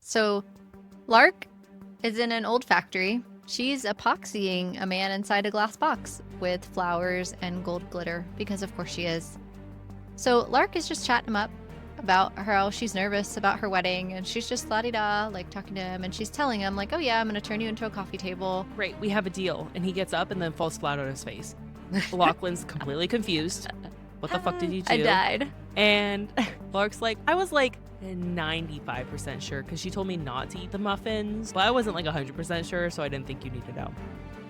So Lark is in an old factory. She's epoxying a man inside a glass box with flowers and gold glitter because of course she is. So Lark is just chatting him up about how she's nervous about her wedding, and she's just la-di-da, like talking to him, and she's telling him like, oh yeah, I'm gonna turn you into a coffee table. Great, we have a deal. And he gets up and then falls flat on his face. Lachlan's completely confused. What the fuck did you do? I died. And Lark's like, I was like 95% sure because she told me not to eat the muffins, but I wasn't like 100% sure, so I didn't think you need to know.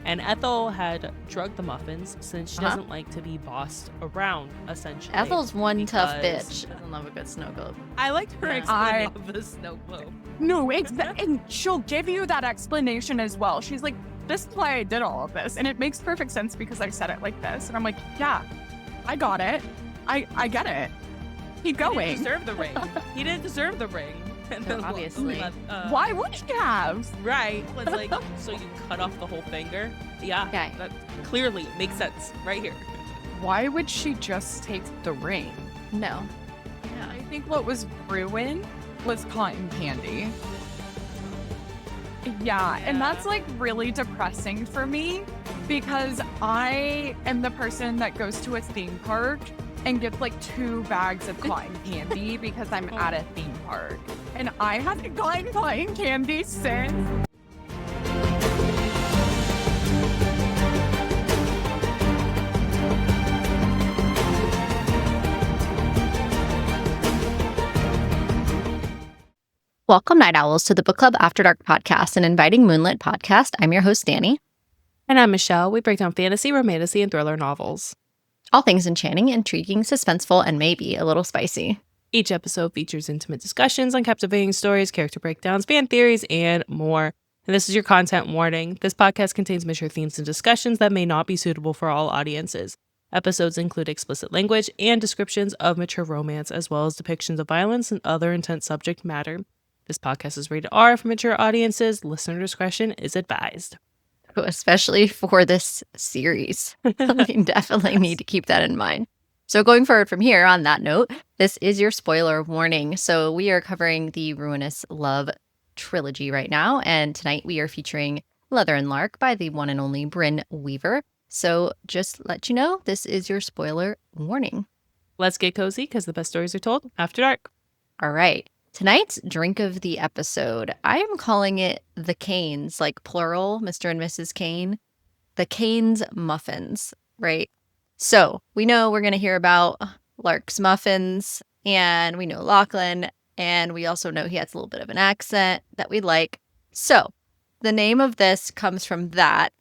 And Ethel had drugged the muffins since she doesn't like to be bossed around, essentially. Ethel's one tough bitch. She doesn't love a good snow globe. I liked her explanation of the snow globe. No, and she'll give you that explanation as well. She's like, this is why I did all of this. And it makes perfect sense because I said it like this. And I'm like, yeah, I got it. I get it. Keep going. He didn't deserve the ring. He didn't deserve the ring. And then obviously. Why would he have? Right. Was like, so you cut off the whole finger? Yeah. Okay. That clearly makes sense right here. Why would she just take the ring? No. Yeah. I think what was ruined was cotton candy. Yeah, and that's like really depressing for me because I am the person that goes to a theme park and gets like 2 bags of cotton candy because I'm at a theme park. And I haven't gotten cotton candy since. Welcome, Night Owls, to the Book Club After Dark podcast, an inviting moonlit podcast. I'm your host, Danny. And I'm Michelle. We break down fantasy, romantasy, and thriller novels. All things enchanting, intriguing, suspenseful, and maybe a little spicy. Each episode features intimate discussions on captivating stories, character breakdowns, fan theories, and more. And this is your content warning. This podcast contains mature themes and discussions that may not be suitable for all audiences. Episodes include explicit language and descriptions of mature romance, as well as depictions of violence and other intense subject matter. This podcast is rated R for mature audiences. Listener discretion is advised. Especially for this series. You definitely need to keep that in mind. So going forward from here, on that note, this is your spoiler warning. So we are covering the Ruinous Love trilogy right now. And tonight we are featuring Leather and Lark by the one and only Brynne Weaver. So just let you know, this is your spoiler warning. Let's get cozy because the best stories are told after dark. All right. Tonight's drink of the episode, I am calling it the Kanes, like plural, Mr. and Mrs. Kane. The Kanes Muffins, right? So we know we're going to hear about Lark's muffins, and we know Lachlan, and we also know he has a little bit of an accent that we like. So the name of this comes from that,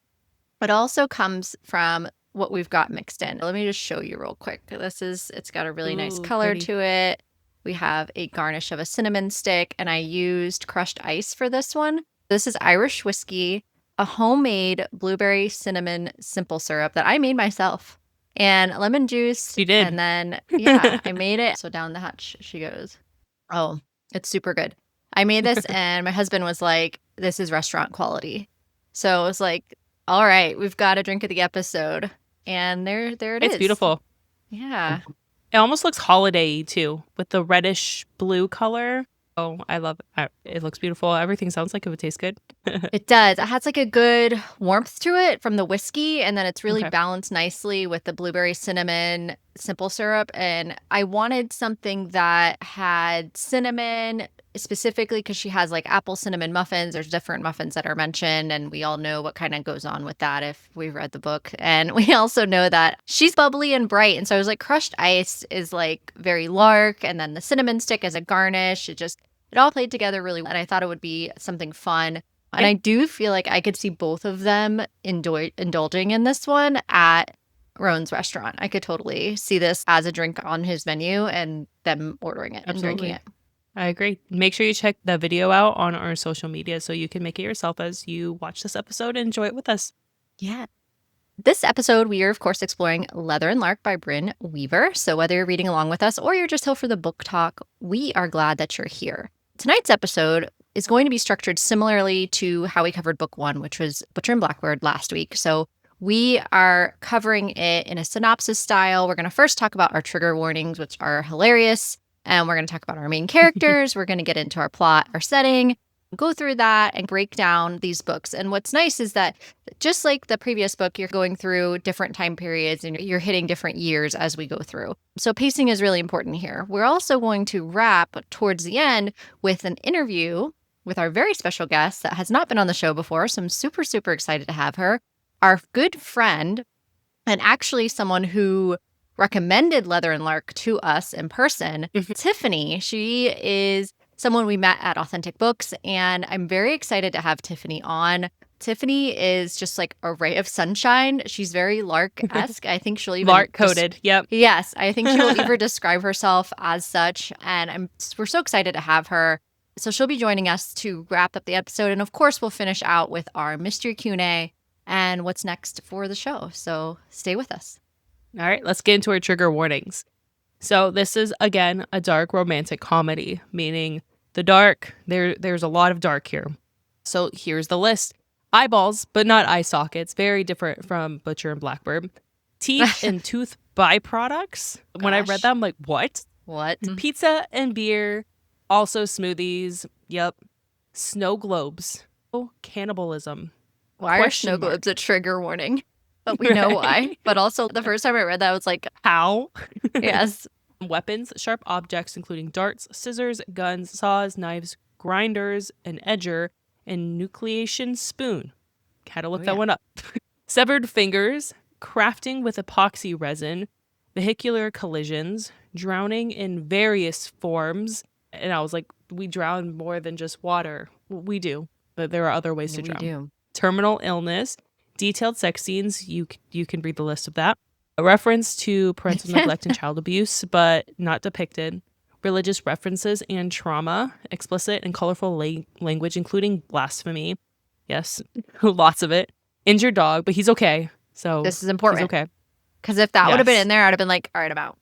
but also comes from what we've got mixed in. Let me just show you real quick. It's got a really nice color pretty. to it. We have a garnish of a cinnamon stick, and I used crushed ice for this one. This is Irish whiskey, a homemade blueberry cinnamon simple syrup that I made myself, and lemon juice. You did. And then, yeah, I made it. So down the hatch she goes. Oh, it's super good. I made this, and my husband was like, this is restaurant quality. So it was like, all right, we've got a drink of the episode. And there it is. It's beautiful. Yeah. It almost looks holiday-y too, with the reddish blue color. Oh, I love it. It looks beautiful. Everything sounds like it would taste good. It does. It has like a good warmth to it from the whiskey, and then it's really Okay. balanced nicely with the blueberry cinnamon simple syrup. And I wanted something that had cinnamon, specifically because she has like apple cinnamon muffins. There's different muffins that are mentioned, and we all know what kind of goes on with that if we've read the book. And we also know that she's bubbly and bright. And so I was like, crushed ice is like very Lark, and then the cinnamon stick as a garnish. It all played together really well, and I thought it would be something fun. And I do feel like I could see both of them indulging in this one at Roan's restaurant. I could totally see this as a drink on his menu and them ordering it and drinking it. I agree. Make sure you check the video out on our social media so you can make it yourself as you watch this episode and enjoy it with us. Yeah. This episode, we are, of course, exploring Leather and Lark by Brynne Weaver. So whether you're reading along with us or you're just here for the book talk, we are glad that you're here. Tonight's episode is going to be structured similarly to how we covered book 1, which was Butcher and Blackbird last week. So we are covering it in a synopsis style. We're going to first talk about our trigger warnings, which are hilarious. And we're going to talk about our main characters. We're going to get into our plot, our setting. go through that and break down these books. And what's nice is that just like the previous book, you're going through different time periods and you're hitting different years as we go through. So pacing is really important here. We're also going to wrap towards the end with an interview with our very special guest that has not been on the show before. So I'm super, super excited to have her. Our good friend, and actually someone who recommended Leather and Lark to us in person, Tiffany. She is someone we met at Authentic Books, and I'm very excited to have Tiffany on. Tiffany is just like a ray of sunshine. She's very Lark-esque. I think she'll even Lark-coded. Yep. Yes, I think she'll even describe herself as such, and we're so excited to have her. So she'll be joining us to wrap up the episode, and of course, we'll finish out with our mystery Q&A and what's next for the show. So stay with us. All right, let's get into our trigger warnings. So this is, again, a dark romantic comedy, meaning the dark, there's a lot of dark here. So here's the list. Eyeballs, but not eye sockets. Very different from Butcher and Blackbird. Teeth and tooth byproducts. When I read that, I'm like, what? What? Pizza and beer. Also smoothies. Yep. Snow globes. Oh, cannibalism. Why are snow globes a trigger warning? But we know why. But also, the first time I read that, I was like, how? Yes. Weapons, sharp objects, including darts, scissors, guns, saws, knives, grinders, an edger, and nucleation spoon. Had to look that one up. Severed fingers, crafting with epoxy resin, vehicular collisions, drowning in various forms. And I was like, we drown more than just water. We do, but there are other ways to drown. Do. Terminal illness, detailed sex scenes. You can read the list of that. A reference to parental neglect and child abuse, but not depicted. Religious references and trauma, explicit and colorful language, including blasphemy. Yes, lots of it. Injured dog, but he's okay. So this is important. He's okay. Because if that would have been in there, I'd have been like, all right, I'm out.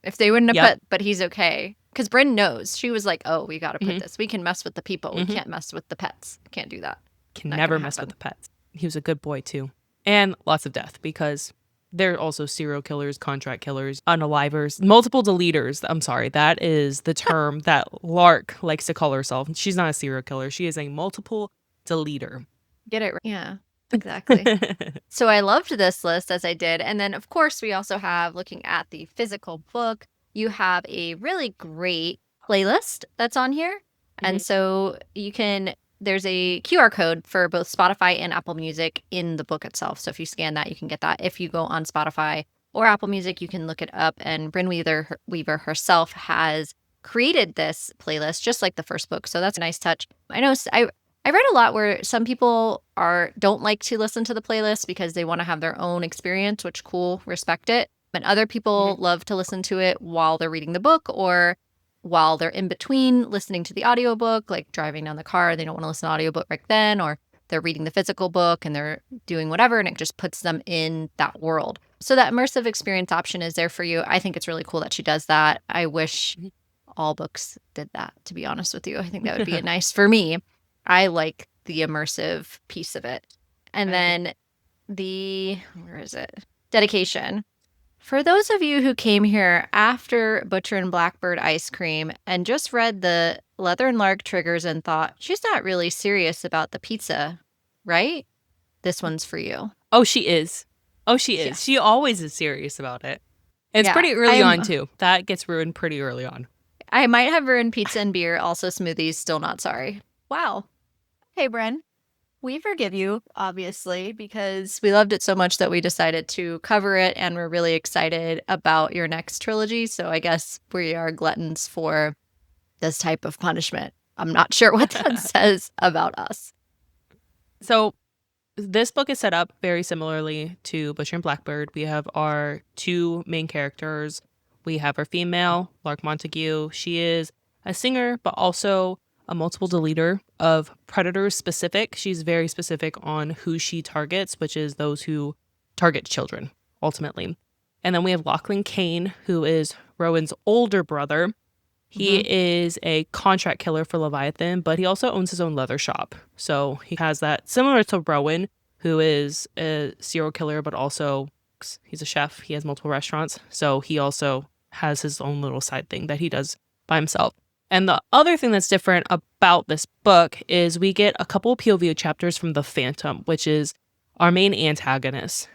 If they wouldn't have put, but he's okay. Because Brynne knows. She was like, oh, we got to put this. We can mess with the people. We can't mess with the pets. Can't do that. Can never mess with the pets. He was a good boy, too. And lots of death, because there are also serial killers, contract killers, unalivers, multiple deleters. I'm sorry, that is the term that Lark likes to call herself. She's not a serial killer. She is a multiple deleter. Get it right. Yeah, exactly. So I loved this list as I did. And then, of course, we also have, looking at the physical book, you have a really great playlist that's on here. And so you can... There's a QR code for both Spotify and Apple Music in the book itself. So if you scan that, you can get that. If you go on Spotify or Apple Music, you can look it up. And Brynne Weaver herself has created this playlist just like the first book. So that's a nice touch. I know I read a lot where some people don't like to listen to the playlist because they want to have their own experience, which cool, respect it. But other people love to listen to it while they're reading the book or while they're in between listening to the audiobook, like driving down the car, they don't want to listen to audiobook right then, or they're reading the physical book and they're doing whatever, and it just puts them in that world. So that immersive experience option is there for you. I think it's really cool that she does that. I wish all books did that, to be honest with you. I think that would be nice for me. I like the immersive piece of it. And then where is it? Dedication. For those of you who came here after Butcher and Blackbird ice cream and just read the Leather and Lark triggers and thought, she's not really serious about the pizza, right? This one's for you. Oh, she is. Yeah. She always is serious about it. And it's pretty early on, too. That gets ruined pretty early on. I might have ruined pizza and beer, also smoothies, still not sorry. Wow. Hey, Brynne. We forgive you, obviously, because we loved it so much that we decided to cover it, and we're really excited about your next trilogy. So I guess we are gluttons for this type of punishment. I'm not sure what that says about us. So this book is set up very similarly to Butcher and Blackbird. We have our two main characters. We have our female, Lark Montague. She is a singer, but also a multiple deleter of predators specific. She's very specific on who she targets, which is those who target children, ultimately. And then we have Lachlan Kane, who is Rowan's older brother. He is a contract killer for Leviathan, but he also owns his own leather shop. So he has that, similar to Rowan, who is a serial killer, but also he's a chef. He has multiple restaurants. So he also has his own little side thing that he does by himself. And the other thing that's different about this book is we get a couple of POV chapters from the Phantom, which is our main antagonist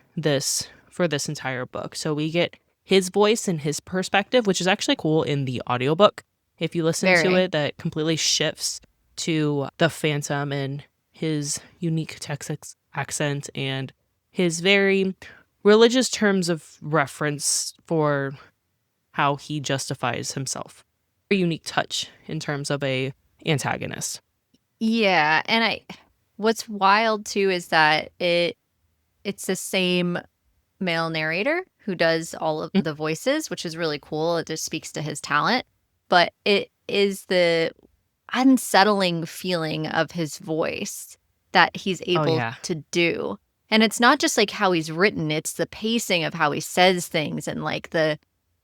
for this entire book. So we get his voice and his perspective, which is actually cool in the audiobook. If you listen to it, that completely shifts to the Phantom and his unique Texas accent and his very religious terms of reference for how he justifies himself. A unique touch in terms of a antagonist. Yeah, and what's wild too is that it's the same male narrator who does all of the voices, which is really cool. It just speaks to his talent, but it is the unsettling feeling of his voice that he's able to do. And it's not just like how he's written, it's the pacing of how he says things and like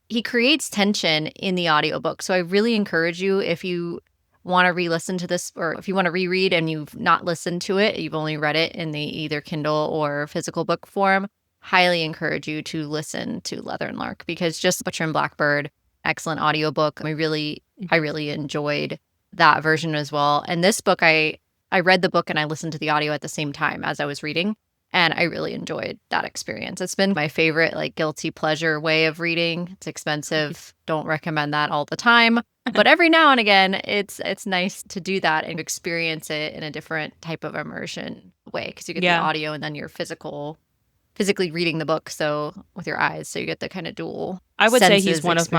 he creates tension in the audiobook. So I really encourage you, if you want to re-listen to this, or if you want to reread and you've not listened to it, you've only read it in the either Kindle or physical book form, highly encourage you to listen to Leather and Lark, because just Butcher and Blackbird, excellent audiobook. I really enjoyed that version as well. And this book, I read the book and I listened to the audio at the same time as I was reading. And I really enjoyed that experience. It's been my favorite, like, guilty pleasure way of reading. It's expensive. Don't recommend that all the time. But every now and again, it's nice to do that and experience it in a different type of immersion way, because you get the audio and then you're physically reading the book, so with your eyes, so you get the kind of dual. I would say he's one of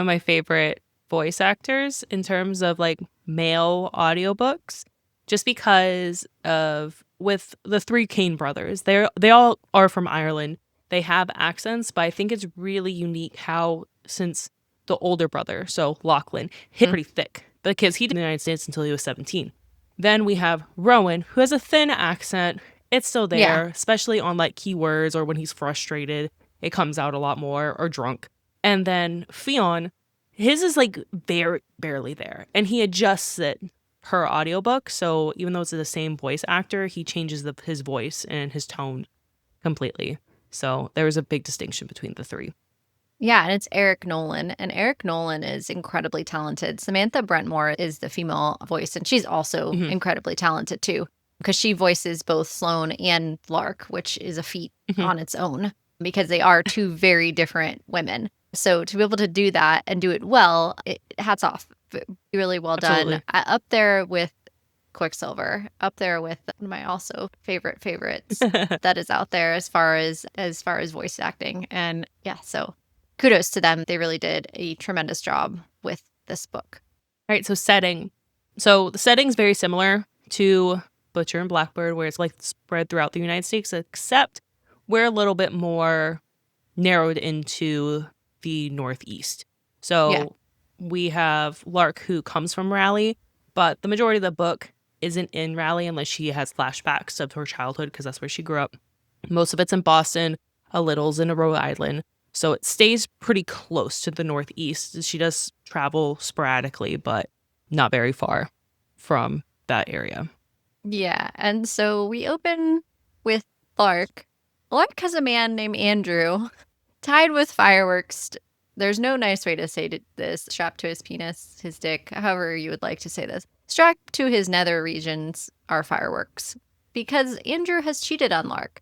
my favorite voice actors in terms of like male audiobooks, just because of with the three Kane brothers. They all are from Ireland. They have accents, but I think it's really unique how, since the older brother, so Lachlan, hit pretty thick because he did in the United States until he was 17. Then we have Rowan, who has a thin accent. It's still there, especially on like keywords or when he's frustrated. It comes out a lot more, or drunk. And then Fionn, his is like very barely there, and he adjusts it per audiobook. So even though it's the same voice actor, he changes his voice and his tone completely. So there is a big distinction between the three. Yeah, and it's Eric Nolan, and Eric Nolan is incredibly talented. Samantha Brentmore is the female voice, and she's also incredibly talented too, because she voices both Sloane and Lark, which is a feat on its own, because they are two very different women. So to be able to do that and do it well, hats off. Really well done. Up there with Quicksilver, up there with one of my also favorites that is out there as far as voice acting. And yeah, so kudos to them. They really did a tremendous job with this book. All right, so setting. So the setting's very similar to Butcher and Blackbird, where it's like spread throughout the United States, except we're a little bit more narrowed into the Northeast. So we have Lark, who comes from Raleigh, but the majority of the book isn't in Raleigh unless she has flashbacks of her childhood, because that's where she grew up. Most of it's in Boston, a little's in Rhode Island. So it stays pretty close to the Northeast. She does travel sporadically, but not very far from that area. Yeah, and so we open with Lark. Lark has a man named Andrew tied with fireworks. There's no nice way to say this. Strapped to his penis, his dick, however you would like to say this. Strapped to his nether regions are fireworks, because Andrew has cheated on Lark.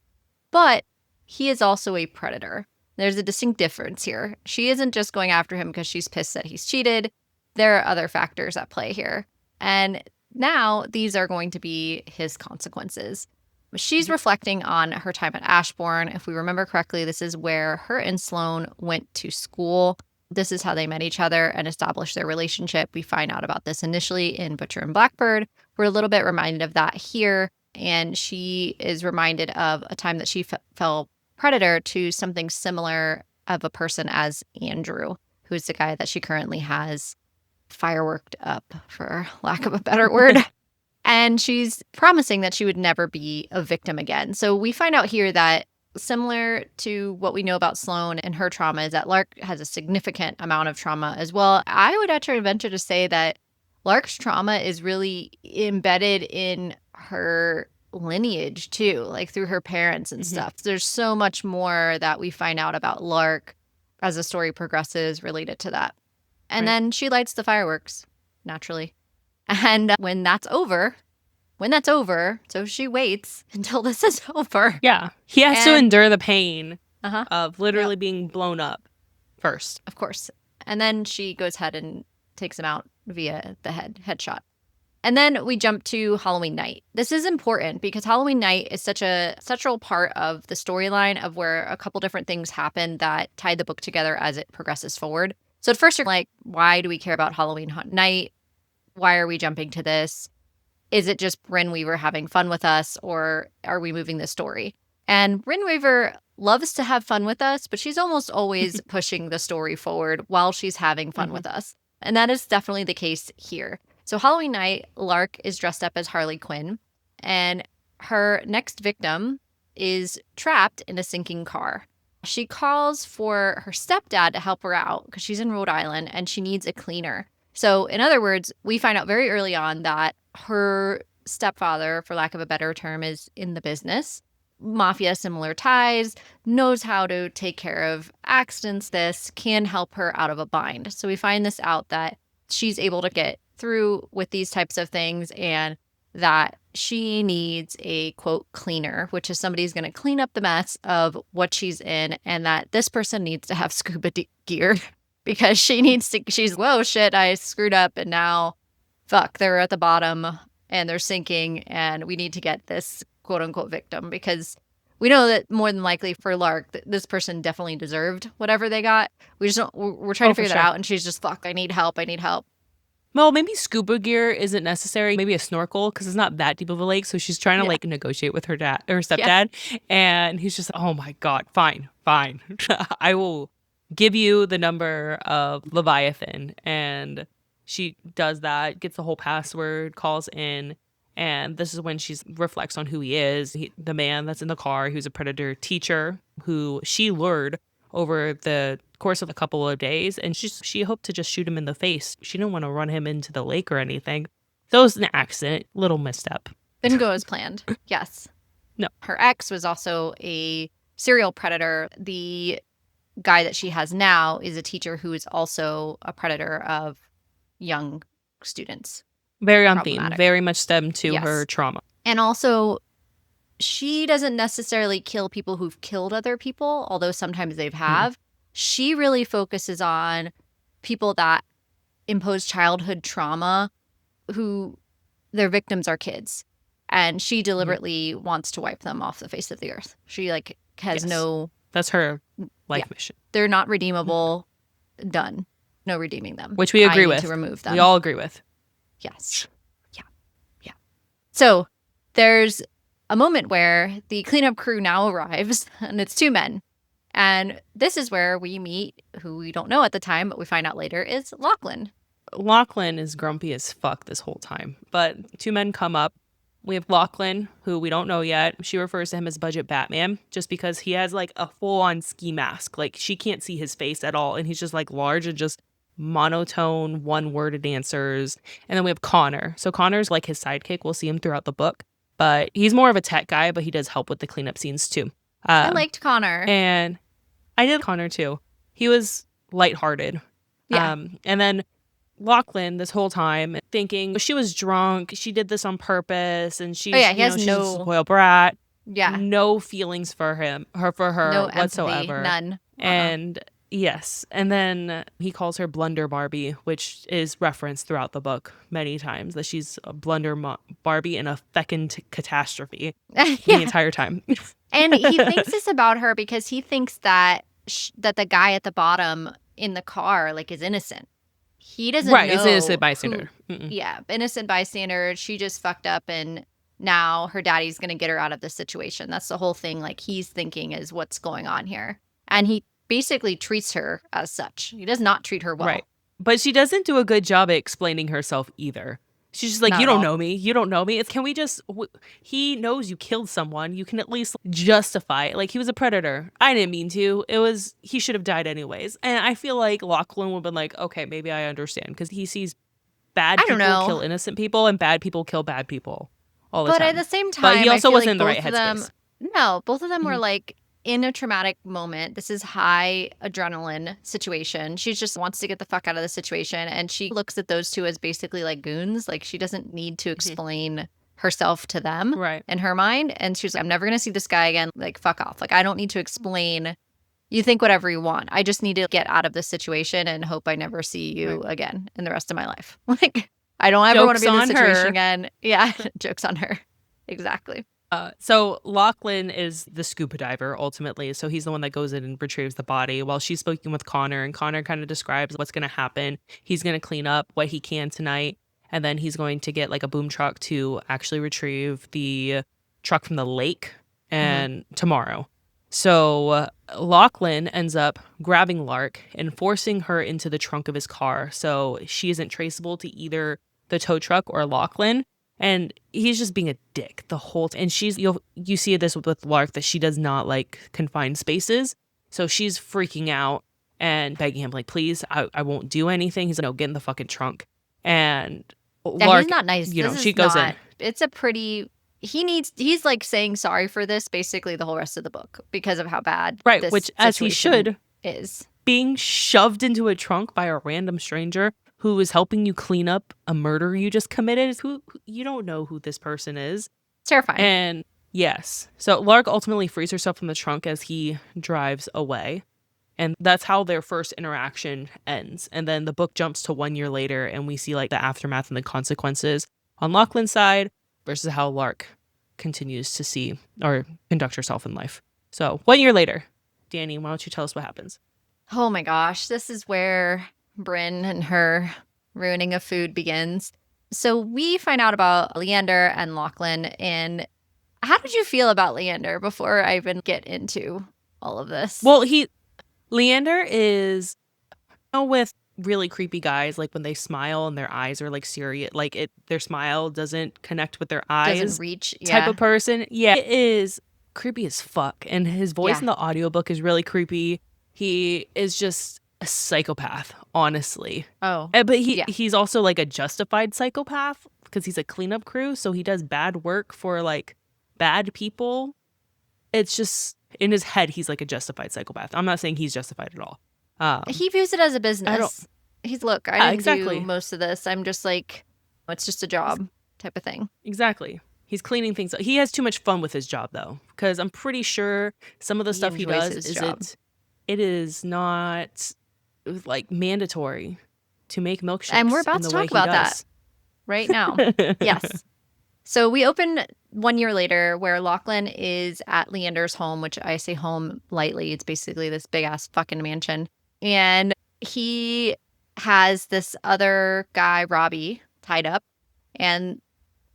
But he is also a predator. There's a distinct difference here. She isn't just going after him because she's pissed that he's cheated. There are other factors at play here. And now these are going to be his consequences. She's reflecting on her time at Ashbourne. If we remember correctly, this is where her and Sloane went to school. This is how they met each other and established their relationship. We find out about this initially in Butcher and Blackbird. We're a little bit reminded of that here. And she is reminded of a time that she fell predator to something similar of a person as Andrew, who's the guy that she currently has fireworked up, for lack of a better word. And she's promising that she would never be a victim again. So we find out here that, similar to what we know about Sloane and her trauma, is that Lark has a significant amount of trauma as well. I would actually venture to say that Lark's trauma is really embedded in her lineage too, like through her parents and stuff. There's so much more that we find out about Lark as the story progresses related to that. And Right. then she lights the fireworks, naturally. And when that's over, so she waits until this is over. Yeah. He has to And- endure the pain Uh-huh. of literally being blown up first. Of course. And then she goes ahead and takes him out via the headshot. And then we jump to Halloween night. This is important because Halloween night is such a central part of the storyline of where a couple different things happen that tie the book together as it progresses forward. So at first you're like, why do we care about Halloween night? Why are we jumping to this? Is it just Brynne Weaver having fun with us, or are we moving the story? And Brynne Weaver loves to have fun with us, but she's almost always pushing the story forward while she's having fun with us. And that is definitely the case here. So Halloween night, Lark is dressed up as Harley Quinn, and her next victim is trapped in a sinking car. She calls for her stepdad to help her out because she's in Rhode Island and she needs a cleaner. So in other words, we find out very early on that her stepfather, for lack of a better term, is in the business. Mafia similar ties, knows how to take care of accidents, can help her out of a bind. So we find this out that she's able to get through with these types of things and that she needs a quote cleaner, which is somebody who's going to clean up the mess of what she's in, and that this person needs to have scuba gear because she's, whoa, shit, I screwed up and now, fuck, they're at the bottom and they're sinking and we need to get this quote unquote victim because we know that more than likely for Lark, this person definitely deserved whatever they got. We're trying to figure that out and she's just, fuck, I need help. Well, maybe scuba gear isn't necessary. Maybe a snorkel because it's not that deep of a lake. So she's trying to like negotiate with her dad or stepdad. And he's just, oh my God, fine. I will give you the number of Leviathan. And she does that, gets the whole password, calls in. And this is when she reflects on who he is. The man that's in the car, who's a predator teacher who she lured over the course of a couple of days, and she hoped to just shoot him in the face. She didn't want to run him into the lake or anything. So it was an accident, little misstep. Didn't go as planned. Yes. No. Her ex was also a serial predator. The guy that she has now is a teacher who is also a predator of young students. Very on theme, very much stemmed to her trauma. And also, she doesn't necessarily kill people who've killed other people, although sometimes they have. She really focuses on people that impose childhood trauma who their victims are kids. And she deliberately wants to wipe them off the face of the earth. She has no... That's her life mission. They're not redeemable. Done. No redeeming them. Which we agree with. To remove them. We all agree with. Yes. Yeah. So there's a moment where the cleanup crew now arrives, and it's two men. And this is where we meet, who we don't know at the time, but we find out later, is Lachlan. Lachlan is grumpy as fuck this whole time. But two men come up. We have Lachlan, who we don't know yet. She refers to him as Budget Batman, just because he has like a full-on ski mask. Like, she can't see his face at all. And he's just like large and just monotone, one-worded answers. And then we have Connor. So Connor's like his sidekick. We'll see him throughout the book. But he's more of a tech guy, but he does help with the cleanup scenes too. I liked Connor. And I did Connor too. He was lighthearted. Yeah. And then Lachlan this whole time thinking she was drunk. She did this on purpose. And she's, she's a spoiled brat. Yeah. No feelings for her no whatsoever. Empathy, none. And yes. And then he calls her Blunder Barbie, which is referenced throughout the book many times, that she's a blunder Barbie and a feckin' catastrophe the entire time. And he thinks this about her because he thinks that that the guy at the bottom in the car is innocent. He doesn't know. Right, is innocent bystander. Yeah, innocent bystander. She just fucked up and now her daddy's going to get her out of this situation. That's the whole thing. He's thinking is what's going on here. And he basically treats her as such. He does not treat her well. Right. But she doesn't do a good job at explaining herself either. She's just like, Not you at don't all. know me. You don't know me. Can we just... He knows you killed someone. You can at least justify it. He was a predator. I didn't mean to. He should have died anyways. And I feel like Lachlan would have been like, okay, maybe I understand. Because he sees bad people kill innocent people and bad people kill bad people all the time. But at the same time, but he also I feel wasn't in the right both of them, headspace. No, both of them were in a traumatic moment. This is high adrenaline situation. She just wants to get the fuck out of the situation. And she looks at those two as basically like goons. Like she doesn't need to explain herself to them Right. in her mind. And she's like, I'm never going to see this guy again. Like, fuck off. Like, I don't need to explain. You think whatever you want. I just need to get out of this situation and hope I never see you again in the rest of my life. Like, I don't ever want to be in this situation again. Yeah. Joke's on her. Exactly. So Lachlan is the scuba diver ultimately. So he's the one that goes in and retrieves the body while she's speaking with Connor. And Connor kind of describes what's going to happen. He's going to clean up what he can tonight. And then he's going to get like a boom truck to actually retrieve the truck from the lake and tomorrow. So Lachlan ends up grabbing Lark and forcing her into the trunk of his car. So she isn't traceable to either the tow truck or Lachlan. And he's just being a dick the whole time. And you see this with Lark that she does not like confined spaces. So she's freaking out and begging him, like, please, I won't do anything. He's like, no, get in the fucking trunk. And Lark, he's not nice. She goes in. It's a pretty, he's like saying sorry for this basically the whole rest of the book because of how bad this which as he should is. Being shoved into a trunk by a random stranger who is helping you clean up a murder you just committed. Who you don't know who this person is. It's terrifying. And yes. So Lark ultimately frees herself from the trunk as he drives away. And that's how their first interaction ends. And then the book jumps to 1 year later and we see like the aftermath and the consequences on Lachlan's side versus how Lark continues to see or conduct herself in life. So 1 year later, Danny, why don't you tell us what happens? Oh my gosh, this is where Brynne and her ruining of food begins. So we find out about Leander and Lachlan. And how did you feel about Leander before I even get into all of this? Well, Leander is, with really creepy guys, like when they smile and their eyes are like serious, like their smile doesn't connect with their eyes. Doesn't reach. Type of person. Yeah, it is creepy as fuck. And his voice in the audiobook is really creepy. He is just a psychopath, honestly. Oh. But he's also like a justified psychopath because he's a cleanup crew. So he does bad work for like bad people. It's just in his head, he's like a justified psychopath. I'm not saying he's justified at all. He views it as a business. He's look, I didn't do most of this. I'm just like, it's just a job type of thing. Exactly. He's cleaning things up. He has too much fun with his job though, because I'm pretty sure some of the stuff he does is not like mandatory to make milkshakes. And we're about to talk about that right now. Yes. So we open 1 year later where Lachlan is at Leander's home, which I say home lightly. It's basically this big ass fucking mansion. And he has this other guy, Robbie, tied up. And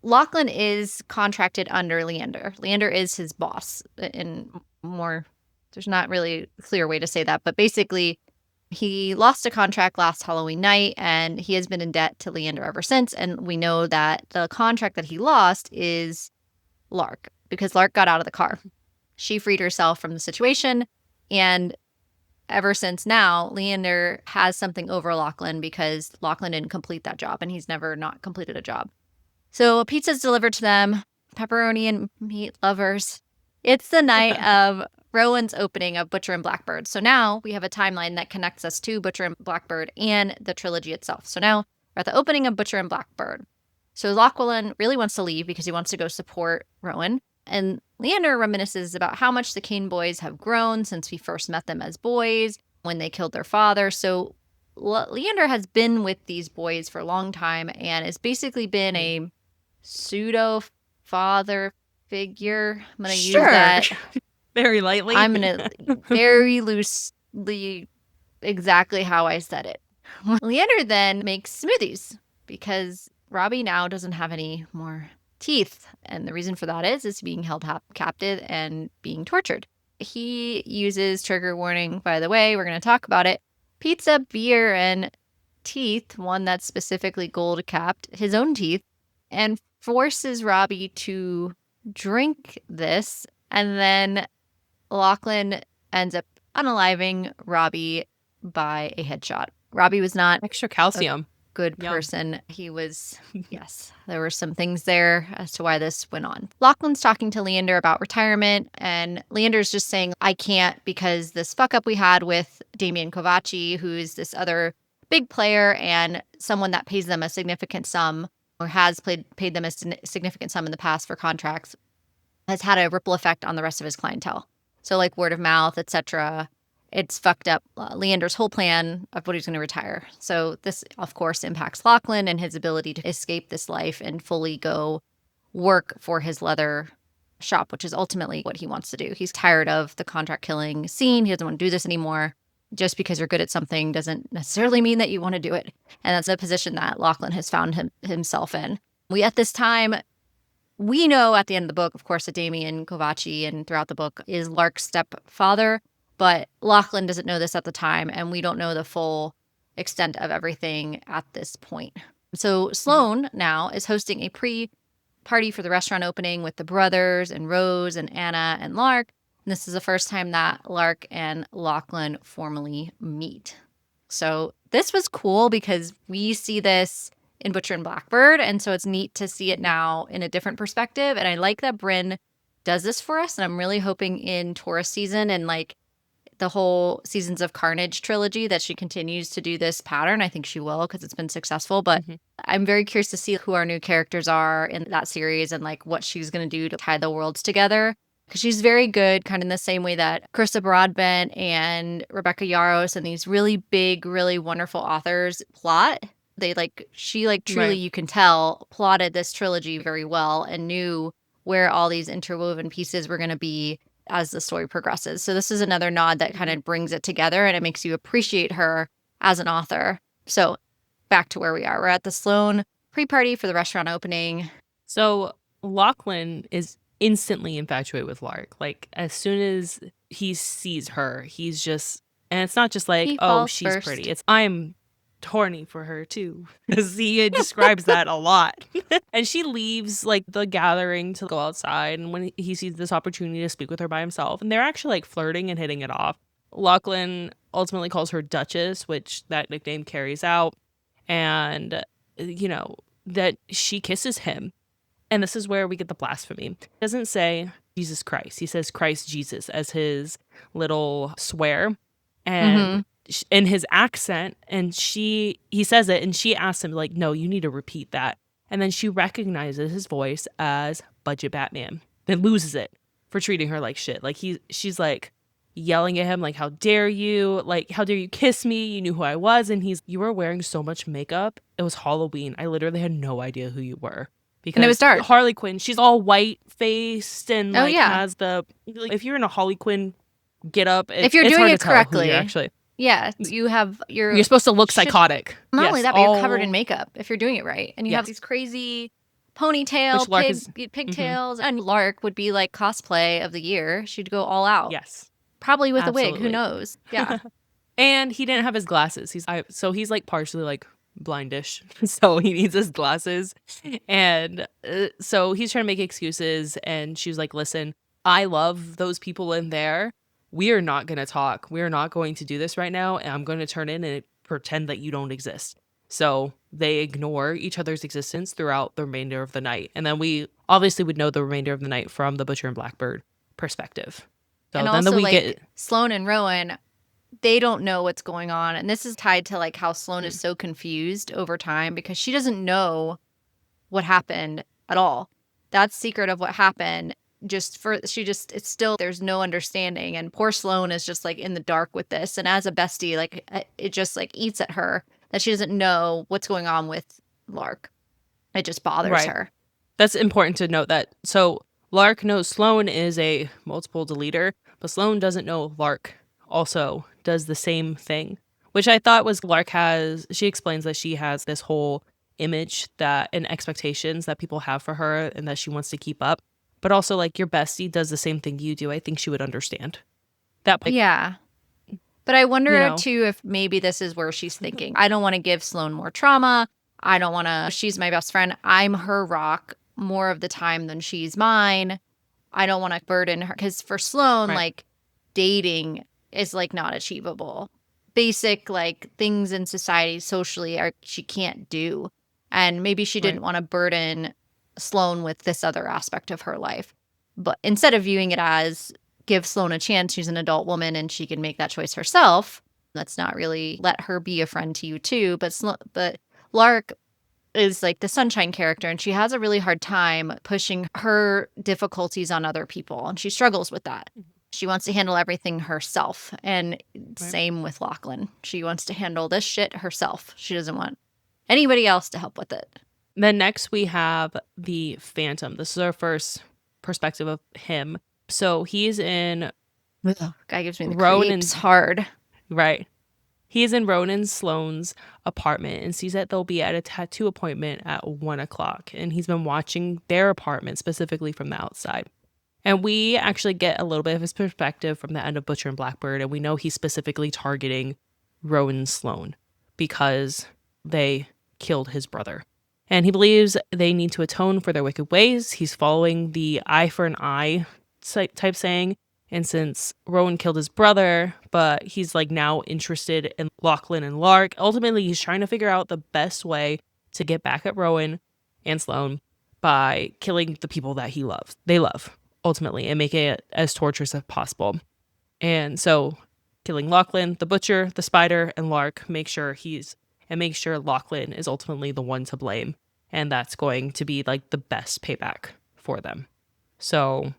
Lachlan is contracted under Leander. Leander is his boss there's not really a clear way to say that, but basically he lost a contract last Halloween night and he has been in debt to Leander ever since. And we know that the contract that he lost is Lark because Lark got out of the car. She freed herself from the situation. And ever since now, Leander has something over Lachlan because Lachlan didn't complete that job and he's never not completed a job. So a pizza's delivered to them, pepperoni and meat lovers. It's the night of Rowan's opening of Butcher and Blackbird. So now we have a timeline that connects us to Butcher and Blackbird and the trilogy itself. So now we're at the opening of Butcher and Blackbird. So Lachlan really wants to leave because he wants to go support Rowan. And Leander reminisces about how much the Kane boys have grown since we first met them as boys when they killed their father. So Leander has been with these boys for a long time and has basically been a pseudo father figure. I'm going to use that very lightly. I'm going to very loosely exactly how I said it. Leander then makes smoothies because Robbie now doesn't have any more teeth. And the reason for that is being held captive and being tortured. He uses, trigger warning, by the way, we're going to talk about it, pizza, beer, and teeth, one that's specifically gold capped, his own teeth, and forces Robbie to drink this. And then Lachlan ends up unaliving Robbie by a headshot. Robbie was not extra calcium. good Yeah. person. He was, yes, there were some things there as to why this went on. Lachlan's talking to Leander about retirement, and Leander's just saying, I can't because this fuck up we had with Damian Kovaci, who's this other big player and someone that pays them a significant sum or has paid them a significant sum in the past for contracts, has had a ripple effect on the rest of his clientele. So like word of mouth, etc. It's fucked up Leander's whole plan of what he's going to retire. So this, of course, impacts Lachlan and his ability to escape this life and fully go work for his leather shop, which is ultimately what he wants to do. He's tired of the contract killing scene. He doesn't want to do this anymore. Just because you're good at something doesn't necessarily mean that you want to do it. And that's a position that Lachlan has found himself in. At this time, we know at the end of the book, of course, that Damian Kovaci and throughout the book is Lark's stepfather, but Lachlan doesn't know this at the time, and we don't know the full extent of everything at this point. So Sloane now is hosting a pre-party for the restaurant opening with the brothers and Rose and Anna and Lark. And this is the first time that Lark and Lachlan formally meet. So this was cool because we see this in Butcher and Blackbird, and so it's neat to see it now in a different perspective. And I like that Brynne does this for us, and I'm really hoping in Taurus season and like the whole Seasons of Carnage trilogy that she continues to do this pattern. I think she will because it's been successful, but I'm very curious to see who our new characters are in that series and like what she's going to do to tie the worlds together. Because she's very good, kind of in the same way that Carissa Broadbent and Rebecca Yarros and these really big, really wonderful authors plot. She truly, Right. you can tell, plotted this trilogy very well and knew where all these interwoven pieces were going to be as the story progresses. So this is another nod that kind of brings it together and it makes you appreciate her as an author. So back to where we are. We're at the Sloane pre-party for the restaurant opening. So Lachlan is instantly infatuated with Lark. Like as soon as he sees her, he's just, and it's not just like, He oh, falls she's first. pretty. It's I'm horny for her too, because he describes that a lot. And she leaves like the gathering to go outside, and when he sees this opportunity to speak with her by himself, and they're actually like flirting and hitting it off. Lachlan ultimately calls her Duchess, which that nickname carries out, and that she kisses him. And this is where we get the blasphemy. He doesn't say Jesus Christ. He says Christ Jesus as his little swear. And in his accent, and he says it, and she asks him, like, no, you need to repeat that. And then she recognizes his voice as Budget Batman, then loses it for treating her like shit. Like she's like yelling at him, like, how dare you? Like, how dare you kiss me? You knew who I was. And you were wearing so much makeup. It was Halloween. I literally had no idea who you were. Because And it was dark. Harley Quinn, she's all white faced and Oh, yeah. has the, like, if you're in a Harley Quinn get up, If you're it's doing hard it to tell who correctly. you're actually. Yeah, You're supposed to look psychotic. Not Yes, only that, but you're covered in makeup if you're doing it right. And you have Yes. these crazy ponytail, Which Lark is- pigtails. And Lark would be like cosplay of the year. She'd go all out. Yes. Probably with a wig. Absolutely. Who knows? Yeah. And he didn't have his glasses. So he's like partially like blindish. So he needs his glasses. And so he's trying to make excuses. And she was like, listen, I love those people in there. We are not going to talk. We are not going to do this right now. And I'm going to turn in and pretend that you don't exist. So they ignore each other's existence throughout the remainder of the night. And then we obviously would know the remainder of the night from the Butcher and Blackbird perspective. So and then also, Sloane and Rowan, they don't know what's going on. And this is tied to like how Sloane is so confused over time because she doesn't know what happened at all. That secret of what happened it's still, there's no understanding. And poor Sloane is just like in the dark with this. And as a bestie, like it just like eats at her that she doesn't know what's going on with Lark. It just bothers her. That's important to note that. So Lark knows Sloane is a multiple deleter, but Sloane doesn't know Lark also does the same thing, which I thought was she explains that she has this whole image and expectations that people have for her and that she wants to keep up. But also, like, your bestie does the same thing you do. I think she would understand that. Yeah. But I wonder, too, if maybe this is where she's thinking, I don't want to give Sloane more trauma. She's my best friend. I'm her rock more of the time than she's mine. I don't want to burden her. Because for Sloane, like, dating is, like, not achievable. basic like things in society socially she can't do. And maybe she didn't want to burden Sloane with this other aspect of her life. But instead of viewing it as give Sloane a chance, she's an adult woman and she can make that choice herself. Let's not really let her be a friend to you too. But Lark is like the sunshine character, and she has a really hard time pushing her difficulties on other people, and she struggles with that. She wants to handle everything herself, and same with Lachlan. She wants to handle this shit herself. She doesn't want anybody else to help with it. Then next we have the Phantom. This is our first perspective of him. So he's in Guy gives me the Ronan's creeps hard. Right. He's in Ronan Sloane's apartment and sees that they'll be at a tattoo appointment at 1:00. And he's been watching their apartment specifically from the outside. And we actually get a little bit of his perspective from the end of Butcher and Blackbird. And we know he's specifically targeting Ronan Sloane because they killed his brother. And he believes they need to atone for their wicked ways. He's following the eye for an eye type saying. And since Rowan killed his brother, but he's like now interested in Lachlan and Lark, ultimately he's trying to figure out the best way to get back at Rowan and Sloane by killing the people that they love, ultimately, and making it as torturous as possible. And so killing Lachlan, the Butcher, the Spider, and Lark make sure Lachlan is ultimately the one to blame. And that's going to be like the best payback for them. So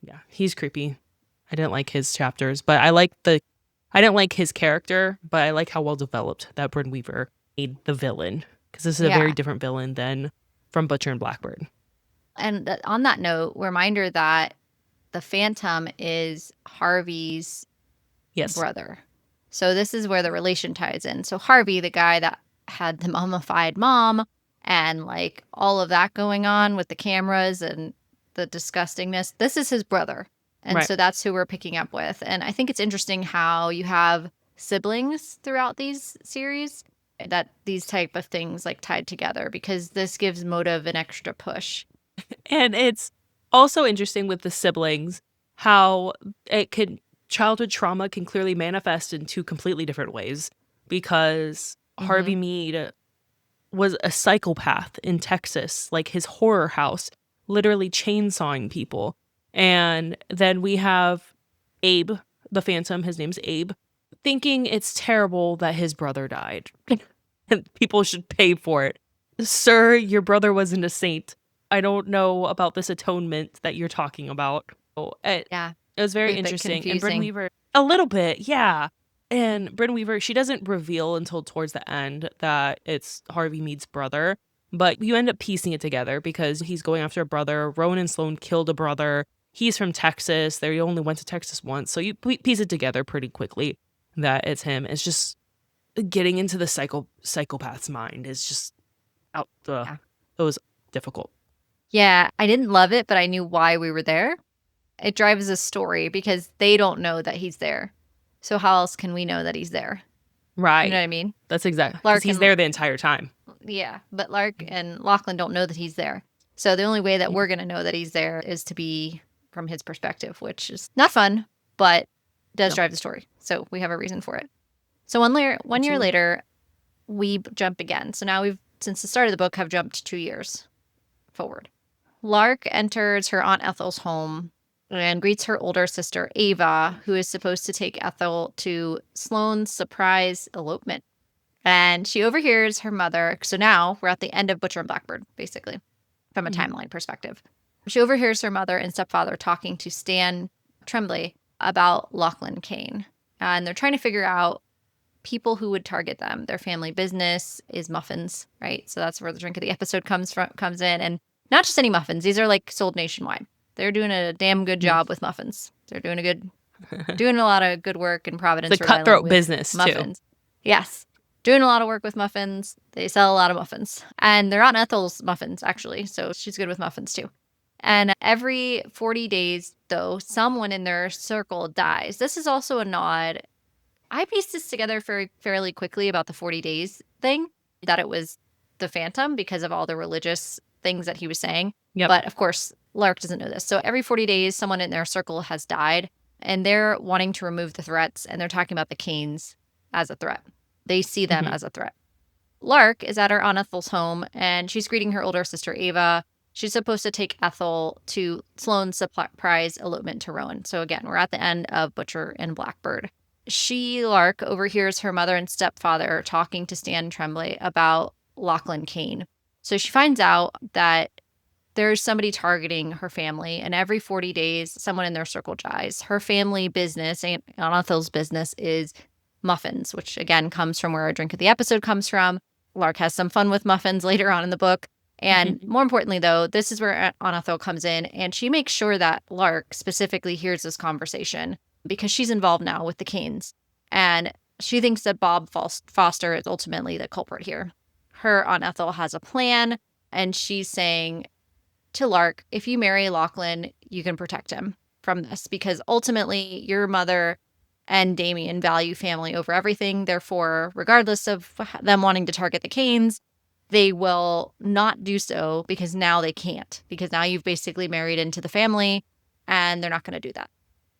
yeah, he's creepy. I didn't like his chapters, but I didn't like his character, but I like how well developed that Brynne Weaver made the villain, because this is a very different villain than from Butcher and Blackbird. And on that note, reminder that the Phantom is Harvey's brother. So this is where the relation ties in. So Harvey, the guy that had the mummified mom and like all of that going on with the cameras and the disgustingness, this is his brother. And so that's who we're picking up with. And I think it's interesting how you have siblings throughout these series, that these type of things like tied together, because this gives motive an extra push. And it's also interesting with the siblings how childhood trauma can clearly manifest in two completely different ways, because Harvey Mead was a psychopath in Texas, like his horror house, literally chainsawing people. And then we have Abe, the Phantom, his name's Abe, thinking it's terrible that his brother died and people should pay for it. Sir, your brother wasn't a saint. I don't know about this atonement that you're talking about. It was very interesting. And Brynne Weaver, a little bit, yeah. And Brynne Weaver, she doesn't reveal until towards the end that it's Harvey Mead's brother. But you end up piecing it together because he's going after a brother. Rowan and Sloane killed a brother. He's from Texas. They only went to Texas once. So you piece it together pretty quickly that it's him. It's just getting into the psychopath's mind is just it was difficult. Yeah, I didn't love it, but I knew why we were there. It drives a story because they don't know that he's there. So how else can we know that he's there? Right. You know what I mean? That's exactly. Because he's there the entire time. Yeah, but Lark and Lachlan don't know that he's there. So the only way that we're going to know that he's there is to be from his perspective, which is not fun, but does drive the story. So we have a reason for it. So one year later, we jump again. So now since the start of the book, have jumped 2 years forward. Lark enters her Aunt Ethel's home and greets her older sister, Ava, who is supposed to take Ethel to Sloane's surprise elopement. And she overhears her mother. So now we're at the end of Butcher and Blackbird, basically, from a timeline perspective. She overhears her mother and stepfather talking to Stan Tremblay about Lachlan Kane. And they're trying to figure out people who would target them. Their family business is Muffins, right? So that's where the drink of the episode comes in. And not just any muffins. These are like sold nationwide. They're doing a damn good job with muffins. They're doing a lot of good work in Providence. It's a cutthroat business, muffins. Too. Yes. Doing a lot of work with muffins. They sell a lot of muffins. And they're Aunt Ethel's muffins, actually. So she's good with muffins, too. And every 40 days, though, someone in their circle dies. This is also a nod. I pieced this together fairly quickly about the 40 days thing, that it was the Phantom because of all the religious things that he was saying. Yep. But, of course, Lark doesn't know this. So every 40 days, someone in their circle has died. And they're wanting to remove the threats. And they're talking about the Kanes. as a threat. They see them as a threat. Lark is at her Aunt Ethel's home, and she's greeting her older sister, Ava. She's supposed to take Ethel to Sloane's surprise elopement to Rowan. So again, we're at the end of Butcher and Blackbird. Lark, overhears her mother and stepfather talking to Stan Tremblay about Lachlan Kane. So she finds out that there's somebody targeting her family, and every 40 days, someone in their circle dies. Her family business, Aunt Ethel's business, is Muffins, which again comes from where our drink of the episode comes from. Lark has some fun with muffins later on in the book. And more importantly, though, this is where Aunt Ethel comes in, and she makes sure that Lark specifically hears this conversation because she's involved now with the Kanes. And she thinks that Bob Foster is ultimately the culprit here. Her Aunt Ethel has a plan, and she's saying to Lark, if you marry Lachlan, you can protect him from this because ultimately your mother and Damien value family over everything. Therefore, regardless of them wanting to target the Kanes, they will not do so because now they can't, because now you've basically married into the family and they're not going to do that.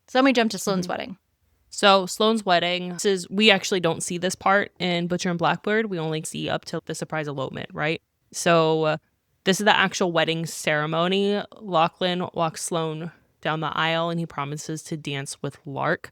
So then we jump to Sloane's wedding. So Sloane's wedding, we actually don't see this part in Butcher and Blackbird. We only see up till the surprise elopement, right? So this is the actual wedding ceremony. Lachlan walks Sloane down the aisle and he promises to dance with Lark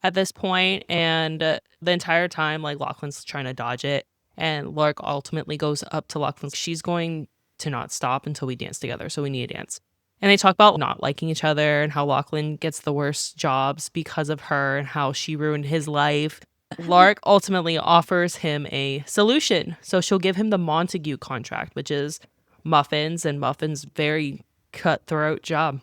at this point. And the entire time, like, Lachlan's trying to dodge it. And Lark ultimately goes up to Lachlan. She's going to not stop until we dance together, so we need a dance. And they talk about not liking each other and how Lachlan gets the worst jobs because of her and how she ruined his life. Lark ultimately offers him a solution. So she'll give him the Montague contract, which is Muffins, and Muffins' very cutthroat job.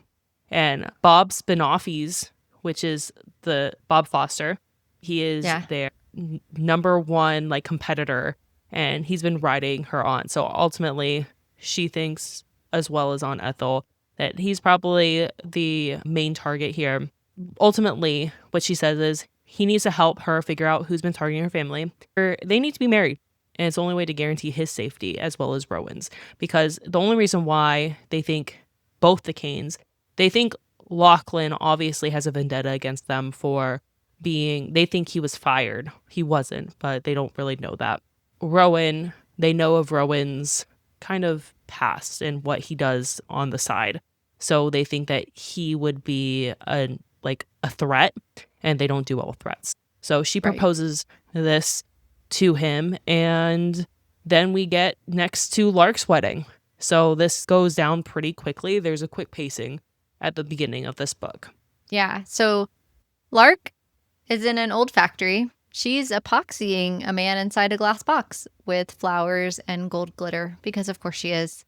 And Bob Spinoffy's, which is the Bob Foster, he is their number one like competitor, and he's been riding her on. So ultimately, she thinks, as well as Aunt Ethel, that he's probably the main target here. Ultimately, what she says is he needs to help her figure out who's been targeting her family. They need to be married, and it's the only way to guarantee his safety as well as Rowan's. Because the only reason why they think both the Kanes, they think Lachlan obviously has a vendetta against them for they think he was fired. He wasn't, but they don't really know that. Rowan, they know of Rowan's kind of past and what he does on the side. So they think that he would be a threat, and they don't do well with threats. So she proposes this to him, and then we get next to Lark's wedding. So this goes down pretty quickly. There's a quick pacing at the beginning of this book. Yeah. So Lark is in an old factory. She's epoxying a man inside a glass box with flowers and gold glitter because, of course, she is.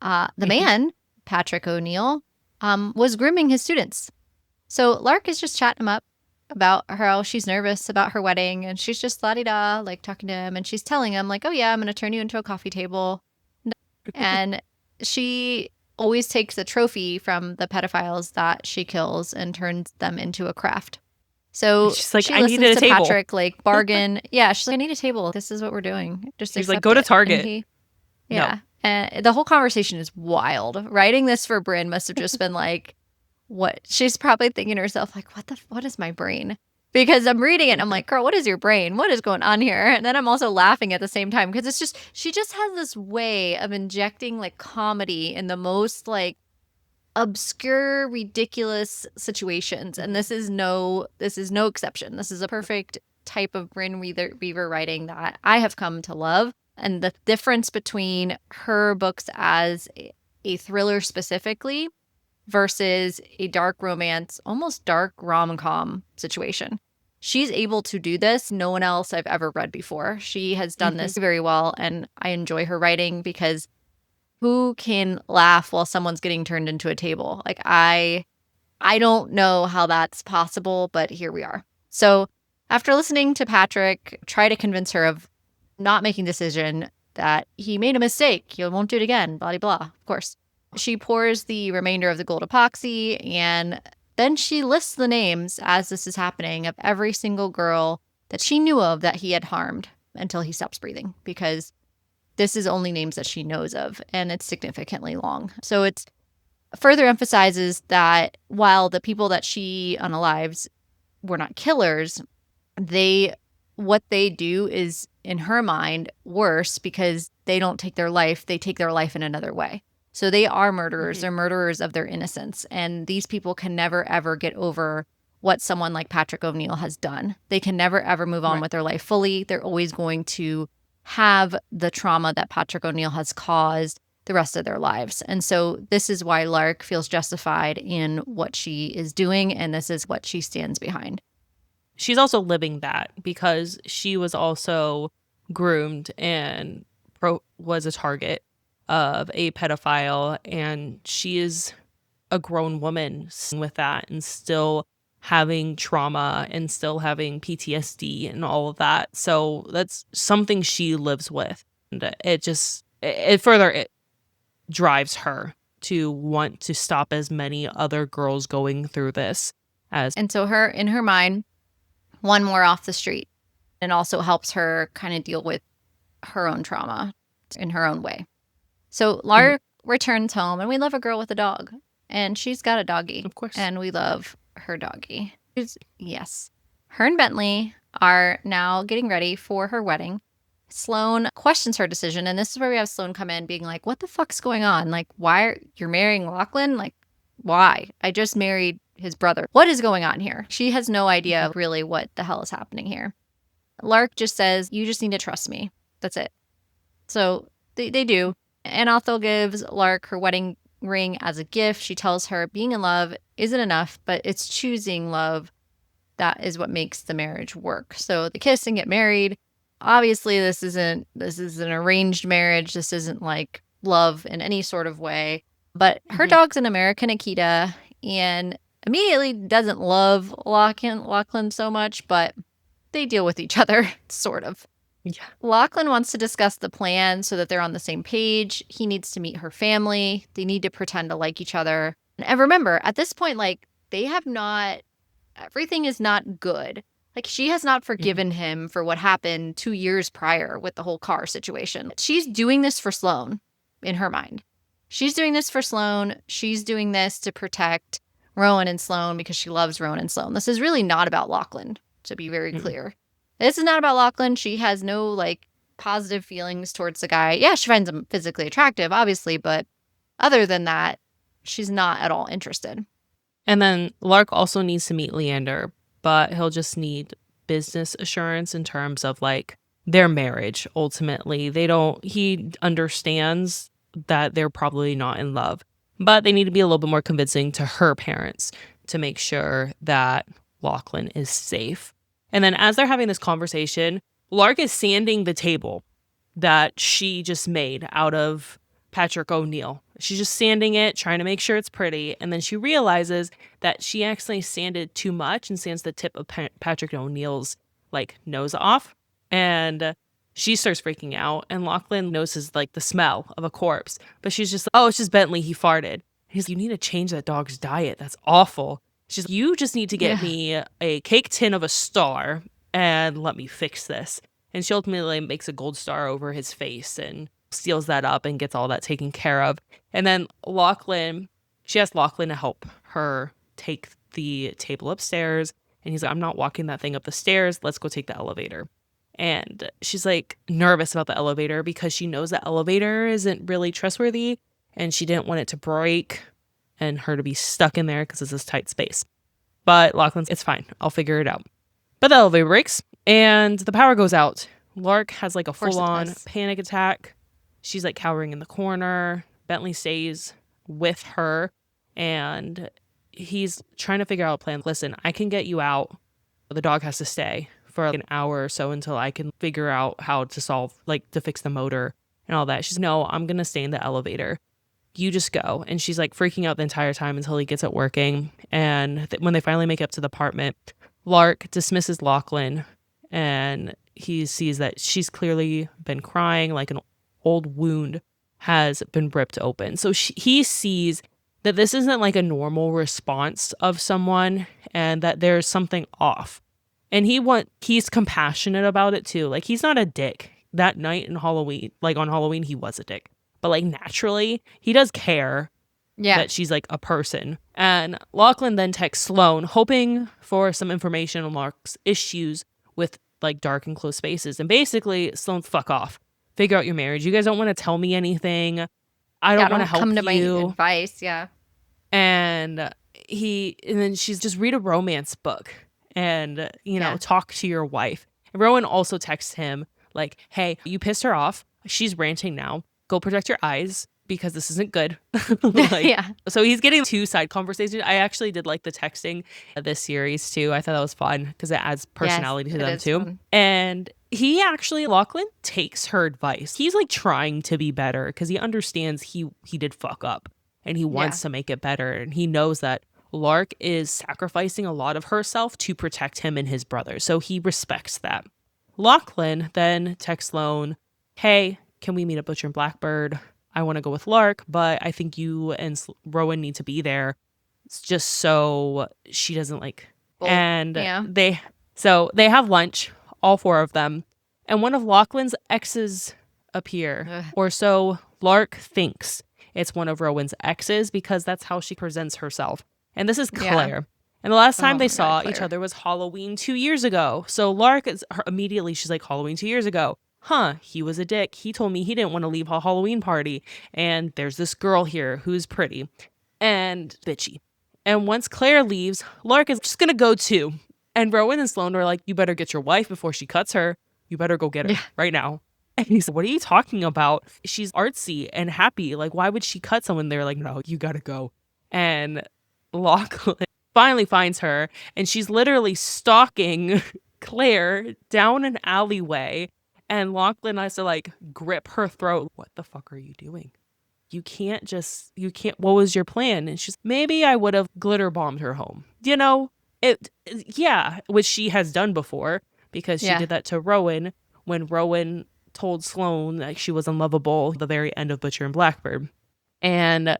The man, Patrick O'Neill, was grooming his students. So Lark is just chatting him up about how she's nervous about her wedding, and she's just la-di-da, like talking to him, and she's telling him, like, oh yeah, I'm going to turn you into a coffee table. And she always takes a trophy from the pedophiles that she kills and turns them into a craft. So she's like, she I listens needed a to table. Patrick, like, bargain. Yeah, she's like, I need a table. This is what we're doing. Just she's like, accept go to it. Target. And yeah. And the whole conversation is wild. Writing this for Brynne must have just been like, what? She's probably thinking to herself, like, what is my brain? Because I'm reading it and I'm like, girl, what is your brain? What is going on here? And then I'm also laughing at the same time because it's just, she just has this way of injecting like comedy in the most like obscure, ridiculous situations. And this is no exception. This is a perfect type of Brynne Weaver writing that I have come to love. And the difference between her books as a thriller specifically versus a dark romance, almost dark rom-com situation. She's able to do this. No one else I've ever read before. She has done this very well, and I enjoy her writing because who can laugh while someone's getting turned into a table? Like, I don't know how that's possible, but here we are. So after listening to Patrick try to convince her of not making decision, that he made a mistake, he won't do it again, blah, blah, blah, of course. She pours the remainder of the gold epoxy, and then she lists the names as this is happening of every single girl that she knew of that he had harmed until he stops breathing, because this is only names that she knows of, and it's significantly long. So it further emphasizes that while the people that she unalives were not killers, they what they do is, in her mind, worse because they don't take their life. They take their life in another way. So they are murderers. They're murderers of their innocence. And these people can never, ever get over what someone like Patrick O'Neill has done. They can never, ever move on with their life fully. They're always going to have the trauma that Patrick O'Neill has caused the rest of their lives. And so this is why Lark feels justified in what she is doing, and this is what she stands behind. She's also living that because she was also groomed and was a target of a pedophile, and she is a grown woman with that and still having trauma and still having PTSD and all of that. So that's something she lives with. And it further drives her to want to stop as many other girls going through this as. And so in her mind, one more off the street, and also helps her kind of deal with her own trauma in her own way. So Lark returns home, and we love a girl with a dog, and she's got a doggy. Of course. And we love her doggy. Yes. Her and Bentley are now getting ready for her wedding. Sloane questions her decision, and this is where we have Sloane come in being like, what the fuck's going on? Like, you're marrying Lachlan? Like, why? I just married his brother. What is going on here? She has no idea really what the hell is happening here. Lark just says, you just need to trust me. That's it. So they do. And Ethel gives Lark her wedding ring as a gift. She tells her being in love isn't enough, but it's choosing love that is what makes the marriage work. So they kiss and get married. Obviously, this is an arranged marriage. This isn't like love in any sort of way. But her dog's an American Akita and immediately doesn't love Lachlan so much, but they deal with each other, sort of. Yeah. Lachlan wants to discuss the plan so that they're on the same page. He needs to meet her family. They need to pretend to like each other. And remember, at this point, like, everything is not good. Like, she has not forgiven him for what happened 2 years prior with the whole car situation. She's doing this for Sloane, in her mind. She's doing this for Sloane. She's doing this to protect Rowan and Sloane because she loves Rowan and Sloane. This is really not about Lachlan, to be very clear. This is not about Lachlan. She has no, like, positive feelings towards the guy. Yeah, she finds him physically attractive, obviously, but other than that, she's not at all interested. And then Lark also needs to meet Leander, but he'll just need business assurance in terms of, like, their marriage, ultimately. He understands that they're probably not in love, but they need to be a little bit more convincing to her parents to make sure that Lachlan is safe. And then as they're having this conversation, Lark is sanding the table that she just made out of Patrick O'Neill. She's just sanding it, trying to make sure it's pretty. And then she realizes that she actually sanded too much and sands the tip of Patrick O'Neill's, like, nose off. And she starts freaking out. And Lachlan notices, like, the smell of a corpse. But she's just like, oh, it's just Bentley. He farted. He's like, you need to change that dog's diet. That's awful. She's like, you just need to get me a cake tin of a star and let me fix this. And she ultimately makes a gold star over his face and steals that up and gets all that taken care of. And then she asks Lachlan to help her take the table upstairs. And he's like, I'm not walking that thing up the stairs. Let's go take the elevator. And she's, like, nervous about the elevator because she knows the elevator isn't really trustworthy and she didn't want it to break and her to be stuck in there because it's this tight space. But Lachlan's, it's fine. I'll figure it out. But the elevator breaks and the power goes out. Lark has, like, a full-on panic attack. She's, like, cowering in the corner. Bentley stays with her and he's trying to figure out a plan. Listen, I can get you out. The dog has to stay for an hour or so until I can figure out how to to fix the motor and all that. She's, no, I'm going to stay in the elevator. You just go. And she's, like, freaking out the entire time until he gets it working. And when they finally make it up to the apartment, Lark dismisses Lachlan and he sees that she's clearly been crying, like an old wound has been ripped open. So he sees that this isn't, like, a normal response of someone and that there's something off. And he's compassionate about it too. Like, he's not a dick. That night in Halloween, like, on Halloween, he was a dick. But, like, naturally, he does care that she's, like, a person. And Lachlan then texts Sloane, hoping for some information on Lark's issues with like dark and close spaces. And basically, Sloane, fuck off. Figure out your marriage. You guys don't want to tell me anything. I don't want to help come to you. my advice. Yeah. And then she's just read a romance book and, talk to your wife. And Rowan also texts him like, hey, you pissed her off. She's ranting now. Go protect your eyes because this isn't good. Yeah. So he's getting 2 side conversations. I actually did like the texting of this series too. I thought that was fun because it adds personality to them too. Fun. And Lachlan takes her advice. He's like trying to be better because he understands he did fuck up and he wants to make it better. And he knows that Lark is sacrificing a lot of herself to protect him and his brother. So he respects that. Lachlan then texts Sloane, hey, can we meet up Butcher and Blackbird? I want to go with Lark, but I think you and Rowan need to be there just so she doesn't they have lunch, all 4 of them, and one of Lachlan's exes appear. Or so Lark thinks it's one of Rowan's exes because that's how she presents herself. And this is Claire. Yeah. And the last time they saw each other was Halloween 2 years ago. So Lark is immediately, she's like, Halloween 2 years ago. Huh, he was a dick. He told me he didn't want to leave a Halloween party. And there's this girl here who's pretty and bitchy. And once Claire leaves, Lark is just going to go too. And Rowan and Sloane are like, you better get your wife before she cuts her. You better go get her right now. And he said, what are you talking about? She's artsy and happy. Like, why would she cut someone? They're like, no, you got to go. And Lachlan finally finds her. And she's literally stalking Claire down an alleyway. And Lachlan has to like grip her throat. What the fuck are you doing? You can't, what was your plan? And she's, maybe I would have glitter bombed her home. Which she has done before because she did that to Rowan when Rowan told Sloane that she was unlovable at the very end of Butcher and Blackbird. And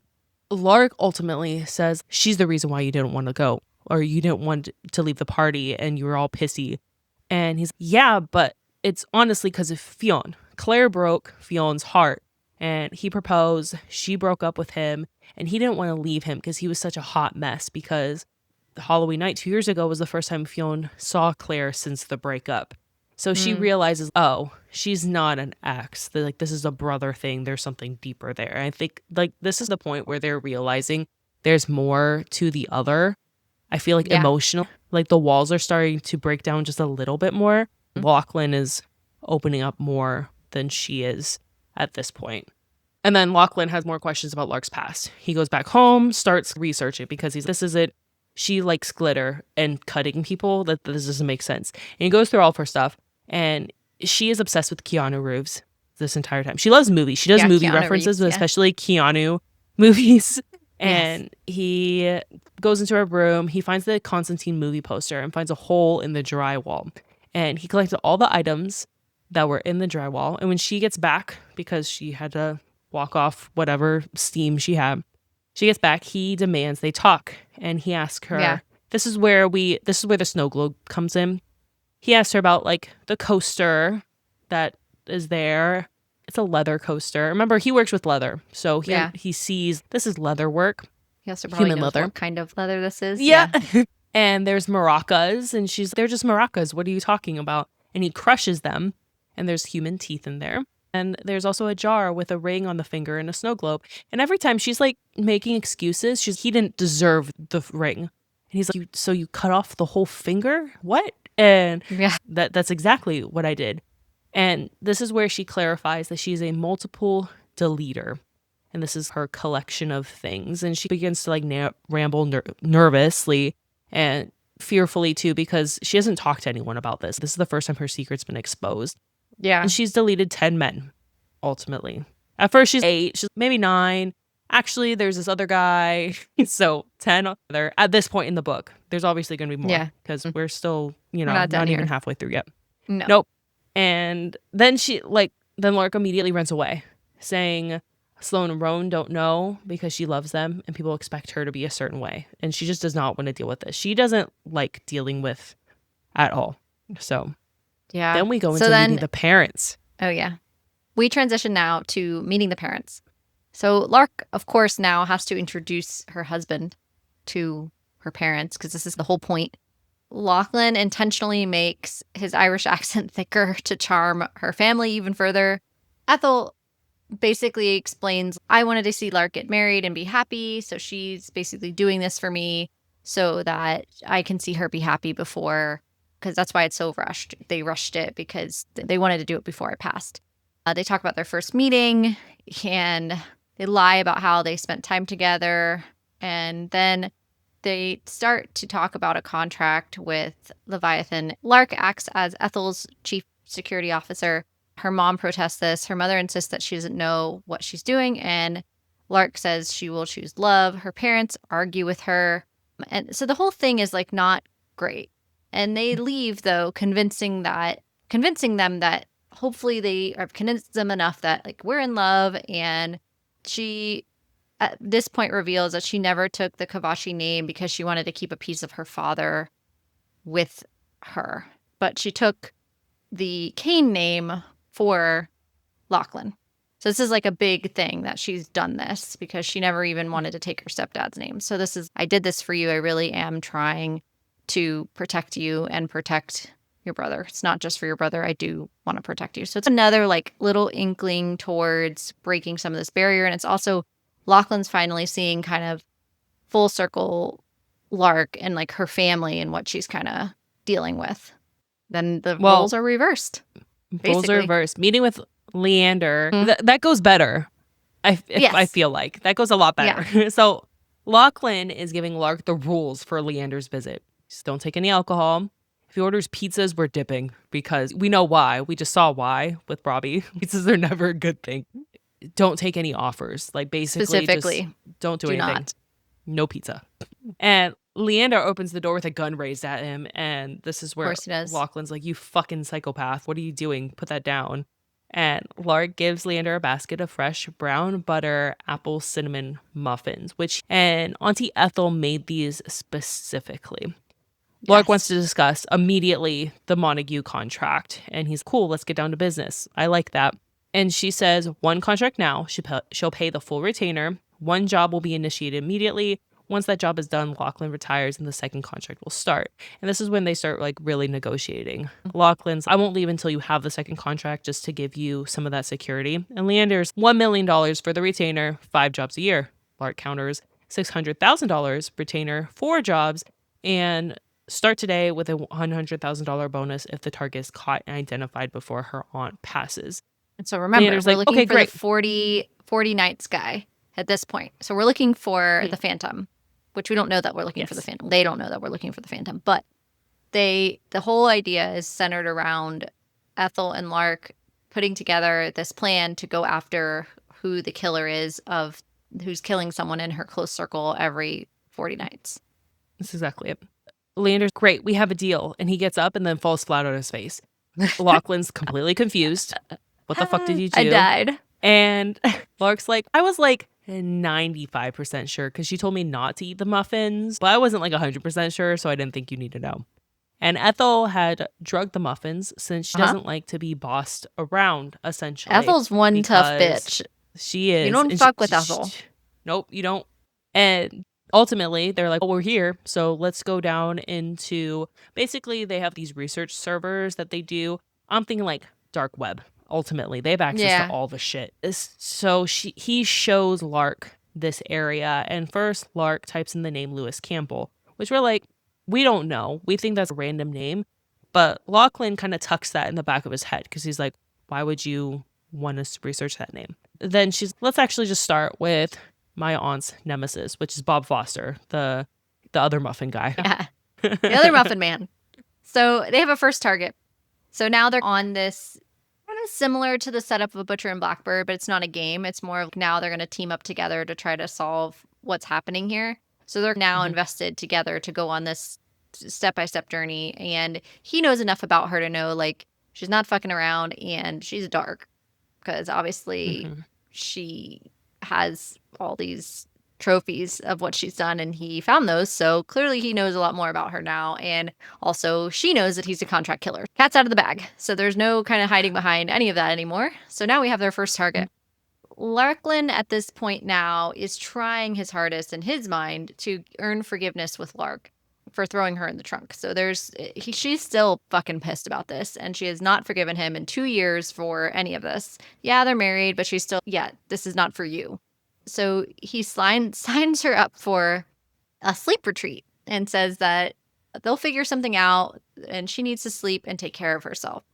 Lark ultimately says she's the reason why you didn't want to go or you didn't want to leave the party and you were all pissy. And he's, yeah, but it's honestly because of Fionn. Claire broke Fionn's heart and he proposed. She broke up with him and he didn't want to leave him because he was such a hot mess because the Halloween night 2 years ago was the first time Fionn saw Claire since the breakup. So she realizes, oh, she's not an ex. This is a brother thing. There's something deeper there. And I think this is the point where they're realizing there's more to the other. I feel like emotional, the walls are starting to break down just a little bit more. Lachlan is opening up more than she is at this point. And then Lachlan has more questions about Lark's past. He goes back home, starts researching because this is it. She likes glitter and cutting people. That this doesn't make sense. And he goes through all of her stuff. And she is obsessed with Keanu Reeves this entire time. She loves movies. She does movie Keanu references, Reeves, especially Keanu movies. And he goes into her room. He finds the Constantine movie poster and finds a hole in the drywall. And he collected all the items that were in the drywall. And when she gets back, because she had to walk off whatever steam she had, she gets back, he demands they talk. And he asks her, this is where the snow globe comes in. He asked her about the coaster that is there. It's a leather coaster. Remember, he works with leather. So he sees this is leather work. He also probably knows what kind of leather this is. Yeah. And there's maracas, and they're just maracas. What are you talking about? And he crushes them, and there's human teeth in there. And there's also a jar with a ring on the finger and a snow globe. And every time she's making excuses, he didn't deserve the ring. And he's like, so you cut off the whole finger? What? And that's exactly what I did. And this is where she clarifies that she's a multiple deleter. And this is her collection of things. And she begins to ramble nervously and fearfully too, because she hasn't talked to anyone about this. This is the first time her secret's been exposed. Yeah. And she's deleted 10 men, ultimately. At first she's 8, she's maybe 9. Actually, there's this other guy. So 10 other at this point in the book. There's obviously going to be more because we're still, not even halfway through yet. No. Nope. And then then Lark immediately runs away, saying Sloane and Rowan don't know because she loves them and people expect her to be a certain way. And she just does not want to deal with this. She doesn't like dealing with at all. So then we go into meeting the parents. Oh, yeah. We transition now to meeting the parents. So Lark, of course, now has to introduce her husband to her parents because this is the whole point. Lachlan intentionally makes his Irish accent thicker to charm her family even further. Ethel basically explains, I wanted to see Lark get married and be happy, so she's basically doing this for me so that I can see her be happy before, because that's why it's so rushed. They rushed it because they wanted to do it before I passed. They talk about their first meeting, and they lie about how they spent time together, and then they start to talk about a contract with Leviathan. Lark acts as Ethel's chief security officer. Her mom protests this. Her mother insists that she doesn't know what she's doing, and Lark says she will choose love. Her parents argue with her. And so the whole thing is like not great. And they leave, though, convincing them that hopefully they have convinced them enough that like we're in love. And she at this point reveals that she never took the Kavashi name because she wanted to keep a piece of her father with her. But she took the Kane name for Lachlan. So this is like a big thing that she's done this because she never even wanted to take her stepdad's name. So this is, I did this for you. I really am trying to protect you and protect your brother. It's not just for your brother. I do want to protect you. So it's another like little inkling towards breaking some of this barrier. And it's also Lachlan's finally seeing kind of full circle Lark and like her family and what she's kind of dealing with. Then the roles are reversed. Roles are reversed. Meeting with Leander, that goes better. I feel like that goes a lot better. Yeah. So Lachlan is giving Lark the rules for Leander's visit. Just don't take any alcohol. If he orders pizzas, we're dipping because we know why. We just saw why with Robbie. Pizzas are never a good thing. Don't take any offers. Like basically, specifically, just don't do anything. Not. No pizza. And Leander opens the door with a gun raised at him. And this is where Lachlan's like, you fucking psychopath. What are you doing? Put that down. And Lark gives Leander a basket of fresh brown butter apple cinnamon muffins, and Auntie Ethel made these specifically. Yes. Lark wants to discuss immediately the Montague contract. And he's cool. Let's get down to business. I like that. And she says, one contract now, she'll pay the full retainer. One job will be initiated immediately. Once that job is done, Lachlan retires and the second contract will start. And this is when they start like really negotiating. Lachlan's, I won't leave until you have the second contract just to give you some of that security. And Leander's $1 million for the retainer, 5 jobs a year. Lark counters $600,000 retainer, 4 jobs, and start today with a $100,000 bonus if the target is caught and identified before her aunt passes. And so remember, we're looking for the 40 nights guy at this point. So we're looking for the Phantom, which we don't know that we're looking for the Phantom. They don't know that we're looking for the Phantom. But the whole idea is centered around Ethel and Lark putting together this plan to go after who the killer is of who's killing someone in her close circle every 40 nights. That's exactly it. Leander's great. We have a deal. And he gets up and then falls flat on his face. Lachlan's completely confused. What the fuck did you do? I died. And Lark's like, I was like 95% sure because she told me not to eat the muffins, but I wasn't like 100% sure, so I didn't think you need to know. And Ethel had drugged the muffins since she doesn't like to be bossed around, essentially. Ethel's one tough bitch. She is. You don't fuck with Ethel. Nope, you don't. And ultimately, they're like, well, we're here, so let's go down into, basically, they have these research servers that they do. I'm thinking like dark web. Ultimately, they have access to all the shit. So he shows Lark this area, and first Lark types in the name Lewis Campbell, which we're like, we don't know. We think that's a random name, but Lachlan kind of tucks that in the back of his head because he's like, why would you want us to research that name? Then let's actually just start with my aunt's nemesis, which is Bob Foster, the other muffin guy. Yeah, the other muffin man. So they have a first target. So now they're on this kind of similar to the setup of a Butcher and Blackbird, but it's not a game. It's more of now they're going to team up together to try to solve what's happening here. So they're now invested together to go on this step-by-step journey. And he knows enough about her to know, like, she's not fucking around and she's dark. Because obviously she has all these trophies of what she's done and he found those. So clearly he knows a lot more about her now. And also she knows that he's a contract killer. Cat's out of the bag. So there's no kind of hiding behind any of that anymore. So now we have their first target. Lachlan at this point now is trying his hardest in his mind to earn forgiveness with Lark. for throwing her in the trunk. So she's still fucking pissed about this, and she has not forgiven him in 2 years for any of this. Yeah, they're married, but she's still, yeah, this is not for you. So he signs her up for a sleep retreat and says that they'll figure something out and she needs to sleep and take care of herself.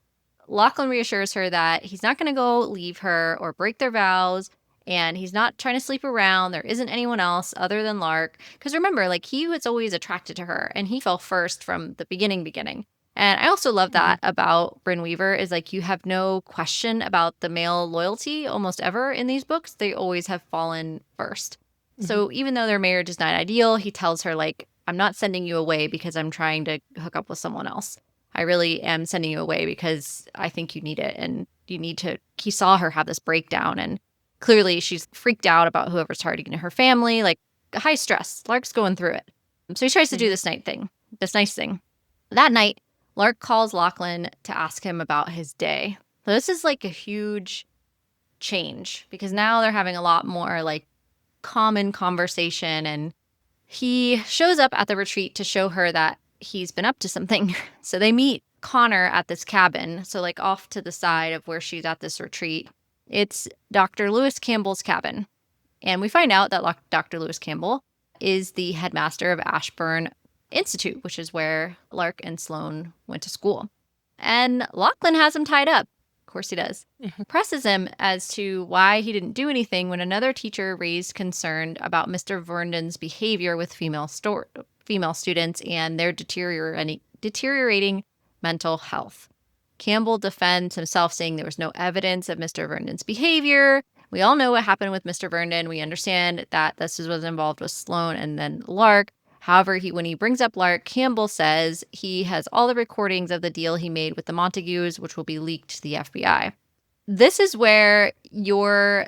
Lachlan reassures her that he's not going to go leave her or break their vows, and he's not trying to sleep around. There isn't anyone else other than Lark. Because remember, like, he was always attracted to her, and he fell first from the beginning. And I also love that about Brynne Weaver is, like, you have no question about the male loyalty almost ever in these books. They always have fallen first. So even though their marriage is not ideal, he tells her, like, I'm not sending you away because I'm trying to hook up with someone else. I really am sending you away because I think you need it, and you need to. He saw her have this breakdown, and clearly she's freaked out about whoever's targeting her family, like high stress. Lark's going through it. So he tries to do this nice thing. That night, Lark calls Lachlan to ask him about his day. So this is like a huge change because now they're having a lot more like common conversation, and he shows up at the retreat to show her that he's been up to something. So they meet Connor at this cabin, so like off to the side of where she's at this retreat. It's Dr. Lewis Campbell's cabin. And we find out that Dr. Lewis Campbell is the headmaster of Ashburn Institute, which is where Lark and Sloane went to school. And Lachlan has him tied up. Of course he does. Presses him as to why he didn't do anything when another teacher raised concern about Mr. Vernon's behavior with female students and their deteriorating mental health. Campbell defends himself, saying there was no evidence of Mr. Vernon's behavior. We all know what happened with Mr. Vernon. We understand that this was involved with Sloane and then Lark. However, when he brings up Lark, Campbell says he has all the recordings of the deal he made with the Montagues, which will be leaked to the FBI. This is where your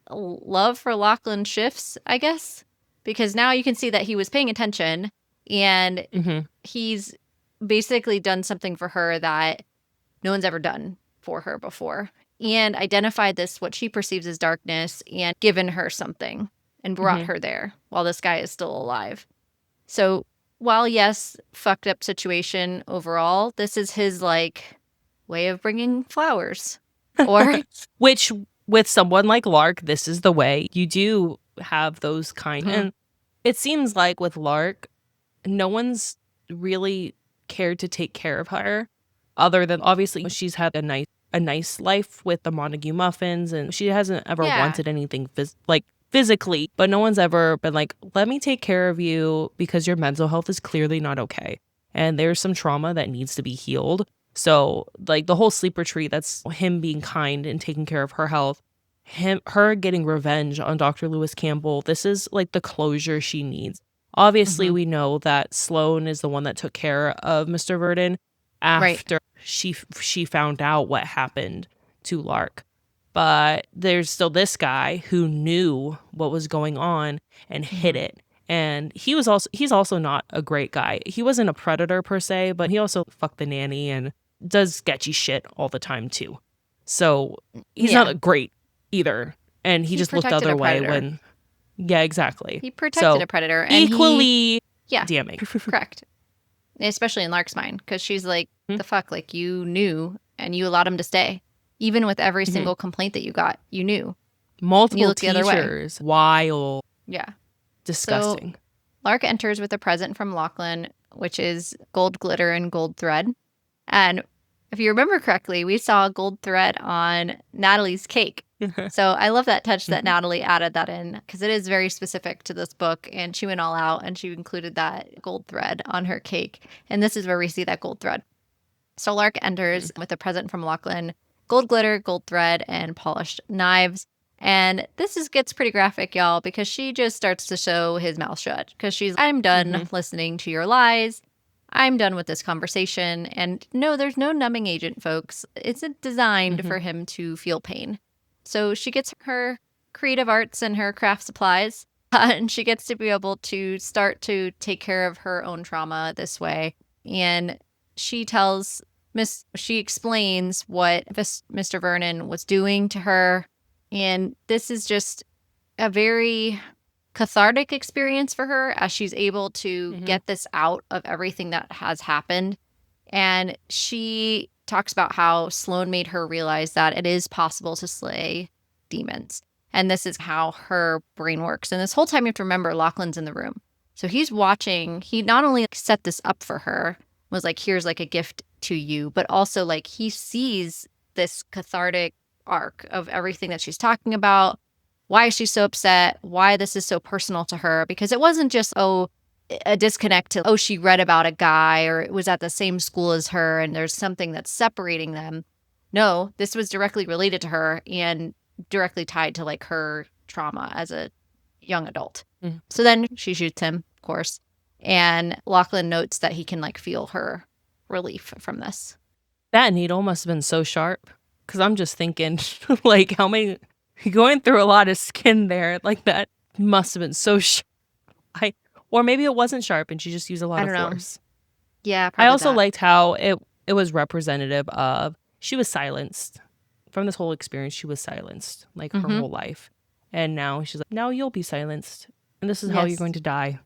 love for Lachlan shifts, I guess, because now you can see that he was paying attention, and he's basically done something for her that no one's ever done for her before, and identified this, what she perceives as darkness, and given her something and brought her there while this guy is still alive. So while, yes, fucked up situation overall, this is his, like, way of bringing flowers. Or which, with someone like Lark, this is the way. You do have those kind. And it seems like with Lark, no one's really cared to take care of her, other than, obviously, she's had a nice life with the Montague Muffins, and she hasn't ever wanted anything physically, but no one's ever been like, let me take care of you because your mental health is clearly not okay. And there's some trauma that needs to be healed. So like the whole sleep retreat, that's him being kind and taking care of her health, her getting revenge on Dr. Lewis Campbell. This is like the closure she needs. Obviously, we know that Sloane is the one that took care of Mr. Vernon after she found out what happened to Lark. But there's still this guy who knew what was going on and hid it. And he's also not a great guy. He wasn't a predator per se, but he also fucked the nanny and does sketchy shit all the time too. So he's not great either. And he just looked the other way when... Yeah, exactly. He protected a predator. And equally damning. Correct. Especially in Lark's mind, because she's like, the fuck? Like, you knew and you allowed him to stay. Even with every single complaint that you got, you knew. Multiple teachers. Wild. Yeah. Disgusting. So, Lark enters with a present from Lachlan, which is gold glitter and gold thread. And if you remember correctly, we saw gold thread on Natalie's cake. So I love that touch that Natalie added that in, because it is very specific to this book. And she went all out and she included that gold thread on her cake. And this is where we see that gold thread. So Lark enters with a present from Lachlan. Gold glitter, gold thread, and polished knives. And this gets pretty graphic, y'all, because she just starts to show his mouth shut. Because I'm done listening to your lies. I'm done with this conversation. And no, there's no numbing agent, folks. It's designed for him to feel pain. So she gets her creative arts and her craft supplies. And she gets to be able to start to take care of her own trauma this way. And she explains what Mr. Vernon was doing to her. And this is just a very cathartic experience for her as she's able to Mhm. get this out of everything that has happened. And she talks about how Sloane made her realize that it is possible to slay demons. And this is how her brain works. And this whole time you have to remember Lachlan's in the room. So he's watching. He not only set this up for her, was like, here's like a gift to you, but also like he sees this cathartic arc of everything that she's talking about, why she's so upset, why this is so personal to her, because it wasn't just, oh, a disconnect to, oh, she read about a guy or it was at the same school as her and there's something that's separating them. No, this was directly related to her and directly tied to like her trauma as a young adult. Mhm. So then she shoots him, of course. And Lachlan notes that he can like feel her relief from this. That needle must have been so sharp. Because I'm just thinking, like, how many, going through a lot of skin there. Like, that must have been so sharp. Or maybe it wasn't sharp and she just used a lot I of don't know. force. Yeah, I probably also that. liked how it was representative of, she was silenced. From this whole experience, she was silenced, like, her Mhm. whole life. And now she's like, now you'll be silenced. And this is how you're Yes. going to die.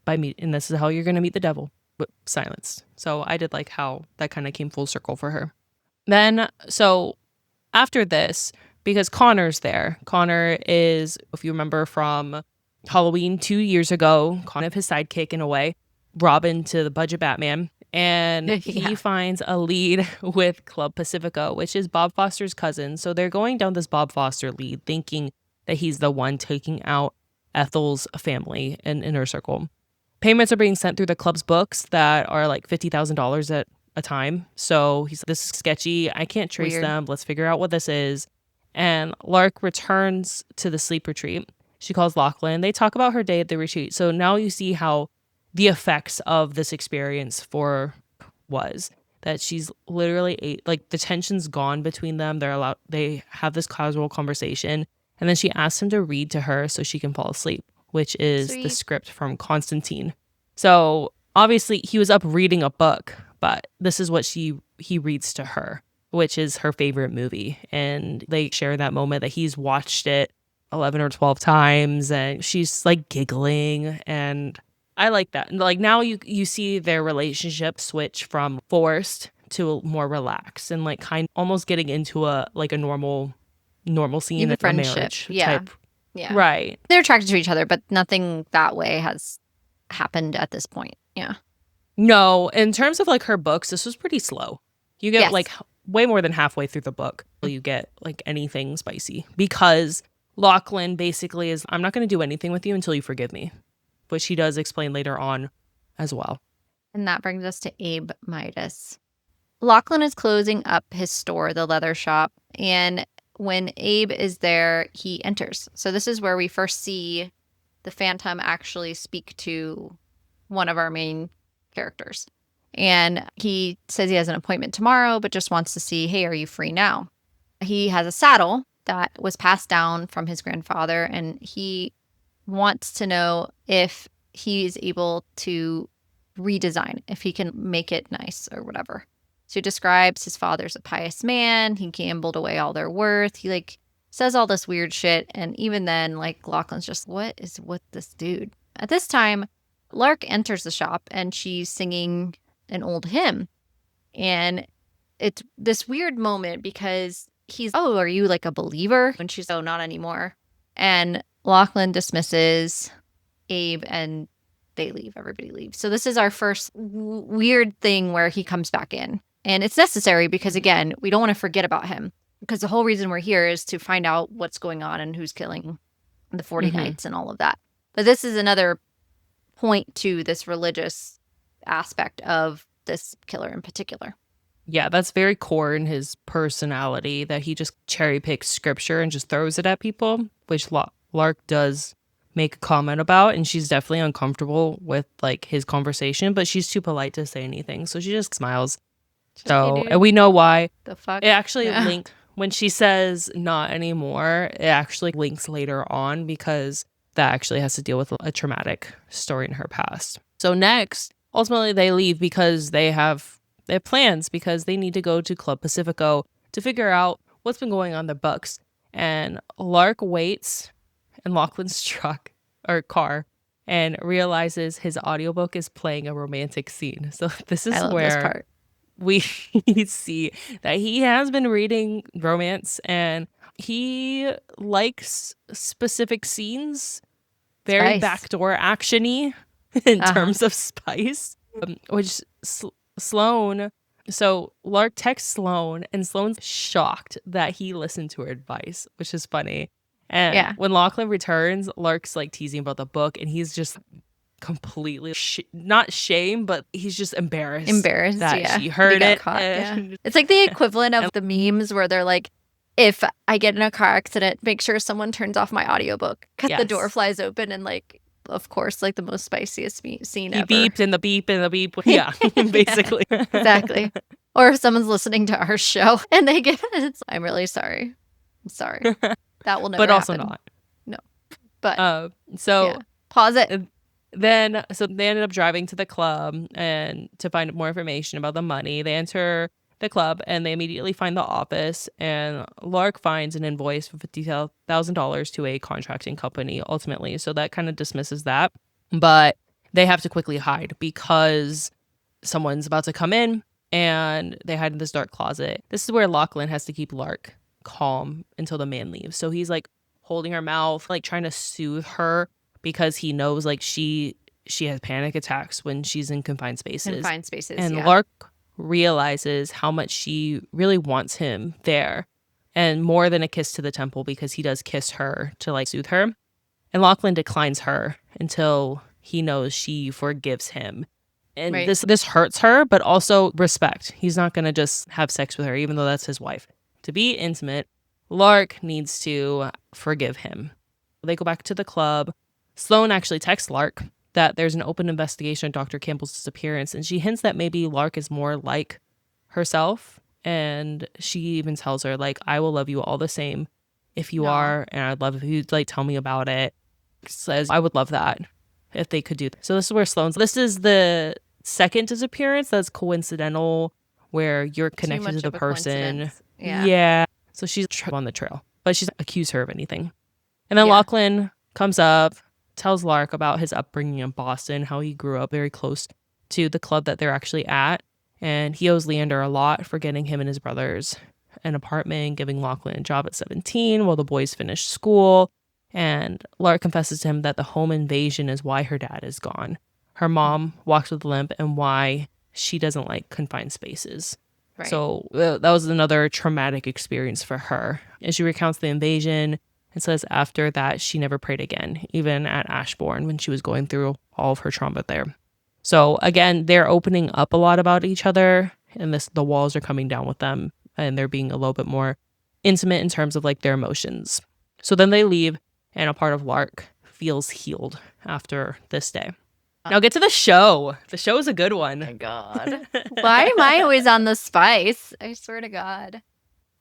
And this is how you're going to meet the devil. But silenced. So I did like how that kind of came full circle for her. Then, so after this, because Connor's there. Connor is, if you remember from Halloween 2 years ago, kind of his sidekick in a way, Robin to the budget Batman. And he Yeah. finds a lead with Club Pacifico, which is Bob Foster's cousin. So they're going down this Bob Foster lead, thinking that he's the one taking out Ethel's family and inner circle. Payments are being sent through the club's books that are like $50,000 at a time. So he's like, this is sketchy. I can't trace Weird. them. Let's figure out what this is. And Lark returns to the sleep retreat. She calls Lachlan. They talk about her day at the retreat. So now you see how the effects of this experience for was that she's literally like the tension's gone between them. They have this casual conversation. And then she asks him to read to her so she can fall asleep, which is the Sweet. script from Constantine. So obviously he was up reading a book, but this is what he reads to her, which is her favorite movie. And they share that moment that he's watched it 11 or 12 times and she's like giggling. And I like that. And like now you see their relationship switch from forced to more relaxed and like kind of almost getting into a normal scene Even of a friendship. marriage Yeah. type. Yeah. Right. They're attracted to each other, but nothing that way has happened at this point. Yeah. No, in terms of like her books, this was pretty slow. You get Yes. like way more than halfway through the book till you get like anything spicy because Lachlan basically is, I'm not going to do anything with you until you forgive me, which he does explain later on as well. And that brings us to Abe Midas. Lachlan is closing up his store, the leather shop, and when Abe is there, he enters. So this is where we first see the Phantom actually speak to one of our main characters. And he says he has an appointment tomorrow, but just wants to see, hey, are you free now? He has a saddle that was passed down from his grandfather, and he wants to know if he is able to redesign, if he can make it nice or whatever. So he describes his father's a pious man. He gambled away all their worth. He like says all this weird shit. And even then, like Lachlan's just, what is with this dude? At this time, Lark enters the shop and she's singing an old hymn. And it's this weird moment because he's, oh, are you like a believer? And she's, oh, not anymore. And Lachlan dismisses Abe and they leave. Everybody leaves. So this is our first weird thing where he comes back in. And it's necessary because, again, we don't want to forget about him. Because the whole reason we're here is to find out what's going on and who's killing the 40 Knights and all of that. But this is another point to this religious aspect of this killer in particular. Yeah, that's very core in his personality that he just cherry picks scripture and just throws it at people, which Lark does make a comment about, and she's definitely uncomfortable with like his conversation, but she's too polite to say anything, so she just smiles. So, dude. and we know why. The fuck? It actually Yeah. linked when she says not anymore, it actually links later on because that actually has to deal with a traumatic story in her past. So next, ultimately they leave because they have plans because they need to go to Club Pacifico to figure out what's been going on in their books. And Lark waits in Lachlan's truck or car and realizes his audiobook is playing a romantic scene. So this is I love this where part. we see that he has been reading romance and he likes specific scenes, very Spice. backdoor actiony in Uh-huh. terms of spice, which Sloane. So Lark texts Sloane, and Sloane's shocked that he listened to her advice, which is funny. And Yeah. when Lachlan returns, Lark's like teasing about the book, and he's just completely not shame, but he's just embarrassed that yeah. she heard got it. caught, yeah. And It's like the equivalent of the memes where they're like, if I get in a car accident, make sure someone turns off my audiobook. Because the door Yes. flies open and like, of course, like the most spiciest scene he ever. beeped and the beep and the beep. Yeah, basically. Exactly. Or if someone's listening to our show and they get it, I'm really sorry. I'm sorry. That will never But also happen. not. No. But so yeah. Pause it. Then they ended up driving to the club and to find more information about the money. They enter the club and they immediately find the office, and Lark finds an invoice for $50,000 to a contracting company ultimately. So that kind of dismisses that. But they have to quickly hide because someone's about to come in, and they hide in this dark closet. This is where Lachlan has to keep Lark calm until the man leaves. So he's like holding her mouth, like trying to soothe her, because he knows like she has panic attacks when she's in confined spaces. And yeah. Lark realizes how much she really wants him there, and more than a kiss to the temple, because he does kiss her to like soothe her. And Lachlan declines her until he knows she forgives him. And Right. this hurts her, but also respect. He's not going to just have sex with her, even though that's his wife. To be intimate, Lark needs to forgive him. They go back to the club. Sloane actually texts Lark that there's an open investigation of Dr. Campbell's disappearance, and she hints that maybe Lark is more like herself. And she even tells her, like, I will love you all the same if you are, and I'd love if you'd like tell me about it. Says, I would love that if they could do that. So this is where this is the second disappearance that's coincidental, where you're connected to the person. Yeah. So she's on the trail, but she's not accused her of anything. And then Lachlan comes up, tells Lark about his upbringing in Boston, how he grew up very close to the club that they're actually at. And he owes Leander a lot for getting him and his brothers an apartment, giving Lachlan a job at 17 while the boys finish school. And Lark confesses to him that the home invasion is why her dad is gone. Her mom walks with a limp, and why she doesn't like confined spaces. Right. So that was another traumatic experience for her. And she recounts the invasion and says after that she never prayed again, even at Ashbourne when she was going through all of her trauma there. So again, they're opening up a lot about each other, and the walls are coming down with them, and they're being a little bit more intimate in terms of like their emotions. So then they leave, and a part of Lark feels healed after this day. Now get to the show. The show is a good one. Oh my God. Why am I always on the spice? I swear to God.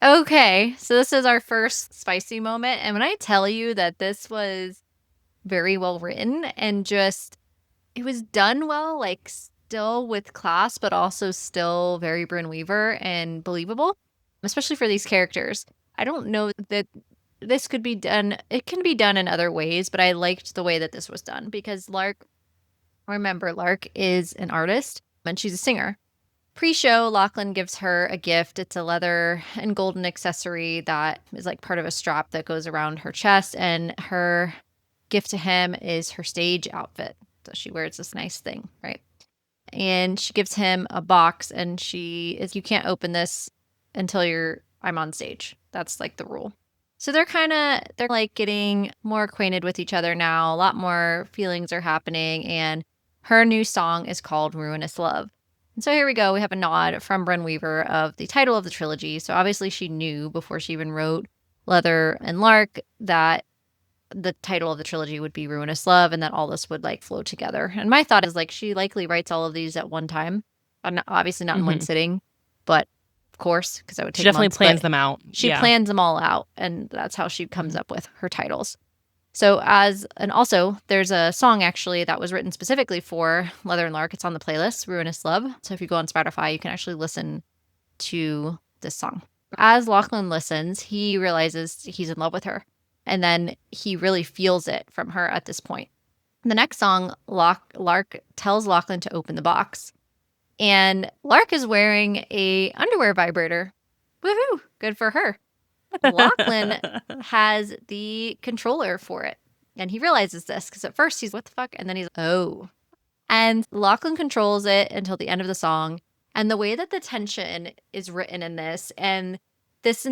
Okay, so this is our first spicy moment. And when I tell you that this was very well written and just, it was done well, like still with class, but also still very Brynne Weaver and believable, especially for these characters. I don't know that this could be done. It can be done in other ways, but I liked the way that this was done because Lark is an artist and she's a singer. Pre-show, Lachlan gives her a gift. It's a leather and golden accessory that is like part of a strap that goes around her chest. And her gift to him is her stage outfit. So she wears this nice thing, right? And she gives him a box, and you can't open this until I'm on stage. That's like the rule. So they're like getting more acquainted with each other now. A lot more feelings are happening. And her new song is called Ruinous Love. And so here we go. We have a nod from Brynne Weaver of the title of the trilogy. So obviously she knew before she even wrote Leather and Lark that the title of the trilogy would be Ruinous Love, and that all this would like flow together. And my thought is like she likely writes all of these at one time. Obviously not in one sitting, but of course, because I would take She definitely months, plans them out. She plans them all out, and that's how she comes up with her titles. So also there's a song actually that was written specifically for Leather and Lark. It's on the playlist, Ruinous Love. So if you go on Spotify, you can actually listen to this song. As Lachlan listens, he realizes he's in love with her. And then he really feels it from her at this point. The next song, Lark tells Lachlan to open the box. And Lark is wearing a underwear vibrator. Woohoo! Good for her. Lachlan has the controller for it. And he realizes this because at first he's, what the fuck? And then he's, oh. And Lachlan controls it until the end of the song. And the way that the tension is written in this, and this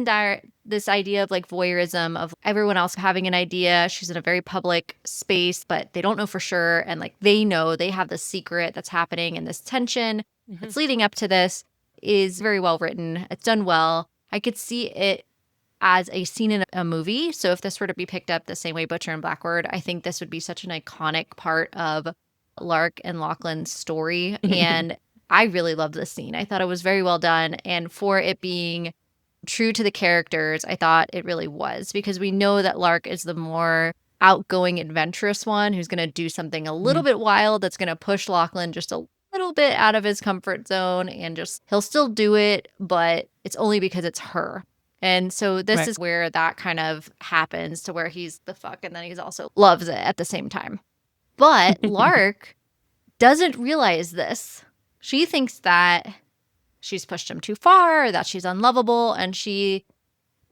idea of like voyeurism of everyone else having an idea. She's in a very public space, but they don't know for sure. And like they know they have the secret that's happening, and this tension that's leading up to this is very well written. It's done well. I could see it as a scene in a movie. So if this were to be picked up the same way Butcher and Blackbird, I think this would be such an iconic part of Lark and Lachlan's story. And I really love this scene. I thought it was very well done. And for it being true to the characters, I thought it really was, because we know that Lark is the more outgoing, adventurous one who's going to do something a little bit wild that's going to push Lachlan just a little bit out of his comfort zone, and just he'll still do it, but it's only because it's her. And so this is where that kind of happens, to where he's the fuck and then he's also loves it at the same time. But Lark doesn't realize this. She thinks that she's pushed him too far, that she's unlovable, and she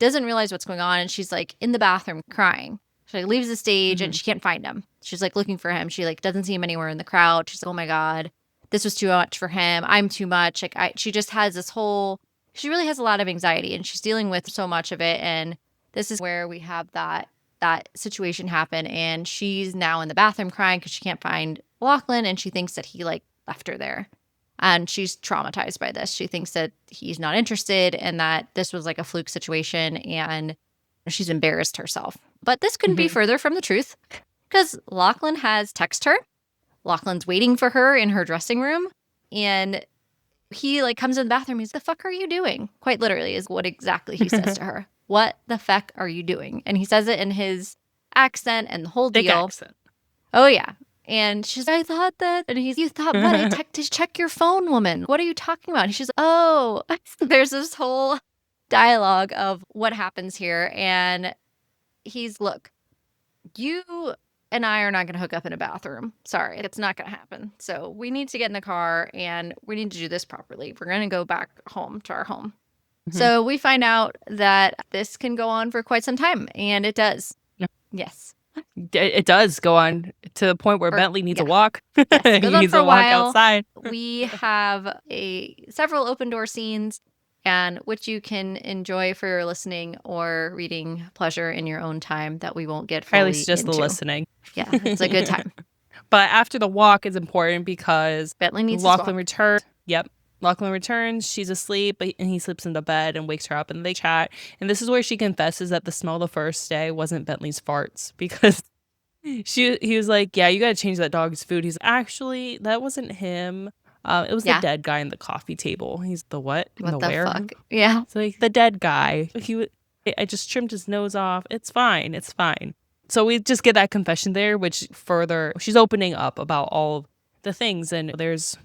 doesn't realize what's going on. And she's like in the bathroom crying. She like leaves the stage and she can't find him. She's like looking for him. She like doesn't see him anywhere in the crowd. She's like, oh my God, this was too much for him. I'm too much. Like she just has this whole, she really has a lot of anxiety, and she's dealing with so much of it. And this is where we have that situation happen. And she's now in the bathroom crying because she can't find Lachlan, and she thinks that he like left her there. And she's traumatized by this. She thinks that he's not interested and that this was like a fluke situation, and she's embarrassed herself. But this couldn't be further from the truth, because Lachlan has texted her. Lachlan's waiting for her in her dressing room, and he like comes in the bathroom. He's, the fuck are you doing? Quite literally is what exactly he says to her. What the fuck are you doing? And he says it in his accent and the whole Big deal. accent. Oh, yeah. And she's like, I thought that. And he's, you thought what? I to check your phone, woman. What are you talking about? And she's like, oh. There's this whole dialogue of what happens here. And he's, look, you and I are not going to hook up in a bathroom. Sorry, it's not going to happen. So we need to get in the car and we need to do this properly. We're going to go back home to our home. So we find out that this can go on for quite some time. And it does. Yes. It does go on to the point where Bentley needs a walk. Yes, He needs a walk outside. We have several open door scenes, and which you can enjoy for your listening or reading pleasure in your own time, that we won't get fully At least just into. the listening. Yeah, it's a good time. But after the walk is important because Bentley needs Lachlan returns. Yep. Lachlan returns. She's asleep, and he slips into bed and wakes her up, and they chat. And this is where she confesses that the smell the first day wasn't Bentley's farts, because he was like, yeah, you got to change that dog's food. He's actually, that wasn't him. It was the dead guy in the coffee table. He's the what? What the where? fuck? Yeah. It's like the dead guy. I just trimmed his nose off. It's fine. It's fine. So we just get that confession there, which further, she's opening up about all the things. And there's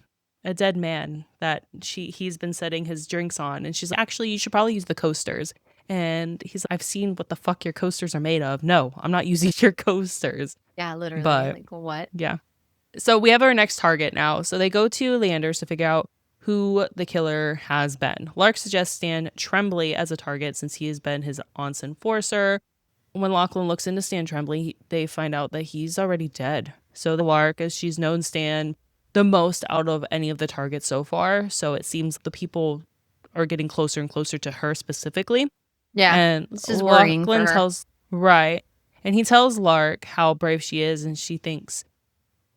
a dead man that he's been setting his drinks on. And she's like, actually, you should probably use the coasters. And he's like, I've seen what the fuck your coasters are made of. No, I'm not using your coasters. Yeah, literally. But, like, what? Yeah. So we have our next target now. So they go to Leander's to figure out who the killer has been. Lark suggests Stan Tremblay as a target since he has been his aunt's enforcer. When Lachlan looks into Stan Tremblay, they find out that he's already dead. So the Lark, as she's known Stan the most out of any of the targets so far. So it seems the people are getting closer and closer to her specifically. Yeah. And this is worrying for her. And he tells Lark how brave she is, and she thinks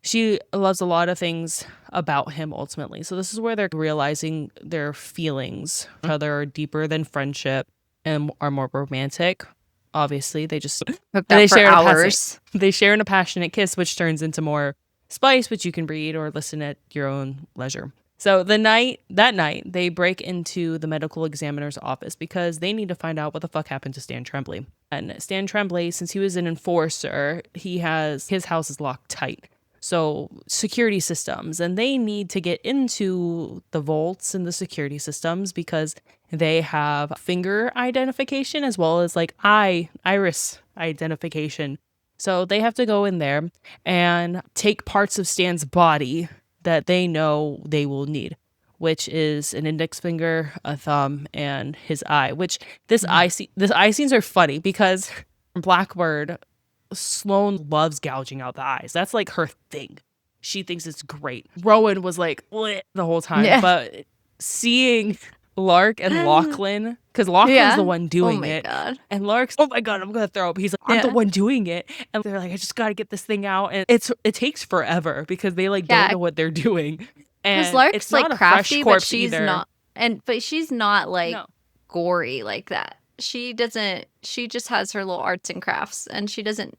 she loves a lot of things about him ultimately. So this is where they're realizing their feelings for each other are deeper than friendship and are more romantic. Obviously, they just hooked up for hours. They share in a passionate kiss, which turns into more spice, which you can read or listen at your own leisure. So that night, they break into the medical examiner's office because they need to find out what the fuck happened to Stan Tremblay. And Stan Tremblay, since he was an enforcer, his house is locked tight. So security systems, and they need to get into the vaults and the security systems because they have finger identification as well as like iris identification. So they have to go in there and take parts of Stan's body that they know they will need, which is an index finger, a thumb, and his eye. Which this eye scenes are funny because Blackbird, Sloane loves gouging out the eyes. That's like her thing. She thinks it's great. Rowan was like "Bleh" the whole time, but seeing Lark and Lachlan, because Lachlan's the one doing it, and Lark's, oh my god, I'm gonna throw up. He's like, I'm the one doing it, and they're like, I just gotta get this thing out, and it takes forever because they like don't know what they're doing. Because Lark's like crafty, but she's not, but she's not like gory like that. She doesn't. She just has her little arts and crafts, and she doesn't.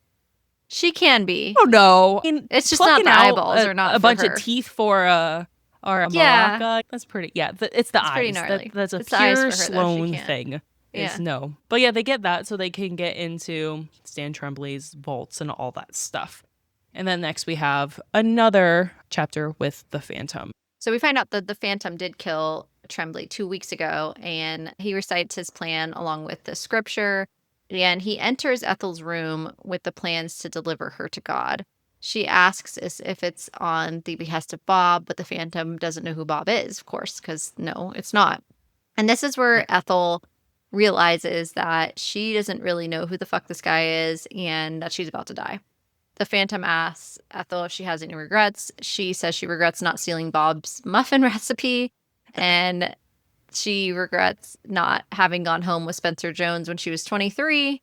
She can be. Oh no, I mean, it's just not the eyeballs or not a bunch her. of teeth for a maraca. That's pretty. Yeah, it's the eyes. Pretty gnarly. That's a it's pure Sloane thing. No, but yeah, they get that so they can get into Stan Tremblay's vaults and all that stuff. And then next we have another chapter with the Phantom. So we find out that the Phantom did kill Tremblay 2 weeks ago, and he recites his plan along with the scripture. And he enters Ethel's room with the plans to deliver her to God. She asks if it's on the behest of Bob, but the Phantom doesn't know who Bob is, of course, because no, it's not. And this is where Ethel realizes that she doesn't really know who the fuck this guy is and that she's about to die. The Phantom asks Ethel if she has any regrets. She says she regrets not stealing Bob's muffin recipe, and she regrets not having gone home with Spencer Jones when she was 23.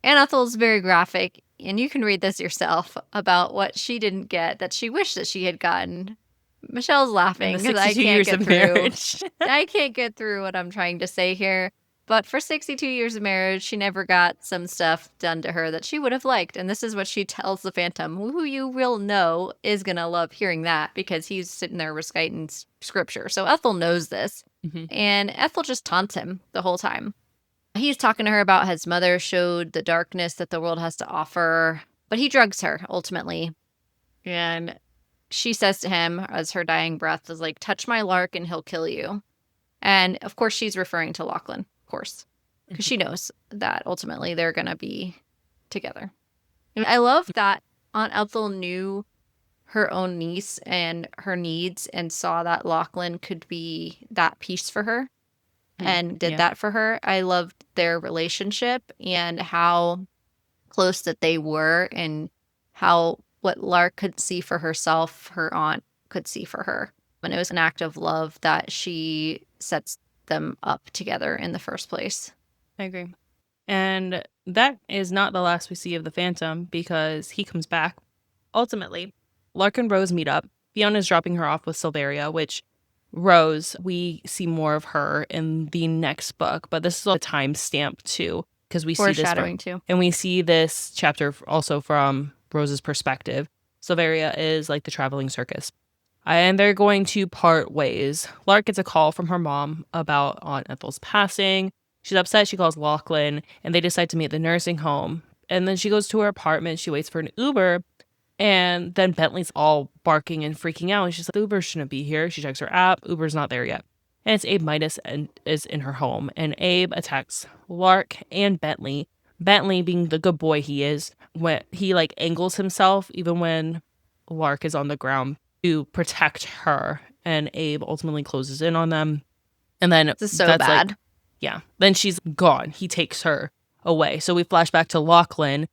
And Ethel's very graphic, and you can read this yourself, about what she didn't get that she wished that she had gotten. Michelle's laughing because I can't get through. I can't get through what I'm trying to say here. But for 62 years of marriage, she never got some stuff done to her that she would have liked. And this is what she tells the Phantom, who you will know is going to love hearing that because he's sitting there reciting scripture. So Ethel knows this. And Ethel just taunts him the whole time. He's talking to her about his mother showed the darkness that the world has to offer. But he drugs her, ultimately. And she says to him, as her dying breath is like, touch my Lark and he'll kill you. And, of course, she's referring to Lachlan. Course, because she knows that ultimately they're gonna be together. And I love that Aunt Ethel knew her own niece and her needs and saw that Lachlan could be that piece for her and did that for her. I loved their relationship and how close that they were and how what Lark could see for herself, her aunt could see for her. And it was an act of love that she sets them up together in the first place. I agree. And that is not the last we see of the Phantom because he comes back. Ultimately, Lark and Rose meet up. Fiona's dropping her off with Silveria, which Rose, we see more of her in the next book, but this is a timestamp too because we see this foreshadowing too. And we see this chapter also from Rose's perspective. Silveria is like the traveling circus. And they're going to part ways. Lark gets a call from her mom about Aunt Ethel's passing. She's upset. She calls Lachlan, and they decide to meet at the nursing home. And then she goes to her apartment. She waits for an Uber, and then Bentley's all barking and freaking out. And she's like, the Uber shouldn't be here. She checks her app. Uber's not there yet. And it's Abe Midas and is in her home. And Abe attacks Lark and Bentley. Bentley, being the good boy he is, when he like angles himself even when Lark is on the ground to protect her, and Abe ultimately closes in on them. And then this is so bad. Then she's gone. He takes her away. So we flash back to Lachlan.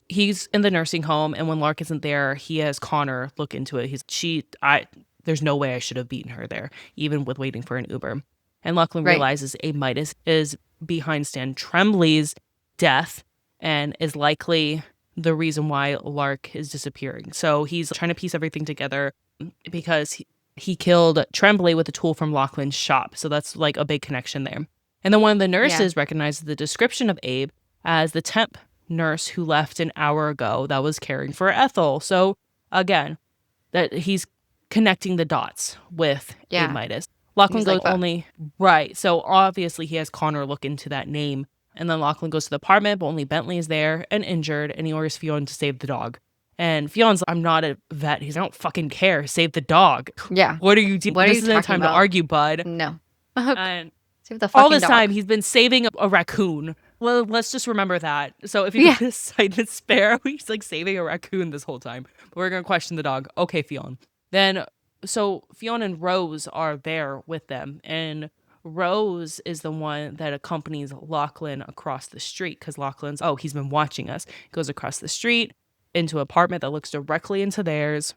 He's in the nursing home, and when Lark isn't there, he has Connor look into it. There's no way I should have beaten her there, even with waiting for an Uber. And Lachlan realizes Abe Midas is behind Stan Tremblay's death and is likely the reason why Lark is disappearing. So he's trying to piece everything together because he killed Tremblay with a tool from Lachlan's shop. So that's like a big connection there. And then one of the nurses recognizes the description of Abe as the temp nurse who left an hour ago that was caring for Ethel. So again, that he's connecting the dots with Abe Midas. Lachlan goes right. So obviously he has Connor look into that name. And then Lachlan goes to the apartment, but only Bentley is there and injured, and he orders Fiona to save the dog. And Fiona's like, I'm not a vet. He's, I don't fucking care. Save the dog. Yeah. What are you doing? This isn't the time to argue, bud. No. And save the fucking all this dog. time, he's been saving a raccoon Well, let's just remember that. So if you go to Sight and Sparrow, he's like saving a raccoon this whole time. But we're going to question the dog. Okay, Fionn. Then, so Fionn and Rose are there with them. And Rose is the one that accompanies Lachlan across the street because Lachlan's, he's been watching us. Goes across the street into an apartment that looks directly into theirs.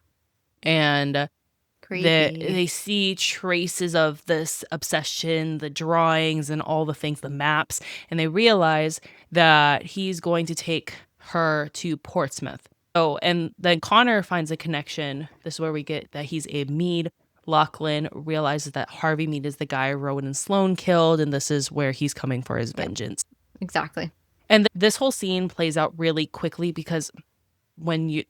And they see traces of this obsession, the drawings and all the things, the maps, and they realize that he's going to take her to Portsmouth. Oh, and then Connor finds a connection. This is where we get that he's Abe Mead. Lachlan realizes that Harvey Mead is the guy Rowan and Sloane killed, and this is where he's coming for his vengeance. Exactly. And this whole scene plays out really quickly because when you're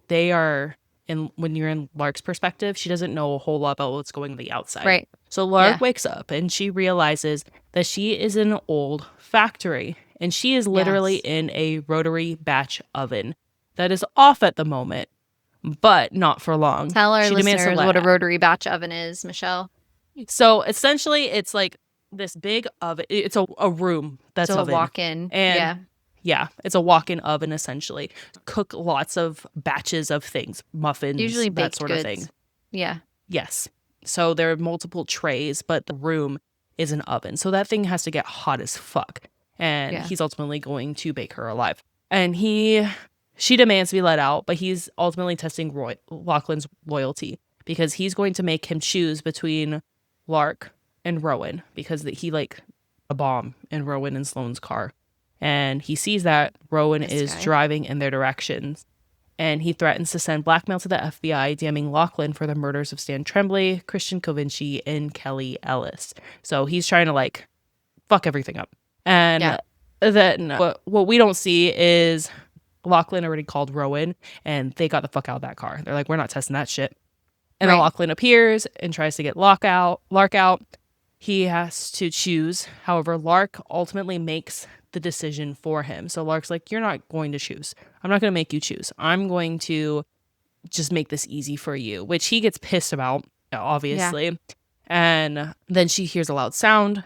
in Lark's perspective, she doesn't know a whole lot about what's going on the outside. Right. So Lark wakes up and she realizes that she is in an old factory and she is literally in a rotary batch oven that is off at the moment, but not for long. Tell our listeners what a rotary batch oven is, Michelle. So essentially it's like this big oven. It's a room that's so oven. A walk-in. And yeah, it's a walk-in oven essentially. Cook lots of batches of things, muffins, usually that sort of thing. Yeah. Yes. So there are multiple trays, but the room is an oven. So that thing has to get hot as fuck. And he's ultimately going to bake her alive. And she demands to be let out, but he's ultimately testing Lachlan's loyalty because he's going to make him choose between Lark and Rowan because he like a bomb in Rowan and Sloane's car. And he sees that Rowan is driving in their directions. And he threatens to send blackmail to the FBI, damning Lachlan for the murders of Stan Tremblay, Christian Covinci, and Kelly Ellis. So he's trying to like fuck everything up. And then what we don't see is Lachlan already called Rowan and they got the fuck out of that car. They're like, we're not testing that shit. And then Lachlan appears and tries to get Lark out. He has to choose. However, Lark ultimately makes the decision for him. So Lark's like, you're not going to choose. I'm not going to make you choose. I'm going to just make this easy for you, which he gets pissed about, obviously. Yeah. And then she hears a loud sound,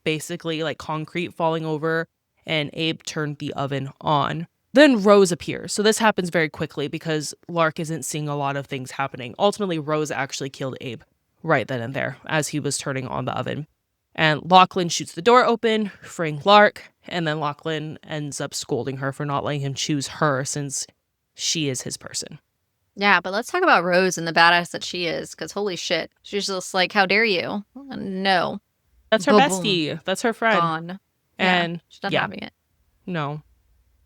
basically like concrete falling over, and Abe turned the oven on. Then Rose appears. So this happens very quickly because Lark isn't seeing a lot of things happening. Ultimately, Rose actually killed Abe right then and there as he was turning on the oven. And Lachlan shoots the door open, freeing Lark, and then Lachlan ends up scolding her for not letting him choose her since she is his person. Yeah, but let's talk about Rose and the badass that she is, because holy shit. She's just like, how dare you? No. That's her bestie. That's her friend. Gone. And she's not having it. No.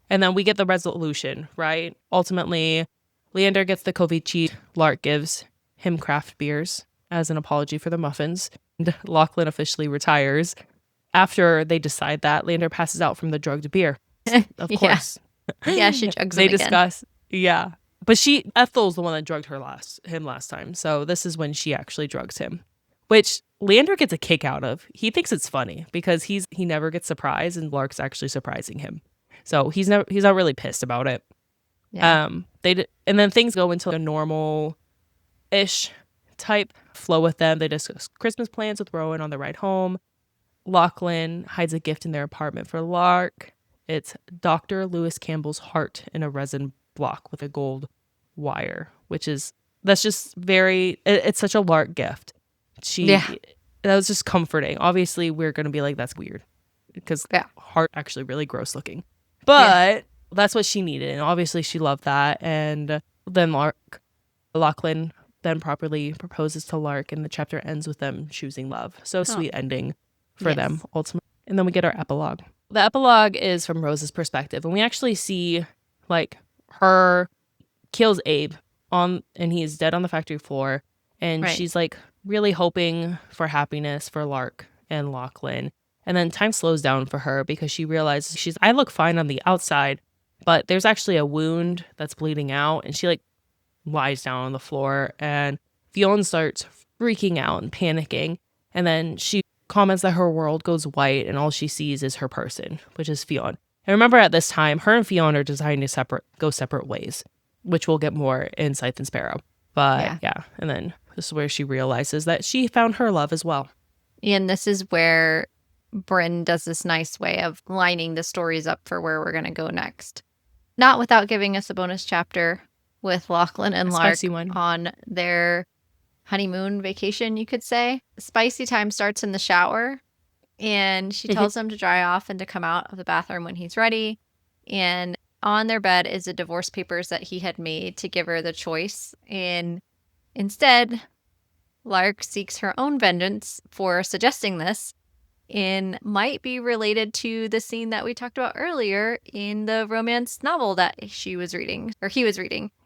And then we get the resolution, right? Ultimately, Leander gets the Covici. Lark gives him craft beers as an apology for the muffins. And Lachlan officially retires. After they decide that, Leander passes out from the drugged beer. Of course. Yeah, she drugs him They again. discuss. Yeah. But Ethel's the one that drugged him last time. So this is when she actually drugs him, which Leander gets a kick out of. He thinks it's funny because he never gets surprised and Lark's actually surprising him. So he's not really pissed about it. Yeah. And then things go into a normal-ish type flow with them. They discuss Christmas plans with Rowan on the ride home. Lachlan hides a gift in their apartment for Lark. It's Dr. Lewis Campbell's heart in a resin block with a gold wire, that's just it's such a Lark gift. That was just comforting. Obviously, we're going to be like, that's weird because heart actually really gross looking. But that's what she needed. And obviously she loved that. And then Lachlan then properly proposes to Lark and the chapter ends with them choosing love. So sweet ending for them ultimately. And then we get our epilogue. The epilogue is from Rose's perspective. And we actually see like her kills Abe and he's dead on the factory floor. And she's like really hoping for happiness for Lark and Lachlan. And then time slows down for her because she realizes I look fine on the outside, but there's actually a wound that's bleeding out. And she like lies down on the floor and Fionn starts freaking out and panicking. And then she comments that her world goes white and all she sees is her person, which is Fionn. And remember at this time, her and Fionn are deciding to go separate ways, which we'll get more in Scythe and Sparrow. But and then this is where she realizes that she found her love as well. And this is where Brynne does this nice way of lining the stories up for where we're going to go next. Not without giving us a bonus chapter with Lachlan and A Lark spicy one. on their honeymoon vacation, you could say. Spicy time starts in the shower, and she tells him to dry off and to come out of the bathroom when he's ready. And on their bed is the divorce papers that he had made to give her the choice. And instead, Lark seeks her own vengeance for suggesting this, and might be related to the scene that we talked about earlier in the romance novel that he was reading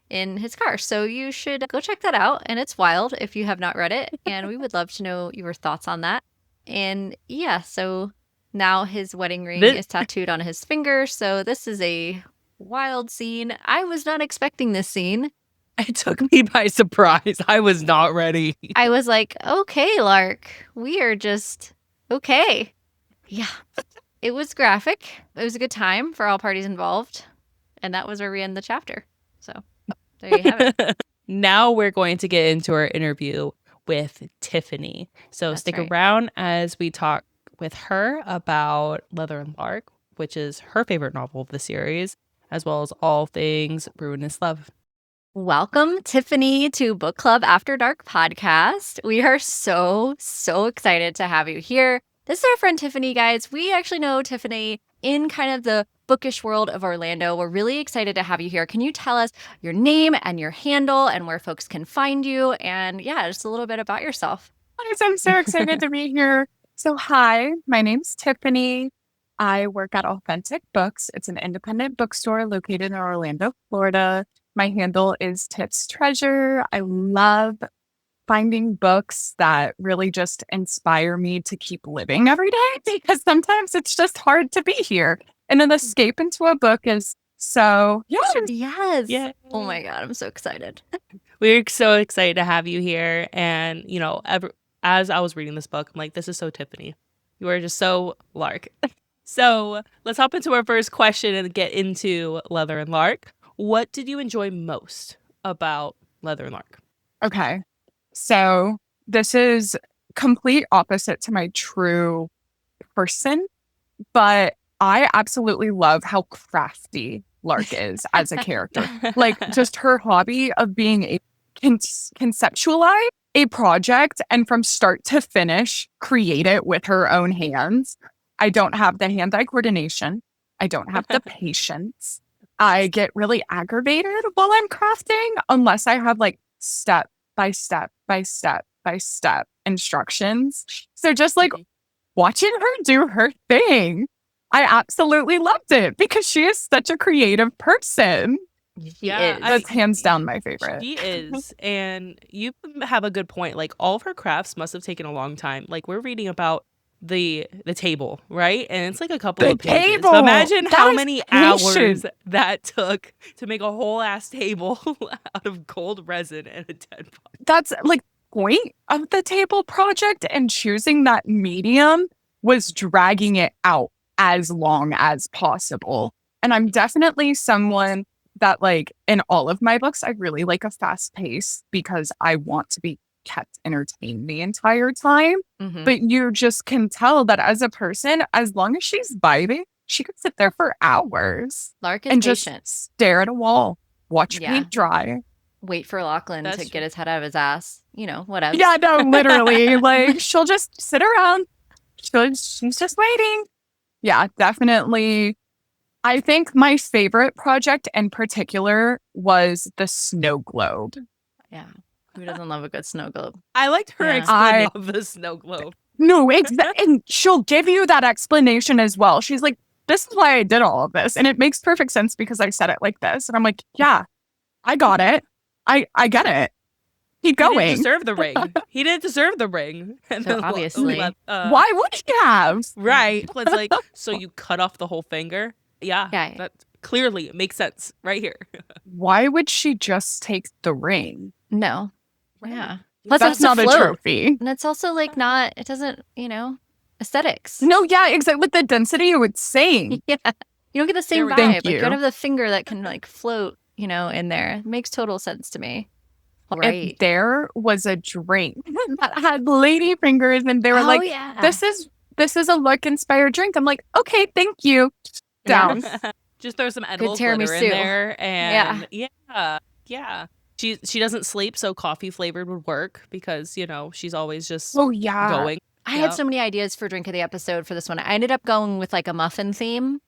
in his car. So you should go check that out. And it's wild if you have not read it. And we would love to know your thoughts on that. And yeah, so now his wedding ring is tattooed on his finger. So this is a wild scene. I was not expecting this scene. It took me by surprise. I was not ready. I was like, okay, Lark, we are just okay. Yeah. It was graphic. It was a good time for all parties involved. And that was where we end the chapter. So there you have it. Now we're going to get into our interview with Tiffany. So That's stick right. around as we talk with her about Leather and Lark, which is her favorite novel of the series, as well as all things Ruinous Love. Welcome, Tiffany, to Book Club After Dark podcast. We are so excited to have you here. This is our friend Tiffany, guys. We actually know Tiffany in kind of the bookish world of Orlando. We're really excited to have you here. Can you tell us your name and your handle and where folks can find you? And yeah, just a little bit about yourself. I'm so excited to be here. So hi, my name's Tiffany. I work at Authentic Books. It's an independent bookstore located in Orlando, Florida. My handle is Tips Treasure. I love finding books that really just inspire me to keep living every day, because sometimes it's just hard to be here. And an escape into a book is so, Yes. Yeah. Oh my God, I'm so excited. We're so excited to have you here. And, you know, as I was reading this book, I'm like, this is so Tiffany. You are just so Lark. So let's hop into our first question and get into Leather and Lark. What did you enjoy most about Leather and Lark? Okay. So this is complete opposite to my true person, but I absolutely love how crafty Lark is as a character. Like just her hobby of being a conceptualize a project and from start to finish create it with her own hands. I don't have the hand-eye coordination. I don't have the patience. I get really aggravated while I'm crafting unless I have like step by step by step by step instructions. So just like watching her do her thing, I absolutely loved it because she is such a creative person. She is. That's hands down my favorite. She is. And you have a good point. Like all of her crafts must have taken a long time. Like we're reading about the table, right? And it's like a couple of pages. Table! So imagine That how is many patient. hours that took to make a whole ass table out of gold resin and a dead body. That's like point of the table project, and choosing that medium was dragging it out as long as possible. And I'm definitely someone that like in all of my books, I really like a fast pace because I want to be kept entertained the entire time. Mhm. But you just can tell that as a person, as long as she's vibing, she could sit there for hours Lark is and patient. just stare at a wall, watch Yeah. paint dry. Wait for Lachlan That's to true. get his head out of his ass. You know, whatever. Yeah, no, literally. Like she'll just sit around. She's just waiting. Yeah, definitely. I think my favorite project in particular was the snow globe. Yeah. Who doesn't love a good snow globe? I liked her Yeah. explanation of the snow globe. No, and she'll give you that explanation as well. She's like, this is why I did all of this. And it makes perfect sense because I said it like this. And I'm like, yeah, I got it. I get it. Keep He going. didn't deserve the ring. He didn't deserve the ring. And So then obviously. Why would he have? Right. It's like, so you cut off the whole finger? Yeah. Yeah. That clearly it makes sense right here. Why would she just take the ring? No. Right. Yeah. Plus, That's it's not a float. trophy. And it's also like not, it doesn't, aesthetics. No, yeah, exactly. With the density, it would sing. Yeah. You don't get the same There vibe. we go. Thank Like, you you. don't have the finger that can like float, in there. It makes total sense to me. Right. If there was a drink that had lady fingers and they were Oh, like, yeah. this is this is a look-inspired drink. I'm like, okay, thank you. Down. Just throw some edible Good glitter tiramisu. in there. And yeah. She doesn't sleep, so coffee flavored would work because, she's always just going. I had so many ideas for drink of the episode for this one. I ended up going with like a muffin theme.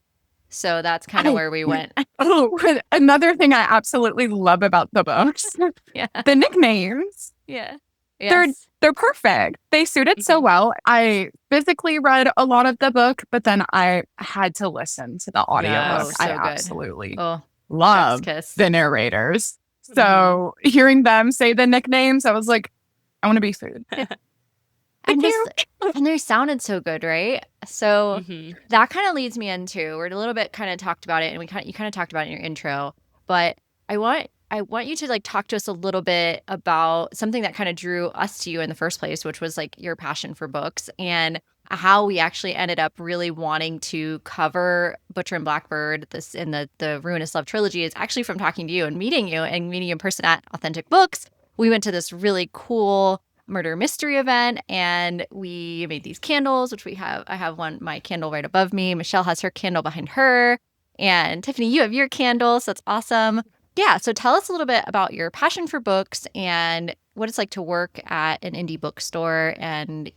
So that's kind of where we went. Oh, another thing I absolutely love about the books. Yeah. The nicknames. Yeah. Yes. They're perfect. They suit it so well. I physically read a lot of the book, but then I had to listen to the audiobook. so I good. absolutely Oh, love chef's kiss. the narrators. So hearing them say the nicknames, I was like, I want to be food. And they sounded so good, right? So that kind of leads me into, we're a little bit kind of talked about it, and you kind of talked about it in your intro, but I want you to like talk to us a little bit about something that kind of drew us to you in the first place, which was like your passion for books, and how we actually ended up really wanting to cover Butcher and Blackbird this in the Ruinous Love trilogy. Is actually from talking to you and meeting you in person at Authentic Books. We went to this really cool murder mystery event, and we made these candles, which I have my candle right above me. Michelle has her candle behind her, and Tiffany, you have your candle, so that's awesome. Yeah, so tell us a little bit about your passion for books and what it's like to work at an indie bookstore, and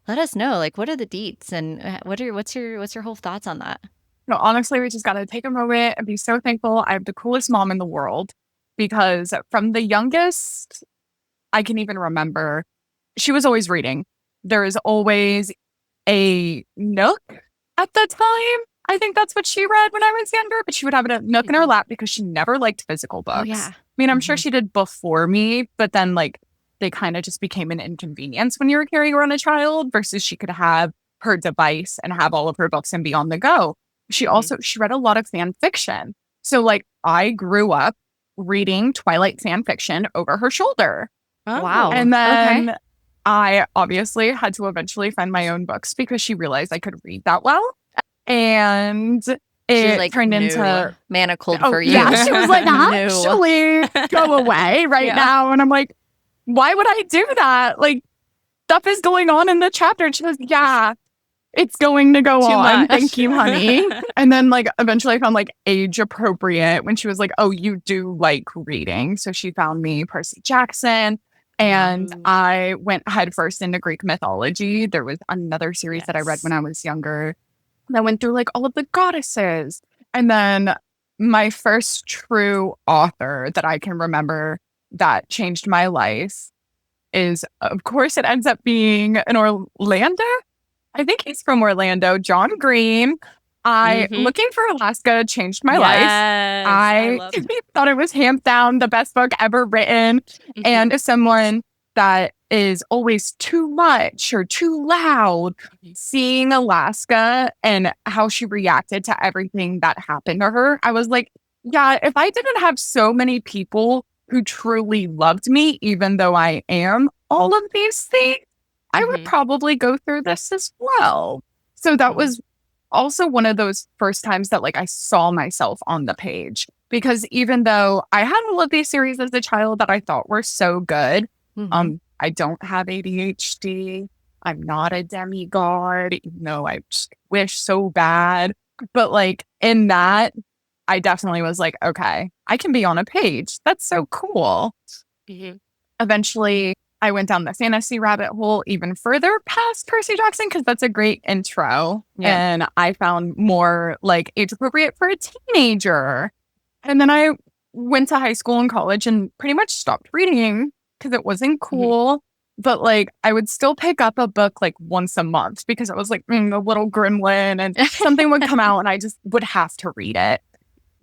let us know, like, what are the deets, and what's your whole thoughts on that? No, honestly, we just got to take a moment and be so thankful. I have the coolest mom in the world, because from the youngest I can even remember, she was always reading. There is always a nook at the time. I think that's what she read when I was younger, but she would have a nook in her lap because she never liked physical books. Oh, yeah. I mean, I'm sure she did before me, but then like they kind of just became an inconvenience when you were carrying around a child versus she could have her device and have all of her books and be on the go. She read a lot of fan fiction. So like I grew up reading Twilight fan fiction over her shoulder. Oh. Wow. And then I obviously had to eventually find my own books because she realized I could read that well. And it like, turned into manacled for you. Yeah, she was like, actually go away now. And I'm like, why would I do that? Like, stuff is going on in the chapter. And she goes, yeah, it's going to go on. Thank you, honey. And then like eventually I found like age appropriate when she was like, oh, you do like reading. So she found me Percy Jackson. And I went headfirst into Greek mythology. There was another series that I read when I was younger that went through like all of the goddesses. And then my first true author that I can remember that changed my life is, of course, it ends up being an Orlando. I think he's from Orlando, John Green. Looking for Alaska changed my life. I thought it was hands down the best book ever written. And as someone that is always too much or too loud, seeing Alaska and how she reacted to everything that happened to her, I was like, yeah, if I didn't have so many people who truly loved me, even though I am all of these things, I would probably go through this as well. So that was also one of those first times that like I saw myself on the page, because even though I had all of these series as a child that I thought were so good, I don't have ADHD. I'm not a demigod, even though I just wish so bad. But like in that, I definitely was like, okay, I can be on a page. That's so cool. Eventually, I went down the fantasy rabbit hole even further past Percy Jackson because that's a great intro. Yeah. And I found more like age appropriate for a teenager. And then I went to high school and college and pretty much stopped reading because it wasn't cool. But like I would still pick up a book like once a month because I was like a little gremlin and something would come out and I just would have to read it.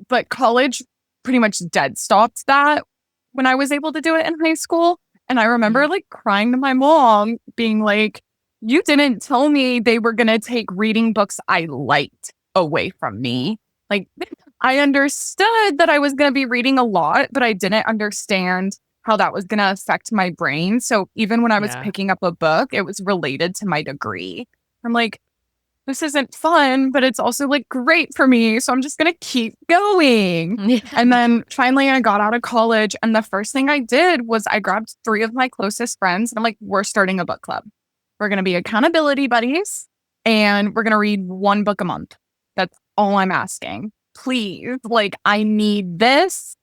But college pretty much dead stopped that when I was able to do it in high school. And I remember like crying to my mom being like, you didn't tell me they were going to take reading books I liked away from me. Like I understood that I was going to be reading a lot, but I didn't understand how that was going to affect my brain. So even when I was picking up a book, it was related to my degree. I'm like, this isn't fun, but it's also like great for me. So I'm just going to keep going. And then finally I got out of college. And the first thing I did was I grabbed 3 of my closest friends. And I'm like, we're starting a book club. We're going to be accountability buddies, and we're going to read one book a month. That's all I'm asking. Please, like, I need this.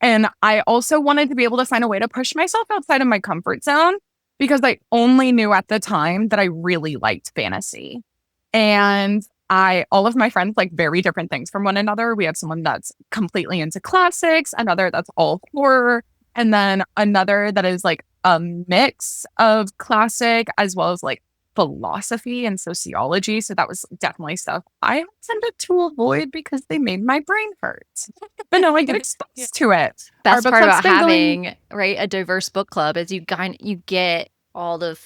And I also wanted to be able to find a way to push myself outside of my comfort zone, because I only knew at the time that I really liked fantasy. And all of my friends like very different things from one another. We have someone that's completely into classics, another that's all horror, and then another that is like a mix of classic as well as like philosophy and sociology. So that was definitely stuff I tended to avoid because they made my brain hurt. But no, I get exposed to it. Best book part club's about been having right a diverse book club is you get all the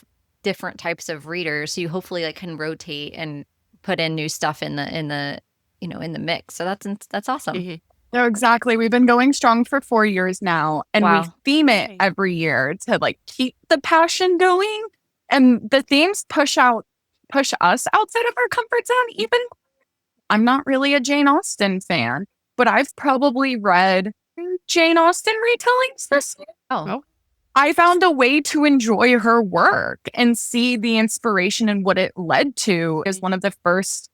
different types of readers. So you hopefully like can rotate and put in new stuff in the in the mix. So that's awesome. Mm-hmm. No, exactly. We've been going strong for 4 years now, and we Wow. theme it every year to like keep the passion going. And the themes push us outside of our comfort zone. Even I'm not really a Jane Austen fan, but I've probably read Jane Austen retellings this year. Oh. I found a way to enjoy her work and see the inspiration and what it led to as one of the first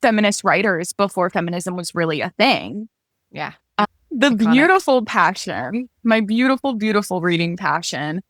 feminist writers before feminism was really a thing. Yeah. The Iconic. beautiful passion, my beautiful, beautiful reading passion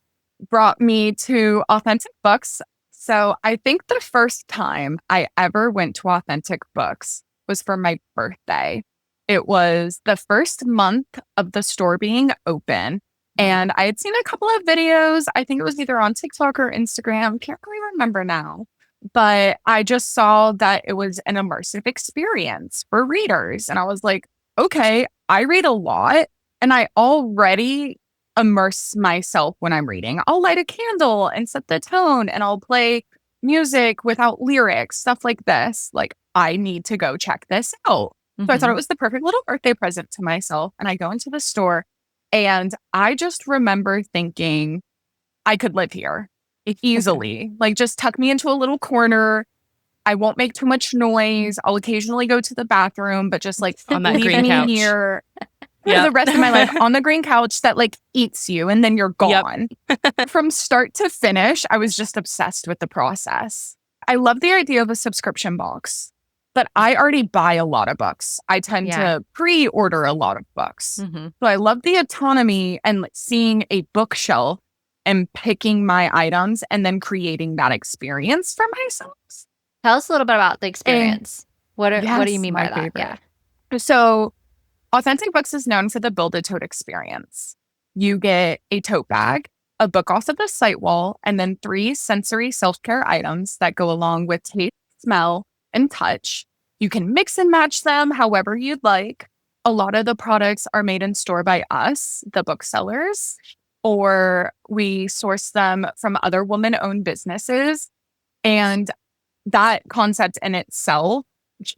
brought me to Authentic Books. So I think the first time I ever went to Authentic Books was for my birthday. It was the first month of the store being open. And I had seen a couple of videos. I think it was either on TikTok or Instagram. Can't really remember now. But I just saw that it was an immersive experience for readers. And I was like, okay, I read a lot and I already immerse myself when I'm reading. I'll light a candle and set the tone, and I'll play music without lyrics, stuff like this. Like, I need to go check this out. So I thought it was the perfect little birthday present to myself. And I go into the store, and I just remember thinking I could live here easily. Like, just tuck me into a little corner. I won't make too much noise. I'll occasionally go to the bathroom, but just like On that leave green me couch. here for the rest of my life on the green couch that like eats you and then you're gone. From start to finish, I was just obsessed with the process. I love the idea of a subscription box, but I already buy a lot of books. I tend to pre-order a lot of books. Mm-hmm. So I love the autonomy and seeing a bookshelf and picking my items and then creating that experience for myself. Tell us a little bit about the experience. What do you mean by that? Favorite. Yeah. So Authentic Books is known for the Build-A-Tote experience. You get a tote bag, a book off of the site wall, and then 3 sensory self-care items that go along with taste, smell, and touch. You can mix and match them however you'd like. A lot of the products are made in store by us, the booksellers, or we source them from other woman-owned businesses. And that concept in itself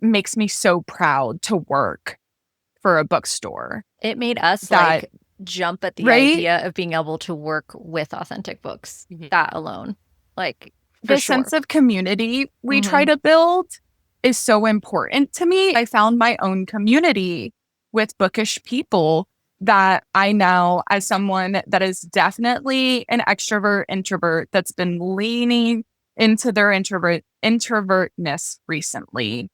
makes me so proud to work for a bookstore. It made us like jump at the idea of being able to work with Authentic Books. Mm-hmm. That alone. Like the sense of community we try to build is so important to me. I found my own community with bookish people that I know as someone that is definitely an extrovert introvert that's been leaning into their introvertness recently.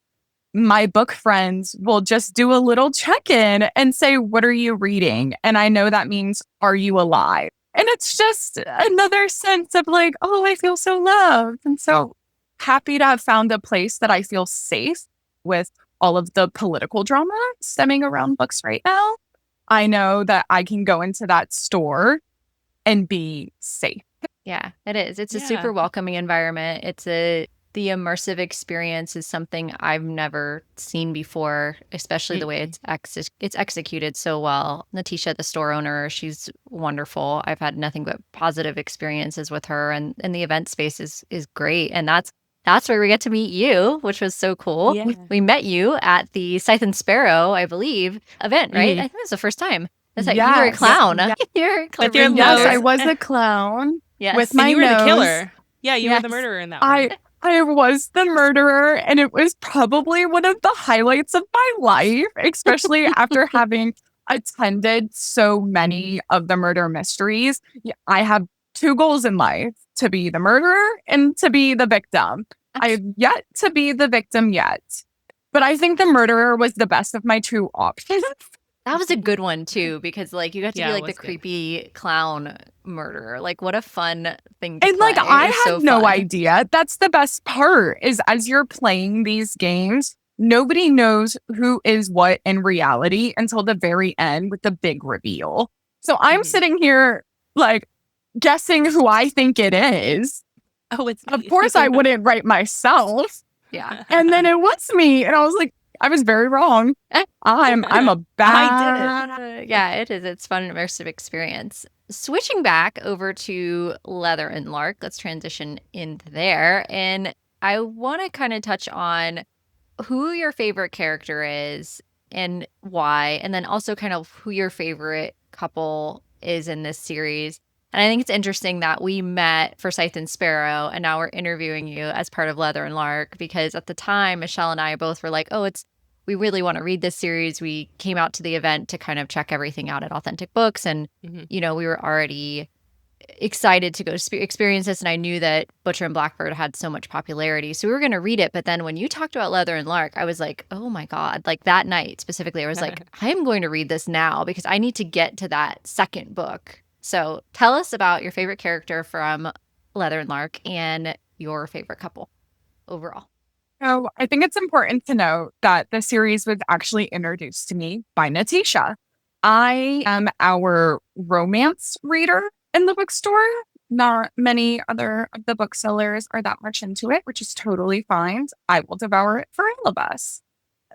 My book friends will just do a little check-in and say, what are you reading? And I know that means, are you alive? And it's just another sense of like, oh, I feel so loved. And so happy to have found a place that I feel safe with all of the political drama stemming around books right now. I know that I can go into that store and be safe. Yeah, it is. It's a super welcoming environment. The immersive experience is something I've never seen before, especially the way it's executed so well. Natisha, the store owner, she's wonderful. I've had nothing but positive experiences with her, and the event space is great. And that's where we get to meet you, which was so cool. Yeah. We met you at the Scythe and Sparrow, I believe, event, right? Mm-hmm. I think it was the first time. That's like, you were a clown. Yes. You were With your Yes, nose. I was a clown. Yes. With my and you were nose. the killer. Yeah, you were the Yes. murderer in that one. I was the murderer, and it was probably one of the highlights of my life, especially after having attended so many of the murder mysteries. I have 2 goals in life: to be the murderer and to be the victim. I have yet to be the victim yet. But I think the murderer was the best of my two options. That was a good one too, because like you got to Yeah, be it like the was good. creepy clown murderer. Like what a fun thing to And play. like I It was had so no fun. idea. That's the best part is as you're playing these games, nobody knows who is what in reality until the very end with the big reveal. So I'm Mhm. sitting here like guessing who I think it is. Oh, it's Of me. course I wouldn't write myself. Yeah. And then it was me. And I was like, I was very wrong. I'm a bad. Yeah, it is. It's fun immersive experience. Switching back over to Leather and Lark, let's transition into there. And I want to kind of touch on who your favorite character is and why, and then also kind of who your favorite couple is in this series. And I think it's interesting that we met for Scythe and Sparrow, and now we're interviewing you as part of Leather and Lark, because at the time, Michelle and I both were like, oh, we really want to read this series. We came out to the event to kind of check everything out at Authentic Books. And, Mhm. you know, we were already excited to go experience this. And I knew that Butcher and Blackbird had so much popularity. So we were going to read it. But then when you talked about Leather and Lark, I was like, oh my God. Like that night specifically, I was like, I'm going to read this now because I need to get to that second book. So tell us about your favorite character from Leather and Lark and your favorite couple overall. So I think it's important to note that the series was actually introduced to me by Natisha. I am our romance reader in the bookstore. Not many other of the booksellers are that much into it, which is totally fine. I will devour it for all of us.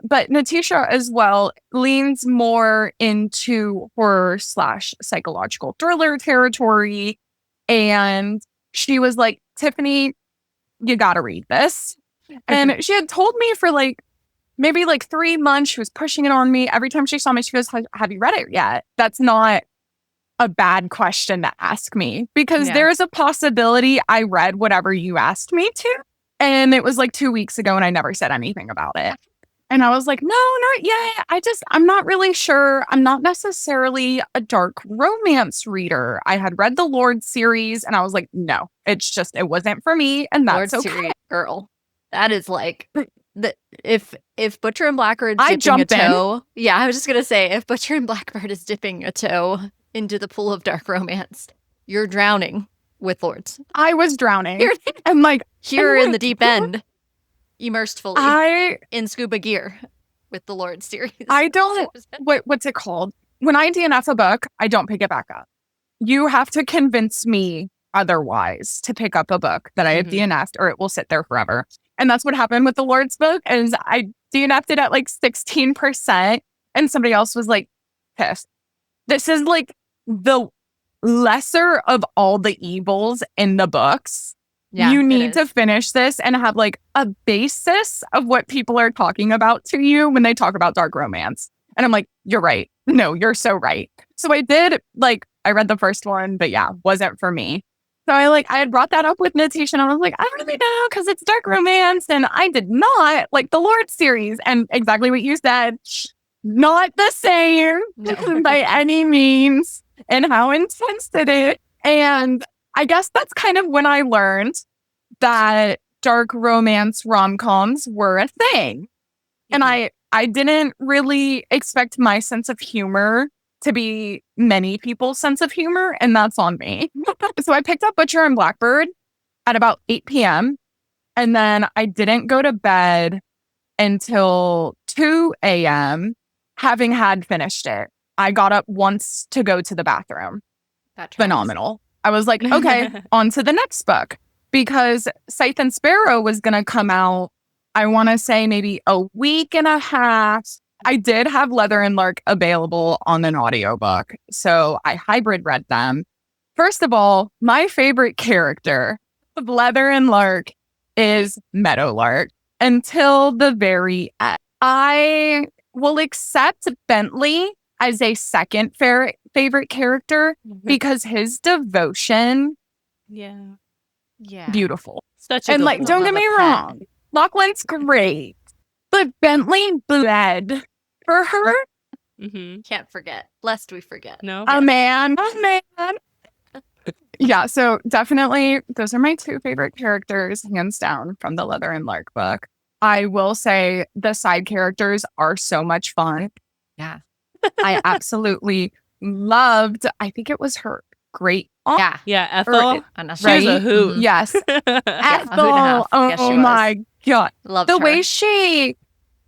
But Natisha as well leans more into horror / psychological thriller territory. And she was like, Tiffany, you got to read this. And she had told me for like maybe like 3 months, she was pushing it on me. Every time she saw me, she goes, have you read it yet? That's not a bad question to ask me because Yeah. there's a possibility I read whatever you asked me to. And it was like 2 weeks ago and I never said anything about it. And I was like, no, not yet. I'm not really sure. I'm not necessarily a dark romance reader. I had read the Lord series and I was like, no, it wasn't for me. And that's Lord okay. series, girl. That is like if Butcher and Blackbird I dipping a jumped in. toe. Yeah, I was just gonna say if Butcher and Blackbird is dipping a toe into the pool of dark romance, you're drowning with Lords. I was drowning. You're, I'm like, you're I'm in the like, deep end, immersed fully in scuba gear with the Lord series. I don't, what's it called? When I DNF a book, I don't pick it back up. You have to convince me otherwise to pick up a book that I have DNF'd or it will sit there forever. And that's what happened with the Lord's book is I DNF'd it at like 16% and somebody else was like, pissed. This is like the lesser of all the evils in the books. Yeah, you it need is. to finish this and have like a basis of what people are talking about to you when they talk about dark romance. And I'm like, you're right. No, you're so right. So I did I read the first one, but yeah, wasn't for me. So I had brought that up with Natisha and I was like, I don't really know because it's dark romance and I did not like the Lord series. And exactly what you said, not the same by any means and how intense it is. And I guess that's kind of when I learned that dark romance rom-coms were a thing. And I didn't really expect my sense of humor to be many people's sense of humor, and that's on me. So I picked up Butcher and Blackbird at about 8 p.m. And then I didn't go to bed until 2 a.m. having had finished it. I got up once to go to the bathroom. Phenomenal. I was like, okay, on to the next book. Because Scythe and Sparrow was going to come out, I want to say maybe a week and a half. I did have Leather and Lark available on an audiobook. So I hybrid read them. First of all, my favorite character of Leather and Lark is Meadowlark until the very end. I will accept Bentley as a second favorite character because his devotion, beautiful. Such a and good don't get me wrong, Lachlan's great, but Bentley bled for her. Can't forget, lest we forget. No, A man. Yeah, so definitely those are my two favorite characters, hands down, from the Leather and Lark book. I will say the side characters are so much fun. Yeah. I absolutely loved, I think it was her great aunt. Yeah. Yeah, Or Ethel. On She was a right? hoot. Yes. Yeah, a hoot and a Ethel. half. Yes, she Oh was. my God. Loved The her. way she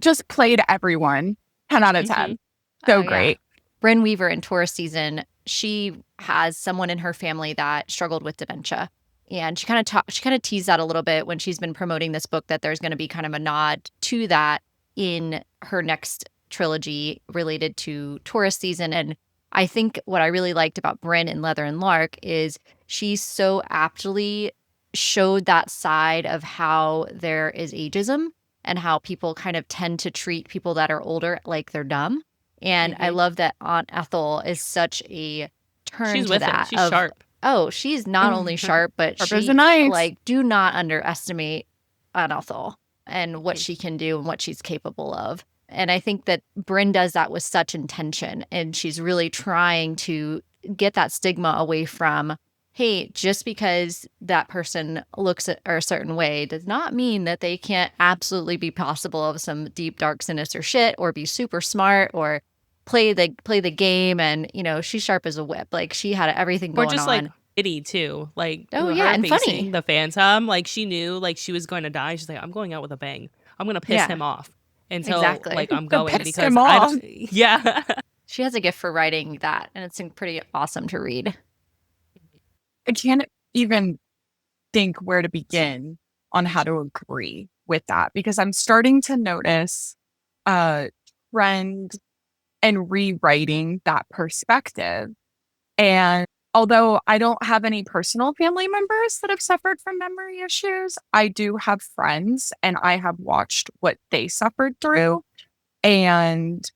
just played everyone, 10 out of 10. So Oh, yeah. great. Brynne Weaver in Taurus season, she has someone in her family that struggled with dementia. And she kind of teased that a little bit when she's been promoting this book, that there's going to be kind of a nod to that in her next trilogy related to Taurus season. And I think what I really liked about Brynne in Leather and Lark is she so aptly showed that side of how there is ageism and how people kind of tend to treat people that are older like they're dumb. And I love that Aunt Ethel is such a turn She's to with that it. She's of, sharp. oh, she's not only sharp, but Sharp as she, a knife. like, do not underestimate Aunt Ethel and what she can do and what she's capable of. And I think that Brynne does that with such intention, and she's really trying to get that stigma away from, hey, just because that person looks at a certain way does not mean that they can't absolutely be possible of some deep, dark, sinister shit, or be super smart, or play the game. And she's sharp as a whip. Like, she had everything Or going just on. like witty too. Like Oh, her yeah, and funny. facing the Phantom, like she knew like she was going to die. She's like, I'm going out with a bang. I'm gonna piss Yeah. him off until Exactly. like I'm To going piss because him I off. don't, yeah. She has a gift for writing that, and it's pretty awesome to read. I can't even think where to begin on how to agree with that, because I'm starting to notice a trend and rewriting that perspective. And although I don't have any personal family members that have suffered from memory issues, I do have friends and I have watched what they suffered through. And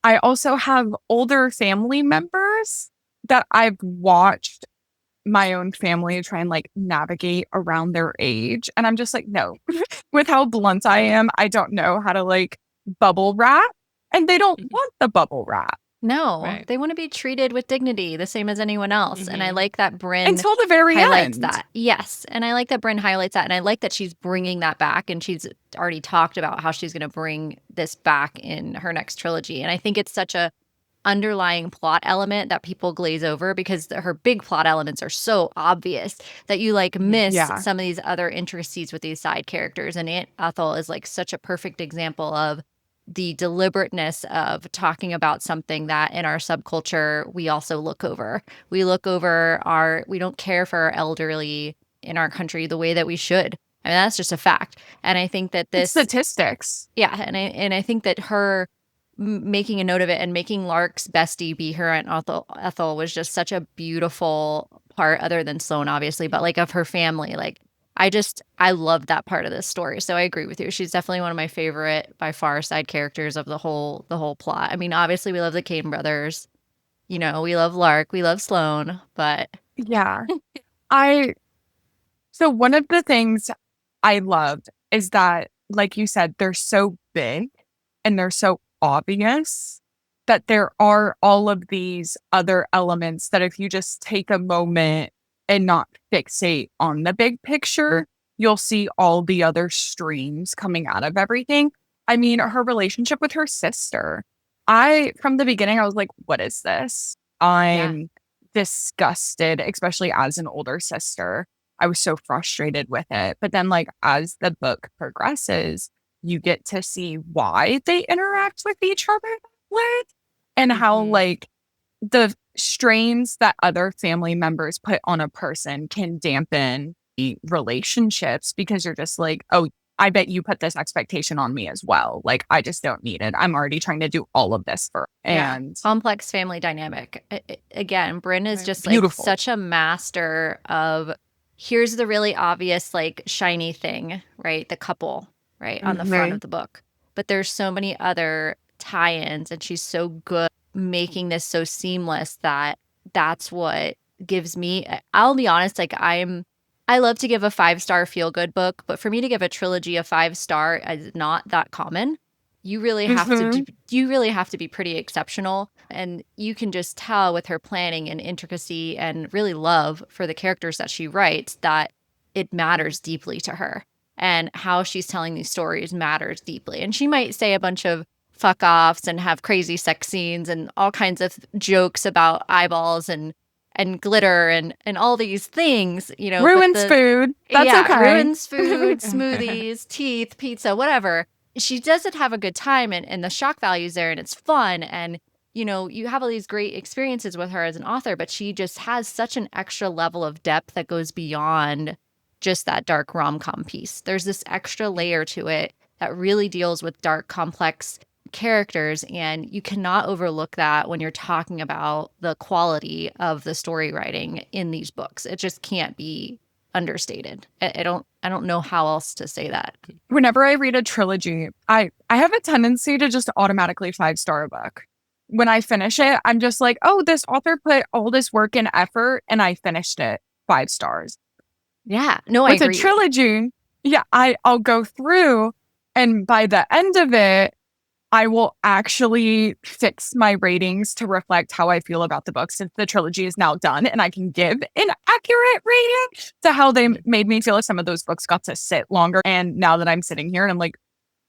I also have older family members that I've watched my own family try and like navigate around their age. And I'm just like, no, with how blunt I am, I don't know how to like bubble wrap. And they don't want the bubble wrap. No, Right. they want to be treated with dignity, the same as anyone else. And I Mhm. like that Brynne Until the very highlights end. that. Yes. And I like that Brynne highlights that. And I like that she's bringing that back. And she's already talked about how she's going to bring this back in her next trilogy. And I think it's such a underlying plot element that people glaze over, because her big plot elements are so obvious that you like miss Yeah. some of these other intricacies with these side characters. And Aunt Ethel is like such a perfect example of the deliberateness of talking about something that in our subculture we also look over. We look over we don't care for our elderly in our country the way that we should. I mean, that's just a fact. And I think that It's statistics. yeah, and I think that her making a note of it and making Lark's bestie be her Aunt Ethel was just such a beautiful part, other than Sloane, obviously, but like of her family. Like, I love that part of this story. So I agree with you. She's definitely one of my favorite, by far, side characters of the whole plot. I mean, obviously we love the Kane brothers. We love Lark, we love Sloane, but Yeah. So one of the things I loved is that, like you said, they're so big and they're so obvious that there are all of these other elements that if you just take a moment and not fixate on the big picture, you'll see all the other streams coming out of everything. I mean, her relationship with her sister. From the beginning, I was like, what is this? I'm disgusted, especially as an older sister. I was so frustrated with it. But then, like, as the book progresses, you get to see why they interact with each other with, and how, like, the strains that other family members put on a person can dampen the relationships, because you're just like, oh, I bet you put this expectation on me as well. Like, I just don't need it. I'm already trying to do all of this for, and complex family dynamic. Again, Brynne is just like beautiful. such a master of, here's the really obvious, like, shiny thing, right? The couple, right? On the front of the book. But there's so many other tie-ins, and she's so good making this so seamless that that's what gives me, I'll be honest, like, I love to give a 5-star feel-good book, but for me to give a trilogy a 5-star is not that common. you really have to be pretty exceptional. And you can just tell with her planning and intricacy and really love for the characters that she writes that it matters deeply to her. And how she's telling these stories matters deeply. And she might say a bunch of fuck offs and have crazy sex scenes and all kinds of jokes about eyeballs and glitter and all these things, you know. Ruins food. That's okay. Ruins food, smoothies, teeth, pizza, whatever. She doesn't have a good time, and the shock value's there, and it's fun. And, you know, you have all these great experiences with her as an author, but she just has such an extra level of depth that goes beyond just that dark rom-com piece. There's this extra layer to it that really deals with dark, complex characters, and you cannot overlook that when you're talking about the quality of the story writing in these books. It just can't be understated. I don't know how else to say that. Whenever I read a trilogy, I have a tendency to just automatically 5-star a book. When I finish it, I'm just like, oh, this author put all this work and effort, and I finished it 5 stars. Yeah, no, I agree. With a trilogy, yeah, I'll go through, and by the end of it, I will actually fix my ratings to reflect how I feel about the book since the trilogy is now done, and I can give an accurate rating to how they made me feel if some of those books got to sit longer. And now that I'm sitting here and I'm like,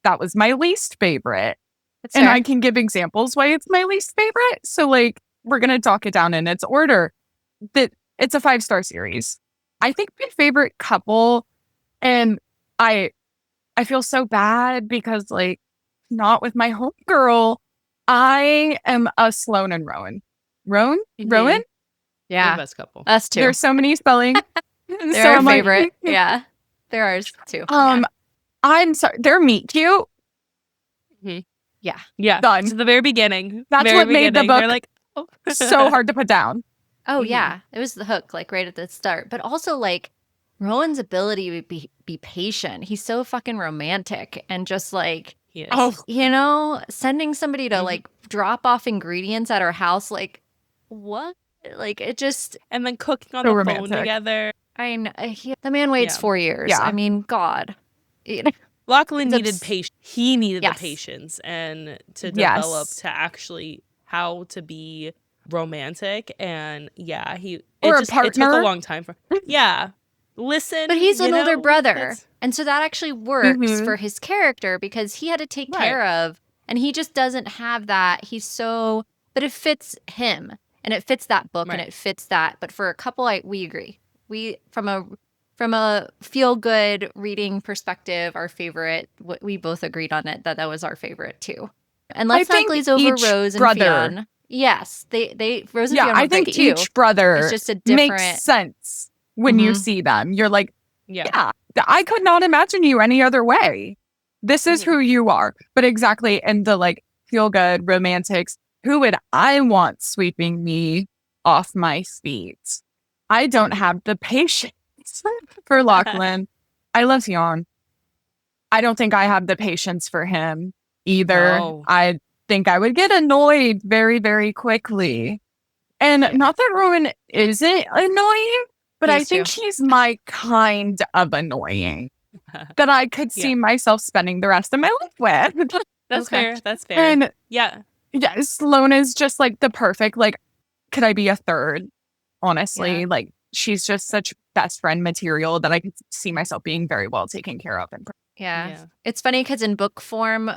that was my least favorite. That's and fair. I can give examples why it's my least favorite. So like, we're going to talk it down in its order. That it's a 5-star series. I think my favorite couple, and I feel so bad because like, not with my homegirl. I am a Sloane and Rowan. Rowan? Rowan? Yeah. The best couple. Us too. There's so many spelling. They're our favorite. Yeah. They're ours too. I'm sorry. They're meet cute. Mm-hmm. Yeah. Yeah. Done. To the very beginning. That's very what made the book like, oh. so hard to put down. Oh, yeah. It was the hook, like right at the start. But also like Rowan's ability to be patient. He's so fucking romantic and just like, you know, sending somebody to like drop off ingredients at her house, like what? Like it just, and then cooking on so the romantic. phone together. I know the man waits 4 years. Yeah. I mean, God. Lachlan needed patience. He needed Yes. the patience and to develop to actually how to be romantic. And yeah, it took a long time for listen. But he's an older brother. That's... And so that actually works for his character because he had to take care of, and he just doesn't have that. But it fits him and it fits that book and it fits that. But for a couple, we agree. We, from a feel good reading perspective, our favorite, we both agreed on it, that was our favorite too. And let's not glaze over Rose and Fionn. Yes, they Rose and Fionn were I think great too. each brother it's just a different... makes sense when you see them. You're like, yeah, I could not imagine you any other way. This is who you are. But exactly in the like feel good romantics, who would I want sweeping me off my feet? I don't have the patience for Lachlan. I love Fionn. I don't think I have the patience for him either. No. I think I would get annoyed very, very quickly. And not that Rowan isn't annoying, but I think he's my kind of annoying that I could see myself spending the rest of my life with. That's fair. That's fair. And Sloane is just like the perfect, like, could I be a third? Honestly, like she's just such best friend material that I could see myself being very well taken care of. Yeah. It's funny because in book form,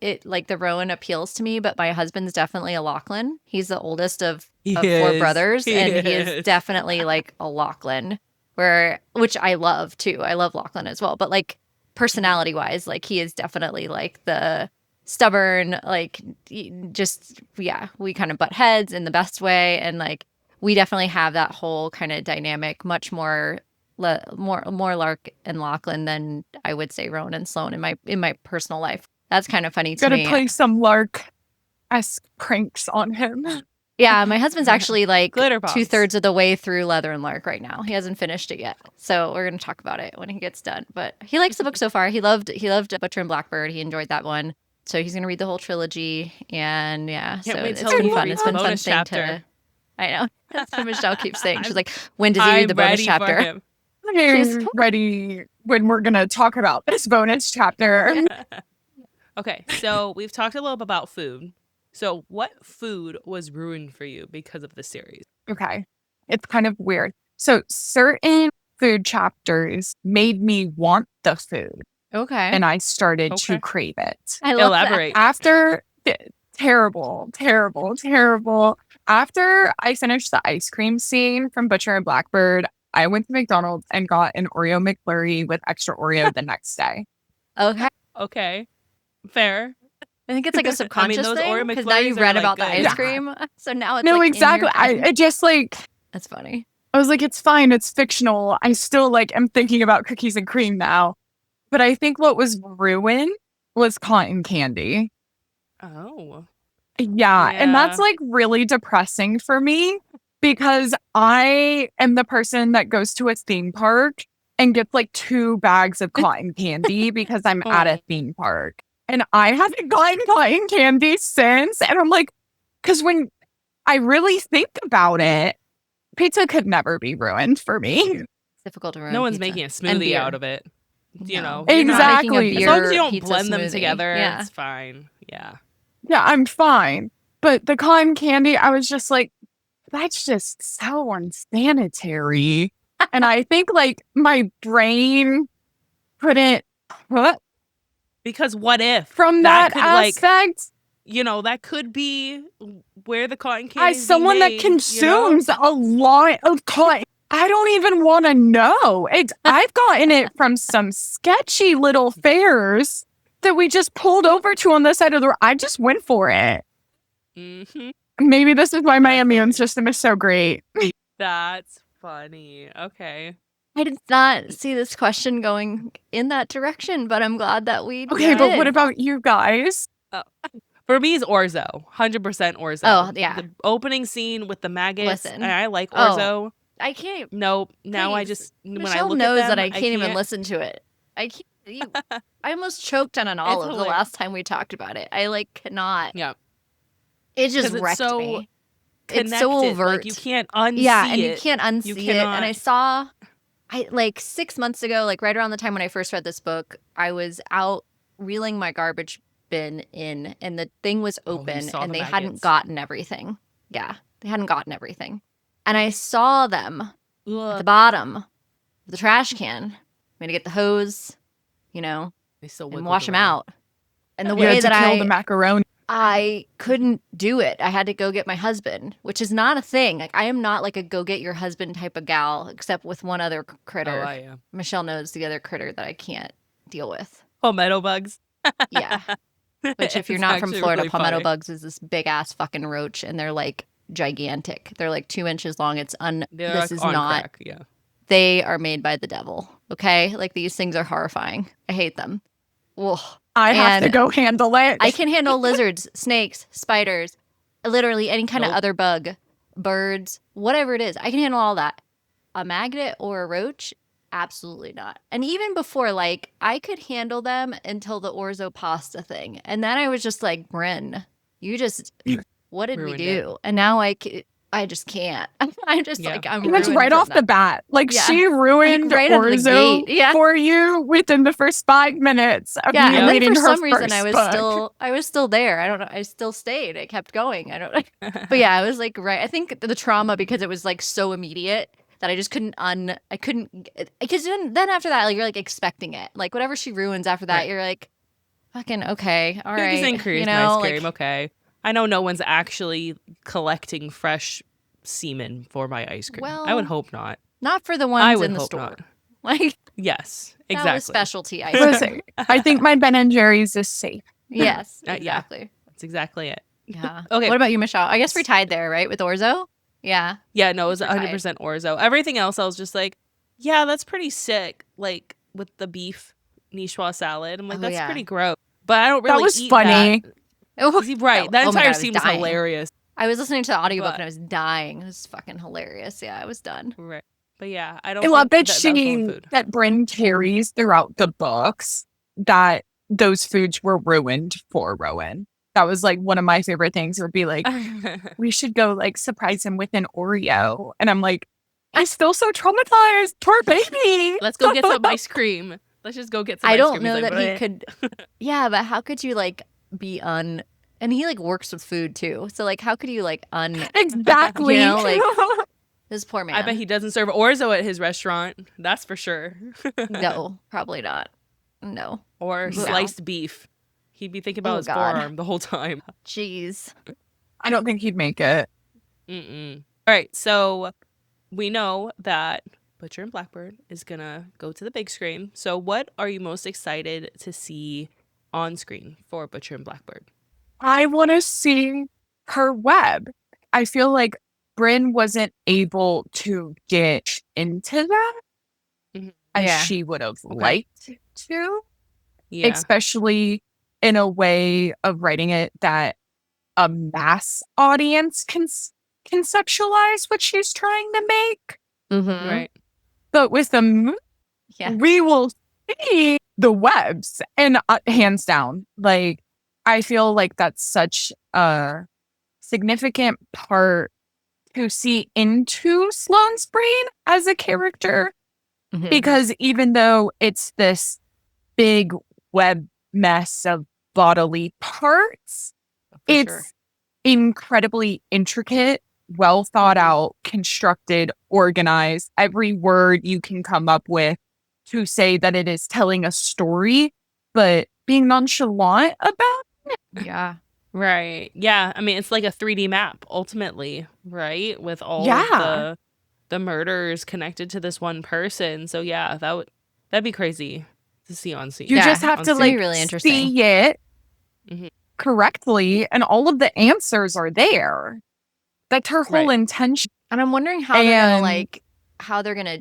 it like the Rowan appeals to me, but my husband's definitely a Lachlan. He's the oldest of 4 brothers, and he is definitely like a Lachlan, which I love too. I love Lachlan as well, but like personality wise, like he is definitely like the stubborn, like just we kind of butt heads in the best way, and like we definitely have that whole kind of dynamic, much more Lark and Lachlan than I would say Rowan and Sloane in my personal life. That's kind of funny to me. Gotta play some Lark-esque pranks on him. Yeah, my husband's actually like 2/3 of the way through Leather and Lark right now. He hasn't finished it yet, so we're gonna talk about it when he gets done. But he likes the book so far. He loved Butcher and Blackbird. He enjoyed that one, so he's gonna read the whole trilogy. And so it's been fun. It's been fun thing to. I know. That's what Michelle keeps saying. She's like, when does he read the bonus chapter? I'm ready when we're going to talk about this bonus chapter. Okay, so we've talked a little bit about food. So what food was ruined for you because of the series? Okay. It's kind of weird. So certain food chapters made me want the food Okay. and I started to Okay. crave it. I love Elaborate. After terrible. After I finished the ice cream scene from Butcher and Blackbird, I went to McDonald's and got an Oreo McFlurry with extra Oreo the next day. that. Okay. Okay. Fair. I think it's like a subconscious those thing Oreo because now you McFlurries read are, like, about the good. ice cream. So now it's No, like exactly. In your head. I just like, That's funny. I was like, it's fine. It's fictional. I still like am thinking about cookies and cream now. But I think what was ruined was cotton candy. Oh. Yeah. And that's Yeah. like really depressing for me because I am the person that goes to a theme park and gets like 2 bags of cotton candy because I'm at a theme park. And I haven't gotten cotton candy since. And I'm like, because when I really think about it, pizza could never be ruined for me. It's difficult to ruin. No one's pizza. making a And smoothie beer. out of it. You know, No. you're not Exactly. Making a as long as beer you don't pizza blend them smoothie. together, Yeah. it's fine. Yeah. Yeah, I'm fine. But the cotton candy, I was just like, that's just so unsanitary. And I think like my brain couldn't what Because what if from that could, like, aspect. that could be where the cotton candy As someone that consumes a lot of cotton, I don't even want to know. I've gotten it from some sketchy little fairs that we just pulled over to on the side of the road. I just went for it. Mm-hmm. Maybe this is why my immune system is so great. That's funny. Okay. I did not see this question going in that direction, but I'm glad that we Okay, did. but what about you guys? For me, it's orzo. 100% orzo. Oh, yeah. The opening scene with the maggots. Listen. And I like Oh, orzo. I can't. Nope. Now I Please. just when I Michelle look knows at them, that I can't even listen to it. I can't. I almost choked on an olive the hilarious. last time we talked about it. I like cannot. Yeah. It just 'Cause it's wrecked so me. Connected. It's so overt. Like, you can't unsee Yeah, and it. you can't unsee You it. And I cannot. saw, like 6 months ago, like right around the time when I first read this book, I was out reeling my garbage bin in, and the thing was you open, saw and the they hadn't maggots. gotten everything. Yeah, they hadn't gotten everything, and I saw them at the Ugh. bottom of the trash can. I'm gonna get the hose, They still and wiggled wash them around. out. And the You way had to that kill the macaroni. I couldn't do it. I had to go get my husband, which is not a thing. Like, I am not like a go get your husband type of gal, except with one other critter. Oh, I am. Michelle knows the other critter that I can't deal with. Palmetto bugs. Yeah. Which, if you're It's not from actually Florida, really palmetto funny. bugs is this big ass fucking roach, and they're like gigantic. They're like 2 inches long. It's They're this like is on not. crack. Yeah. They are made by the devil. Okay, like these things are horrifying. I hate them. Ugh. I have to And go handle it. I can handle lizards, snakes, spiders, literally any kind of Nope. other bug, birds, whatever it is. I can handle all that. A magnet or a roach, absolutely not. And even before, like, I could handle them until the orzo pasta thing. And then I was just like, Brynne, you just, what did we Ruined do? And now I just can't. I'm just Yeah. like, I'm And that's ruined right from off the that. bat. Like Yeah. she ruined right out of the orzo gate. Yeah. for you within the first 5 minutes of Yeah, you and then reading for her some reason first I was still there. I don't know. I still stayed. It kept going. I don't But yeah, I was like, right. I think the trauma, because it was like so immediate that I just couldn't because then after that, like, you're like expecting it. Like whatever she ruins after that, Right. you're like, fucking okay, all Cookies right. and cream, You know, ice cream. like, Okay. I know no one's actually collecting fresh semen for my ice cream. I would Well, hope not. not for the I ones would in the hope store. not. Like Yes, that was exactly. specialty ice cream. Listen, I think my Ben and Jerry's is safe. Yes, Yeah. exactly. That's exactly it. Yeah. Okay. What about you, Michelle? I guess we're tied there, right? With orzo? Yeah. Yeah, no, it was We're tied. 100% orzo. Everything else, I was just like, yeah, that's pretty sick. Like with the beef niçoise salad, I'm like, Oh, that's yeah. pretty gross. But I don't really That was eat funny. that. Oh, Right. That oh my entire God, I was scene was dying. hilarious. I was listening to the audiobook But- and I was dying. It was fucking hilarious. Yeah, I was done. Right. But yeah, I don't I love think that that was all she food. that Brynne carries throughout the books that those foods were ruined for Rowan. That was like one of my favorite things. Would be like, we should go like surprise him with an Oreo, and I'm like, I'm still so traumatized. Poor baby. Let's go get some ice cream. Let's just go get some I ice don't cream. He's know like, that he "Bleh." could. Yeah, but how could you like be and he like works with food too. So like how could you like Exactly. you know, like this poor man. I bet he doesn't serve orzo at his restaurant. That's for sure. No, probably not. No. Or No. sliced beef. He'd be thinking about Oh, his God. forearm the whole time. Jeez. I don't think he'd make it. Mm-mm. All right, so we know that Butcher and Blackbird is gonna go to the big screen. So what are you most excited to see on screen for Butcher and Blackbird? I want to see her web. I feel like Brynne wasn't able to get into that as Yeah. she would have liked to, Yeah. especially in a way of writing it that a mass audience can conceptualize what she's trying to make. Mm-hmm. Right. But with the movie, Yeah. we will see the webs, and hands down, like I feel like that's such a significant part to see into Sloane's brain as a character, Mhm. because even though it's this big web mess of bodily parts, For it's sure. incredibly intricate, well thought out, constructed, organized. Every word you can come up with to say that it is telling a story, but being nonchalant about Yeah. Right. Yeah. I mean, it's like a 3D map ultimately, right? With all of Yeah. the murders connected to this one person. So yeah, that'd be crazy to see on scene. you Yeah, just have on to screen. like really interesting. see it Mhm. correctly, and all of the answers are there. That's her whole Right. And intention. I'm wondering how they're gonna And- like how they're gonna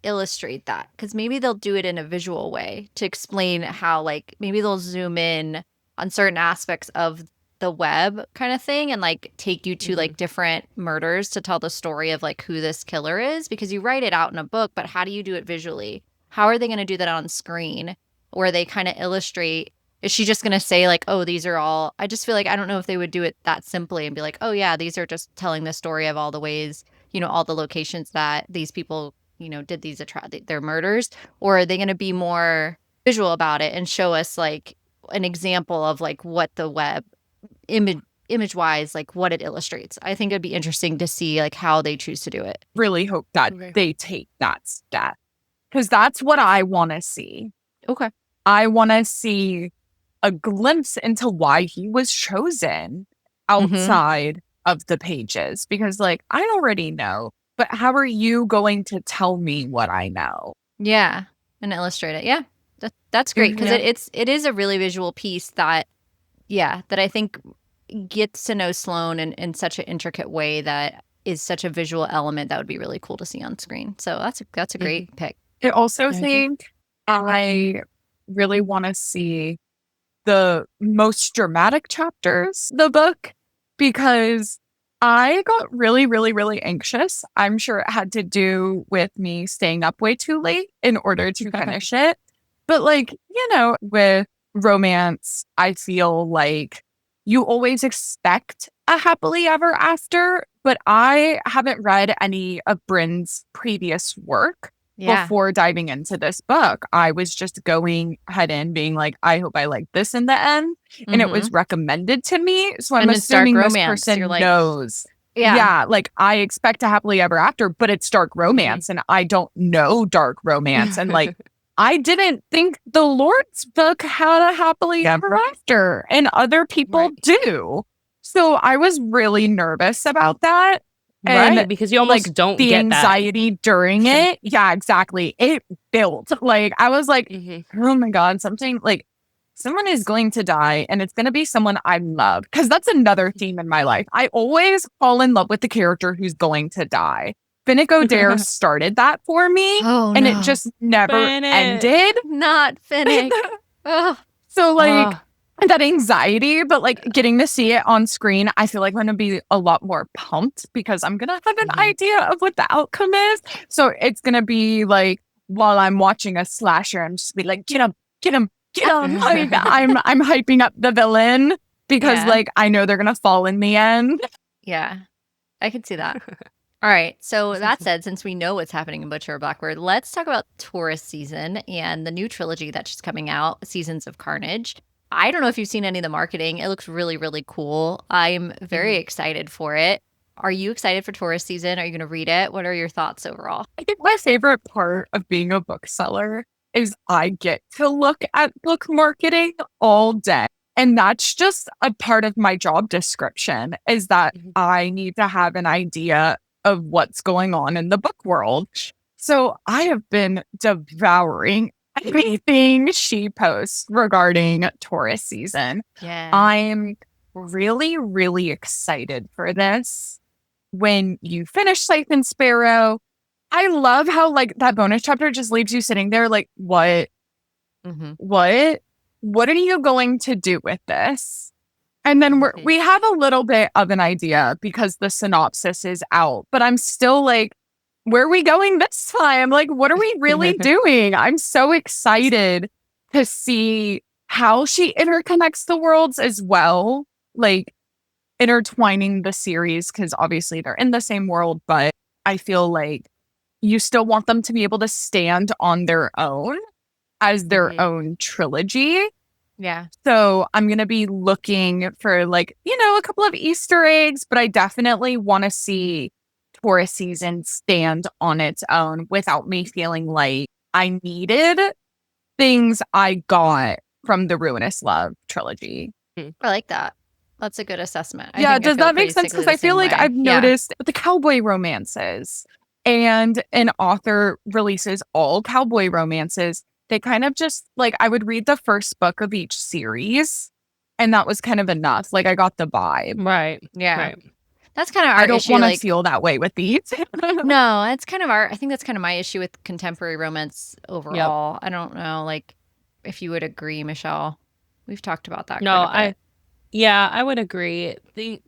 illustrate that, because maybe they'll do it in a visual way to explain how, like, maybe they'll zoom in on certain aspects of the web kind of thing and like take you to like different murders to tell the story of like who this killer is, because you write it out in a book, but how do you do it visually? How are they going to do that on screen, where they kind of illustrate? Is she just going to say like, oh, these are all, I just feel like I don't know if they would do it that simply and be like, oh yeah, these are just telling the story of all the ways, you know, all the locations that these people, you know, did these their murders. Or are they going to be more visual about it and show us like an example of like what the web image wise, like what it illustrates? I think it'd be interesting to see like how they choose to do it. Really hope that Okay. they take that step, because that's what I want to see. Okay. I want to see a glimpse into why he was chosen outside of the pages, because like I already know, but how are you going to tell me what I know? Yeah. And illustrate it. Yeah. That's great, because Yeah. it is a really visual piece that I think gets to know Sloane in such an intricate way that is such a visual element that would be really cool to see on screen. So that's a great pick. I also Yeah. think I really want to see the most dramatic chapters of the book, because I got really, really, really anxious. I'm sure it had to do with me staying up way too late in order to finish it. But like, you know, with romance, I feel like you always expect a happily ever after, but I haven't read any of Brynne's previous work Yeah. before diving into this book. I was just going head in being like, I hope I like this in the end. And it was recommended to me. So I'm And it's dark assuming this romance. person You're like, knows. Yeah. Yeah, like I expect a happily ever after, but it's dark romance and I don't know dark romance. And like, I didn't think the Lord's book had a happily ever after, and other people Right. do. So I was really nervous about that. And Right, because you almost like don't the get that. anxiety during it. Yeah, exactly. It built. Like I was like, oh my God, someone is going to die, and it's going to be someone I love. Because that's another theme in my life. I always fall in love with the character who's going to die. Finnick O'Dare started that for me, Oh, and no. it just never Finnick. ended. Not Finnick. Oh. So like Ugh. that anxiety, but like getting to see it on screen, I feel like I'm going to be a lot more pumped, because I'm going to have an idea of what the outcome is. So it's going to be like, while I'm watching a slasher, I'm just be like, get him, get him, get him. Like, I'm hyping up the villain, because Yeah. like I know they're going to fall in the end. Yeah. I could see that. All right. So that said, since we know what's happening in Butcher or Blackbird, let's talk about Taurus season and the new trilogy that's just coming out, Seasons of Carnage. I don't know if you've seen any of the marketing. It looks really, really cool. I'm very excited for it. Are you excited for Taurus season? Are you going to read it? What are your thoughts overall? I think my favorite part of being a bookseller is I get to look at book marketing all day. And that's just a part of my job description, is that I need to have an idea of what's going on in the book world. So I have been devouring everything she posts regarding Taurus season. Yeah. I'm really, really excited for this. When you finish Siphon Sparrow, I love how like that bonus chapter just leaves you sitting there like, what? What are you going to do with this? And then we have a little bit of an idea because the synopsis is out, but I'm still like, where are we going this time? Like, what are we really doing? I'm so excited to see how she interconnects the worlds as well, like intertwining the series, because obviously they're in the same world, but I feel like you still want them to be able to stand on their own as their own trilogy. Yeah. So I'm going to be looking for like, a couple of Easter eggs, but I definitely want to see Taurus season stand on its own without me feeling like I needed things I got from the Ruinous Love trilogy. I like that. That's a good assessment. Does that make sense? Because I feel like I've noticed the cowboy romances, and an author releases all cowboy romances. They kind of just like, I would read the first book of each series, and that was kind of enough. Like I got the vibe. Right. Yeah. Right. That's kind of our I don't issue. want to feel that way with these. No, it's kind of I think that's kind of my issue with contemporary romance overall. I don't know, like, if you would agree, Michelle. We've talked about that. No, quite a bit. I would agree.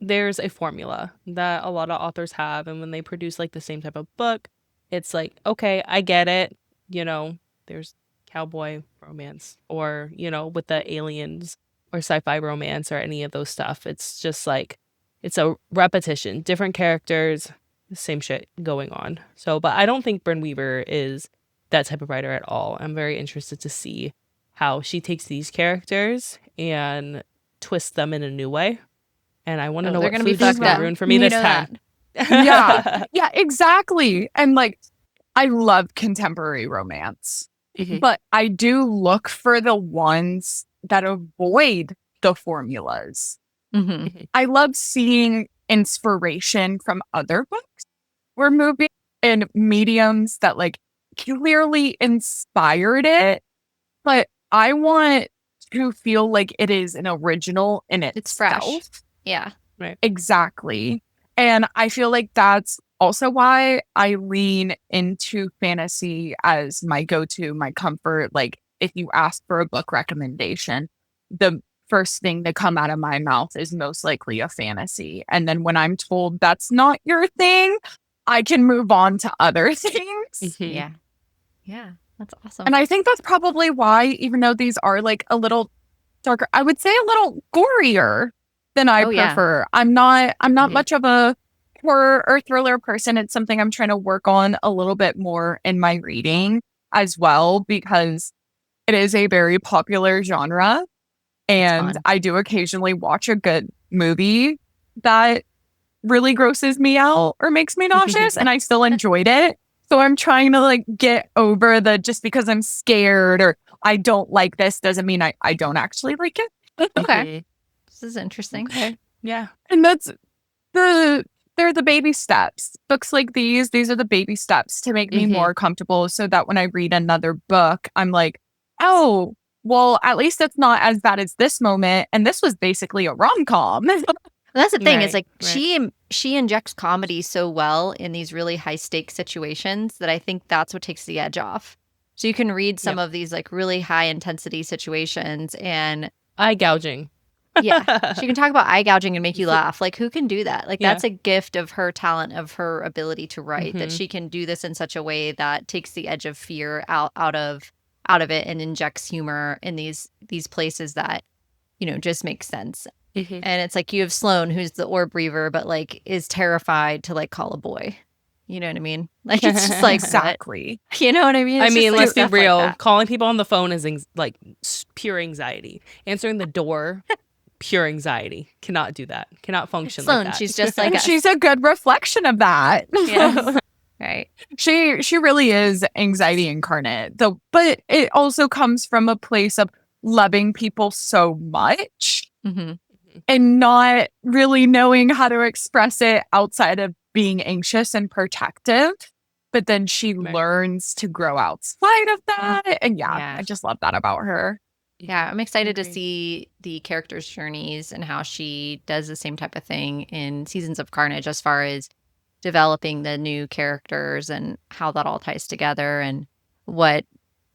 There's a formula that a lot of authors have, and when they produce like the same type of book, it's like, okay, I get it. There's cowboy romance, or with the aliens or sci-fi romance or any of those stuff. It's just like, it's a repetition, different characters, same shit going on. So, but I don't think Brynne Weaver is that type of writer at all. I'm very interested to see how she takes these characters and twists them in a new way. And I want to know what food's going to ruin for me this time. Yeah, exactly. And like, I love contemporary romance, but I do look for the ones that avoid the formulas. I love seeing inspiration from other books. We're moving in mediums that like clearly inspired it, but I want to feel like it is an original in itself. It's fresh. Yeah. Right. Exactly. And I feel like that's also why I lean into fantasy as my go-to, my comfort. Like if you ask for a book recommendation, the first thing to come out of my mouth is most likely a fantasy. And then when I'm told that's not your thing, I can move on to other things. Yeah. Yeah. That's awesome. And I think that's probably why, even though these are like a little darker, I would say a little gorier than I prefer. Yeah. I'm not much of a horror or thriller person. It's something I'm trying to work on a little bit more in my reading as well, because it is a very popular genre. And I do occasionally watch a good movie that really grosses me out or makes me nauseous, and I still enjoyed it. So I'm trying to like get over the just because I'm scared or I don't like this doesn't mean I don't actually like it. Okay. This is interesting. Okay. Yeah. And they're the baby steps. Books like these are the baby steps to make me more comfortable, so that when I read another book, I'm like, oh, well, at least it's not as bad as this moment. And this was basically a rom-com. That's the thing. Right, is like she injects comedy so well in these really high stakes situations that I think that's what takes the edge off. So you can read some of these like really high intensity situations and eye gouging. Yeah. She can talk about eye gouging and make you laugh. Like, who can do that? Like, that's a gift of her talent, of her ability to write, that she can do this in such a way that takes the edge of fear out of it and injects humor in these places that, just make sense. And it's like you have Sloane, who's the orb reaver, but like is terrified to like call a boy. You know what I mean? Like, it's just like, Exactly. what? You know what I mean? I It's mean, just, like, let's be stuff like real. that. Calling people on the phone is pure anxiety. Answering the door, pure anxiety. Cannot do that. Cannot function like Sloan, that. she's just like And us. she's a good reflection of that. Yes. Right. She really is anxiety incarnate, though, but it also comes from a place of loving people so much Hmm. and not really knowing how to express it outside of being anxious and protective. But then she Right. learns to grow outside of that. And Yeah. I just love that about her. Yeah, I'm excited to Agree. see the characters' journeys and how she does the same type of thing in Seasons of Carnage as far as developing the new characters and how that all ties together and what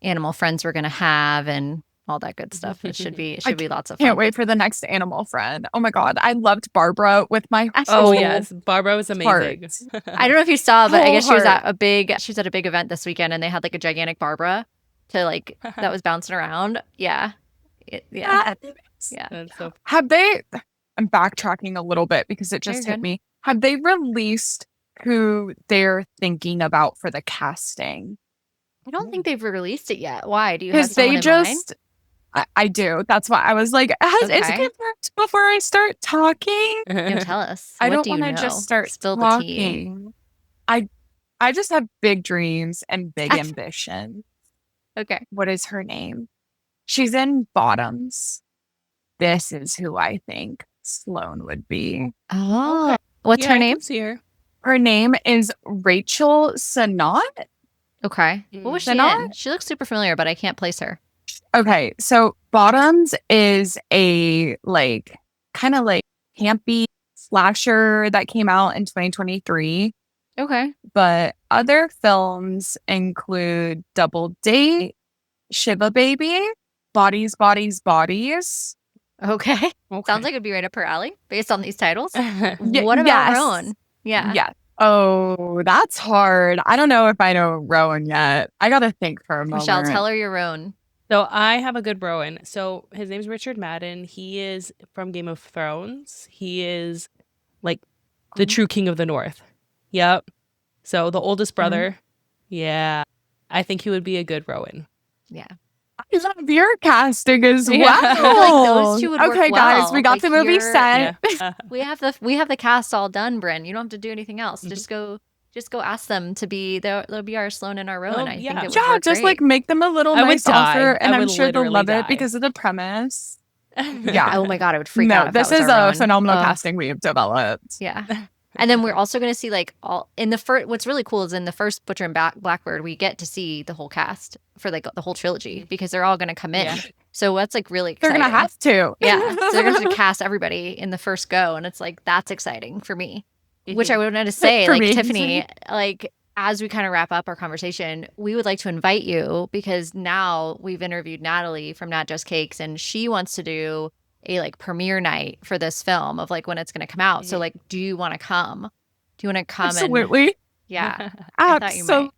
animal friends we're going to have and all that good stuff. It should be lots of fun. Can't wait for the next animal friend. Oh my God. I loved Barbara with my Oh, whole yes. Barbara was amazing. I don't know if you saw, but I Whole guess she was heart. at a big event this weekend and they had like a gigantic Barbara to like that was bouncing around. Yeah. Yeah. Yeah. That's so Have they, I'm backtracking a little bit because it You're just hit good. me. Have they released who they're thinking about for the casting? I don't think they've released it yet. Why? Do you have Because someone they in just, I do. That's why I was like, is it Okay. confirmed before I start talking? mind? No, tell us. I What don't do you want to know? just start Spill the tea. talking. I just have big dreams and big ambition. Okay. What is her name? She's in Bottoms. This is who I think Sloan would be. Oh. Okay. What's Yeah, her I name? can see her. Her name is Rachel Sanat. Okay. What was she Sanat? in? She looks super familiar, but I can't place her. Okay, so Bottoms is a kind of campy slasher that came out in 2023. Okay. But other films include Double Date, Shiva Baby, Bodies, Bodies, Bodies. Okay. Okay. Sounds like it'd be right up her alley based on these titles. Y- What about yes. Rowan? Yeah. Yeah. Oh, that's hard. I don't know if I know Rowan yet. I gotta think for a moment. Michelle, tell her your Rowan. So I have a good Rowan. So his name's Richard Madden. He is from Game of Thrones. He is like the true king of the North. Yep. So the oldest brother. Yeah. I think he would be a good Rowan. Yeah. I love your casting as Yeah. well. I feel like those two would work okay, guys, well. we got Like, the movie you're- set. Yeah. We have the cast all done, Brynne. You don't have to do anything else. Just go ask them to be they'll be our Sloan and our Rowan. Oh, I yeah. think it would Yeah, work just great. make them a little I would nice die. offer, and I I'm would sure they'll literally love die. it because of the premise. Yeah. Oh my god, I would freak out. No, If that this was is our a Rowan. phenomenal Ugh. casting we have developed. Yeah. And then we're also going to see like all in the first. What's really cool is in the first Butcher and Blackbird, we get to see the whole cast for like the whole trilogy because they're all going to come in. Yeah. So that's like really They're exciting. gonna have to. Yeah. So they're going to cast everybody in the first go, and it's like that's exciting for me. Which I wanted to say, For like me. Tiffany, like as we kind of wrap up our conversation, we would like to invite you because now we've interviewed Natalie from Not Just Cakes, and she wants to do a like premiere night for this film of like when it's going to come out. So like, do you want to come? Do you want to come? Absolutely. And, yeah. I thought you might. Absolutely.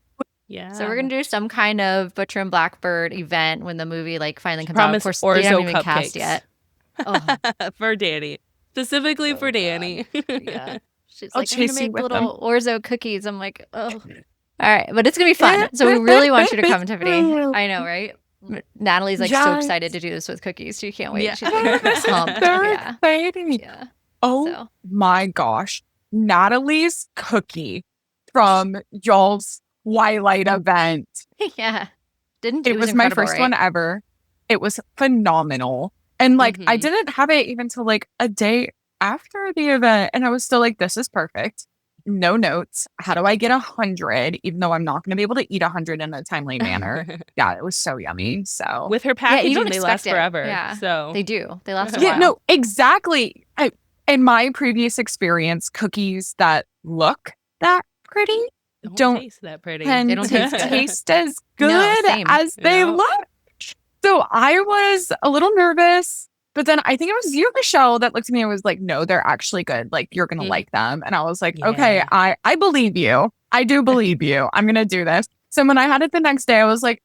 Yeah. So we're gonna do some kind of Butcher and Blackbird event when the movie like finally comes Promise out. Of course, they haven't orzo even cast cupcakes. yet. Oh, for Danny. Specifically Oh, for God. Danny. yeah. She's I'll like, I'm gonna chase you make with little orzo cookies. I'm like, oh. All right, but it's gonna be fun. So we really want you to come, Tiffany. I know, right? Natalie's like so Yes. excited to do this with cookies. She can't wait. Yeah. She's like pumped. They're Yeah. exciting. Yeah. Oh So my gosh. Natalie's cookie from y'all's Twilight event. yeah. Didn't It was my incredible, first right? one ever. It was phenomenal. And I Mhm. didn't have it even till a day after the event. And I was still like, this is perfect. No notes. How do I get 100? Even though I'm not going to be able to eat 100 in a timely manner. Yeah, it was so yummy. So With her Yeah, packaging, you don't they expect last it. forever. Yeah. So They do. They last a yeah, while. no, exactly. In my previous experience, cookies that look that pretty don't taste that pretty. tend They don't to taste good. taste as No, good same. as they No. look. So I was a little nervous, but then I think it was you, Michelle, that looked at me and was like, no, they're actually good. Like, you're going to Mhm. like them. And I was like, okay, Yeah. I believe you. I do believe you. I'm going to do this. So when I had it the next day, I was like,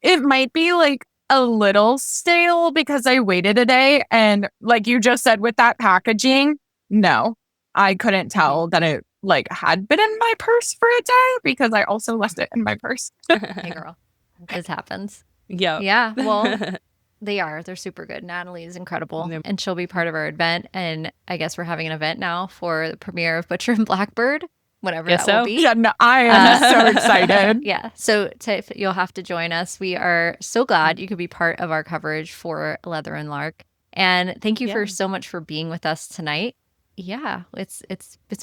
it might be a little stale because I waited a day. And like you just said with that packaging, no, I couldn't tell that it had been in my purse for a day because I also left it in my purse. Hey, girl. This happens. Yeah. Yeah. Well, they're super good. Natalie is incredible. Yep. And she'll be part of our event. And I guess we're having an event now for the premiere of Butcher and Blackbird, whatever Guess that will so. be. Yeah, no, I am so excited. Yeah. So Tiff, you'll have to join us. We are so glad you could be part of our coverage for Leather and Lark. And thank you Yeah. for so much for being with us tonight. Yeah, it's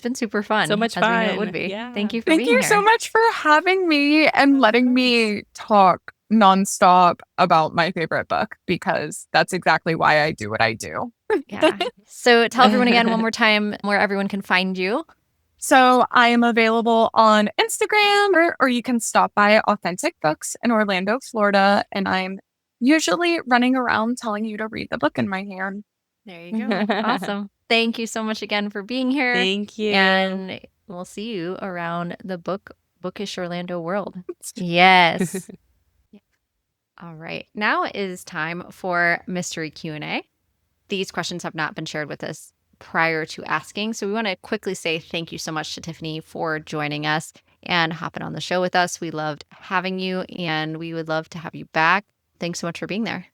been super fun. So much as we knew it fun. would be. Yeah. Thank you for Thank being you here. so much for having me and letting me talk nonstop about my favorite book, because that's exactly why I do what I do. Yeah. So tell everyone again one more time where everyone can find you. So I am available on Instagram, or you can stop by Authentic Books in Orlando, Florida. And I'm usually running around telling you to read the book in my hand. There you go. Awesome. Thank you so much again for being here. Thank you. And we'll see you around the bookish Orlando world. Yes. All right. Now is time for mystery Q&A. These questions have not been shared with us prior to asking. So we want to quickly say thank you so much to Tiffany for joining us and hopping on the show with us. We loved having you, and we would love to have you back. Thanks so much for being there.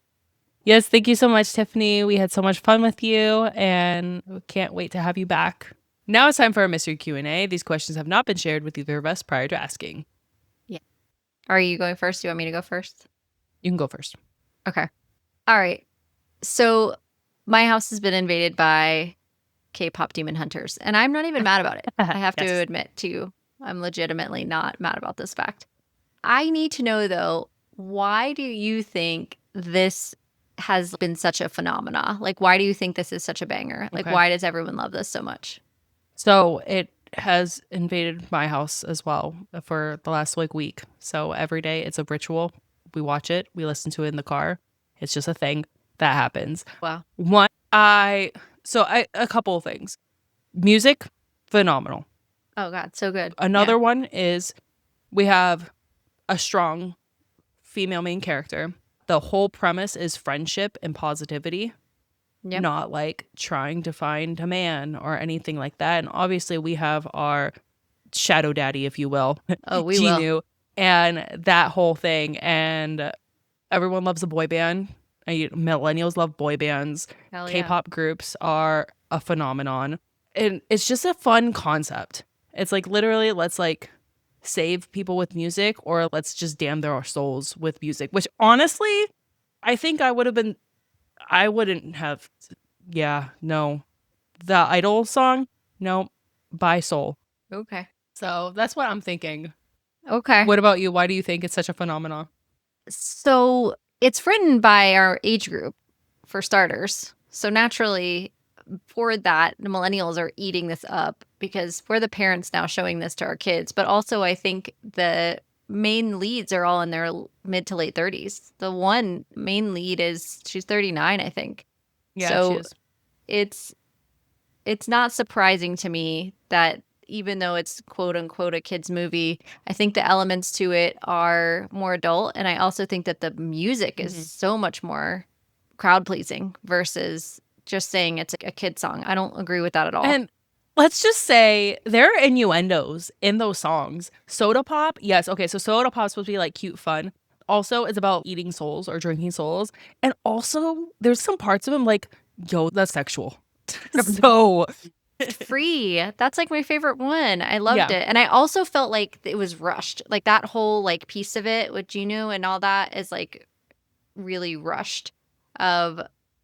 Yes, thank you so much, Tiffany. We had so much fun with you, and we can't wait to have you back. Now it's time for our mystery Q&A. These questions have not been shared with either of us prior to asking. Yeah. Are you going first? Do you want me to go first? You can go first. Okay. All right. So my house has been invaded by K-pop demon hunters, and I'm not even mad about it. I have to Yes. admit to you, I'm legitimately not mad about this fact. I need to know, though, why do you think this has been such a phenomena? Like, why do you think this is such a banger? Like, Okay. why does everyone love this so much? So it has invaded my house as well for the last week. So every day it's a ritual. We watch it. We listen to it in the car. It's just a thing that happens. Wow. A couple of things. Music, phenomenal. Oh, God. So good. Another one is we have a strong female main character. The whole premise is friendship and positivity, Yep. not like trying to find a man or anything like that. And obviously we have our shadow daddy, if you will, Oh, we will. Genu, and that whole thing. And everyone loves a boy band. Millennials love boy bands. Hell yeah. K-pop groups are a phenomenon. And it's just a fun concept. It's like literally let's like save people with music, or let's just damn their souls with music, which honestly, I think I wouldn't have. Yeah, no. The Idol song, no, by Soul. Okay. So that's what I'm thinking. Okay. What about you? Why do you think it's such a phenomenon? So it's written by our age group, for starters. So naturally, for that, the millennials are eating this up because we're the parents now showing this to our kids. But also, I think the main leads are all in their mid to late 30s. The one main lead she's 39, I think. Yeah, So she is. it's not surprising to me that even though it's quote unquote a kid's movie, I think the elements to it are more adult. And I also think that the music is so much more crowd pleasing versus just saying it's a kid song. I don't agree with that at all. And let's just say there are innuendos in those songs. Soda pop, yes. Okay, so soda pop's supposed to be like cute fun. Also, it's about eating souls or drinking souls. And also, there's some parts of them like, yo, that's sexual. So Free. That's like my favorite one. I loved Yeah. it. And I also felt like it was rushed. Like that whole like piece of it with Genu and all that is like really rushed of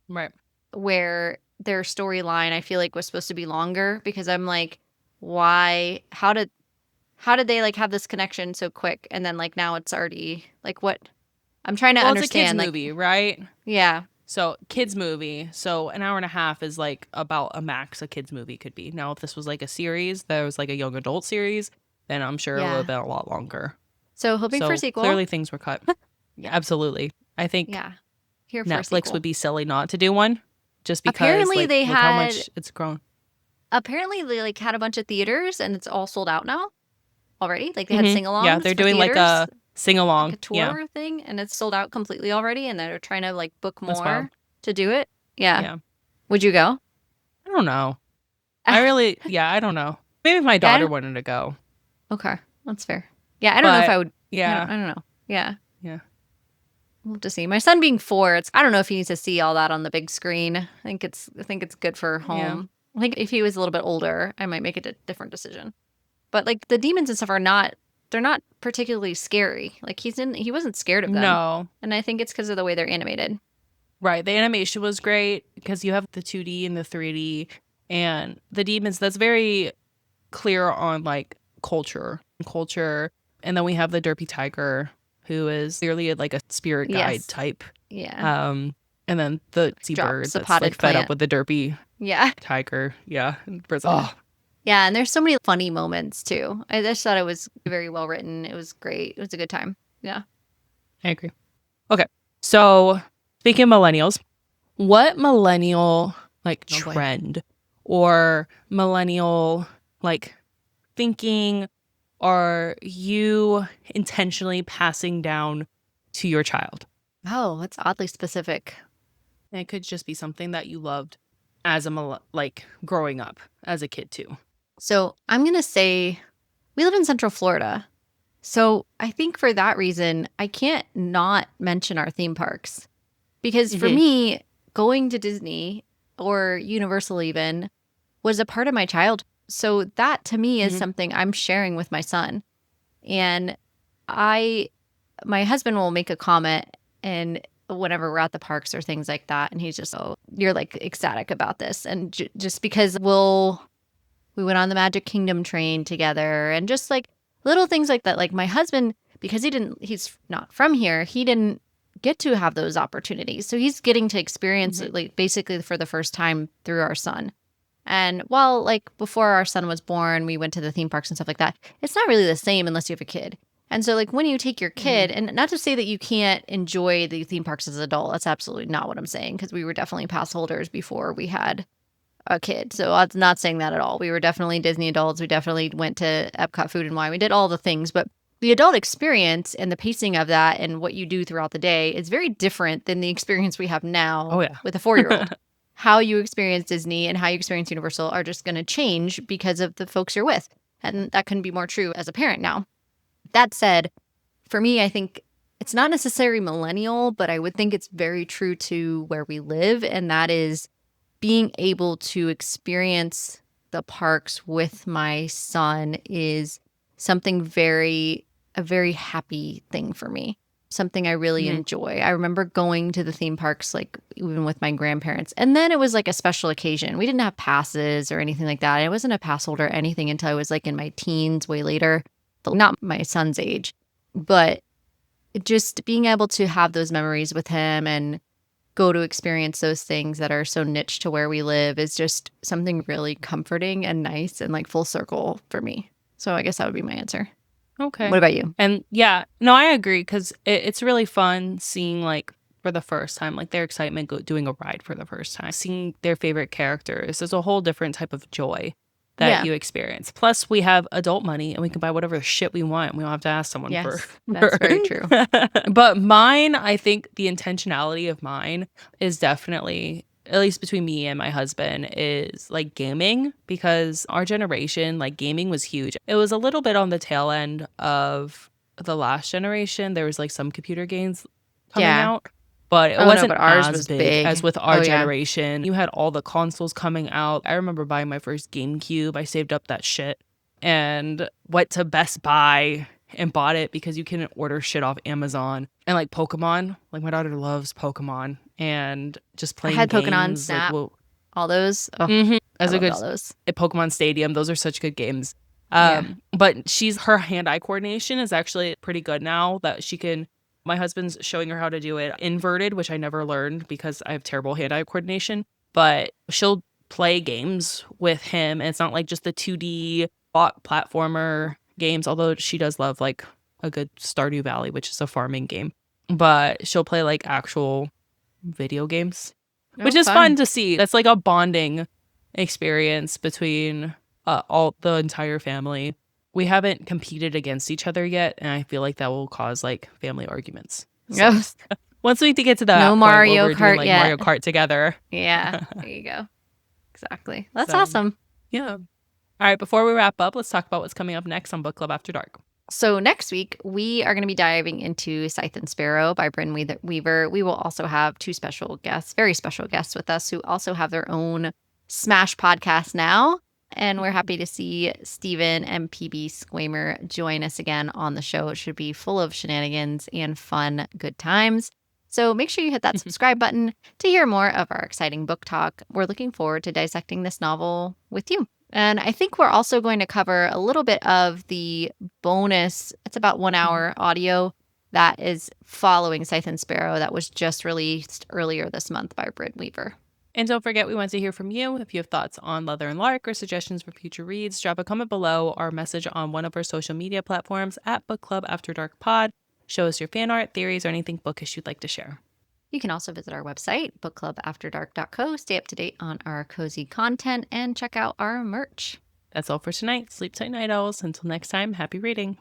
right. where their storyline I feel like was supposed to be longer, because I'm like, why, how did they like have this connection so quick, and then like now it's already like, what? I'm trying to understand. It's a kids like, movie, right? Yeah. So kids movie. So an hour and a half is like about a max a kids movie could be. Now, if this was like a series, there was like a young adult series, then I'm sure it would have been a lot longer. So hoping for a sequel. Clearly things were cut. Yeah, absolutely. I think Here for Netflix would be silly not to do one, just because apparently like, they look how much it's grown. Apparently they like had a bunch of theaters and it's all sold out now already. Like they had sing-alongs. Yeah, they're doing theaters, like a sing-along, like a tour thing, and it's sold out completely already, and they're trying to like book more to do it. Yeah. Would you go? I don't know. I don't know. Maybe if my Yeah, I daughter don't- wanted to go. Okay, that's fair. Yeah, I don't know if But, I would. Yeah. I don't know. Yeah. Yeah. We'll have to see. My son being 4, I don't know if he needs to see all that on the big screen. I think it's good for home. I think if he was a little bit older, I might make a different decision. But like the demons and stuff they're not particularly scary. Like he wasn't scared of them. No. And I think it's because of the way they're animated. Right. The animation was great because you have the 2D and the 3D and the demons. That's very clear on like culture. And then we have the derpy tiger who is clearly like a spirit guide Yes. type. Yeah. And then the seabird Drops a that's potted like fed plant. up with the derpy Yeah. tiger. Yeah. Oh, Yeah, and there's so many funny moments too. I just thought it was very well written. It was great. It was a good time. Yeah. I agree. Okay. So speaking of millennials, what millennial like Oh, boy. trend or millennial like thinking are you intentionally passing down to your child? Oh, that's oddly specific. And it could just be something that you loved as a like growing up as a kid too. So I'm going to say we live in Central Florida. So I think for that reason, I can't not mention our theme parks. Because for Mhm. me, going to Disney or Universal even was a part of my childhood. So that to me is Mhm. something I'm sharing with my son. And my husband will make a comment and whenever we're at the parks or things like that. And he's just, oh, you're like ecstatic about this. And just because we went on the Magic Kingdom train together and just like little things like that. Like my husband, because he's not from here, he didn't get to have those opportunities. So he's getting to experience it like basically for the first time through our son. And while like before our son was born, we went to the theme parks and stuff like that, it's not really the same unless you have a kid. And so like when you take your kid, and not to say that you can't enjoy the theme parks as an adult, that's absolutely not what I'm saying, because we were definitely pass holders before we had a kid. So I'm not saying that at all. We were definitely Disney adults. We definitely went to Epcot Food and Wine. We did all the things, but the adult experience and the pacing of that and what you do throughout the day is very different than the experience we have now Oh, yeah. with a 4-year-old. How you experience Disney and how you experience Universal are just going to change because of the folks you're with. And that couldn't be more true as a parent now. That said, for me, I think it's not necessarily millennial, but I would think it's very true to where we live. And that is being able to experience the parks with my son is something a very happy thing for me. Something I really enjoy. I remember going to the theme parks, like even with my grandparents. And then it was like a special occasion. We didn't have passes or anything like that. I wasn't a pass holder or anything until I was like in my teens, way later. Not my son's age, but just being able to have those memories with him and go to experience those things that are so niche to where we live is just something really comforting and nice and like full circle for me. So I guess that would be my answer. Okay. What about you? And yeah, no, I agree because it's really fun seeing like for the first time, like their excitement doing a ride for the first time, seeing their favorite characters. There's a whole different type of joy that you experience. Plus, we have adult money and we can buy whatever shit we want. We don't have to ask someone for. That's very true. But mine, I think the intentionality of mine is definitely, at least between me and my husband, is like gaming, because our generation, like gaming was huge. It was a little bit on the tail end of the last generation. There was like some computer games coming out, but it wasn't but ours as was big as with our Oh, yeah. generation. You had all the consoles coming out. I remember buying my first GameCube. I saved up that shit and went to Best Buy and bought it because you can order shit off Amazon. And like Pokemon, like my daughter loves Pokemon, and just I playing had Pokemon games, Snap, like, all those. Oh, as I a loved good all those. at Pokemon Stadium, those are such good games. Yeah. But her hand-eye coordination is actually pretty good now that she can. My husband's showing her how to do it inverted, which I never learned because I have terrible hand-eye coordination. But she'll play games with him, and it's not like just the 2D platformer games, although she does love like a good Stardew Valley, which is a farming game. But she'll play like actual video games, which is fun to see. That's like a bonding experience between all the entire family. We haven't competed against each other yet, and I feel like that will cause like family arguments. So, Yes. once we get to that No point where Mario we're doing, Kart like yet. Mario Kart together. Yeah. There you go. Exactly. That's So, awesome. Yeah. All right, before we wrap up, let's talk about what's coming up next on Book Club After Dark. So next week, we are going to be diving into Scythe and Sparrow by Brynne Weaver. We will also have two special guests, very special guests with us who also have their own Smash podcast now. And we're happy to see Stephen and PB Squamer join us again on the show. It should be full of shenanigans and fun, good times. So make sure you hit that subscribe button to hear more of our exciting book talk. We're looking forward to dissecting this novel with you. And I think we're also going to cover a little bit of the bonus, it's about 1 hour audio that is following Scythe and Sparrow that was just released earlier this month by Brynne Weaver. And don't forget, we want to hear from you. If you have thoughts on Leather and Lark or suggestions for future reads, drop a comment below or message on one of our social media platforms at Book Club After Dark Pod. Show us your fan art, theories, or anything bookish you'd like to share. You can also visit our website, bookclubafterdark.co, stay up to date on our cozy content, and check out our merch. That's all for tonight. Sleep tight, night owls. Until next time, happy reading.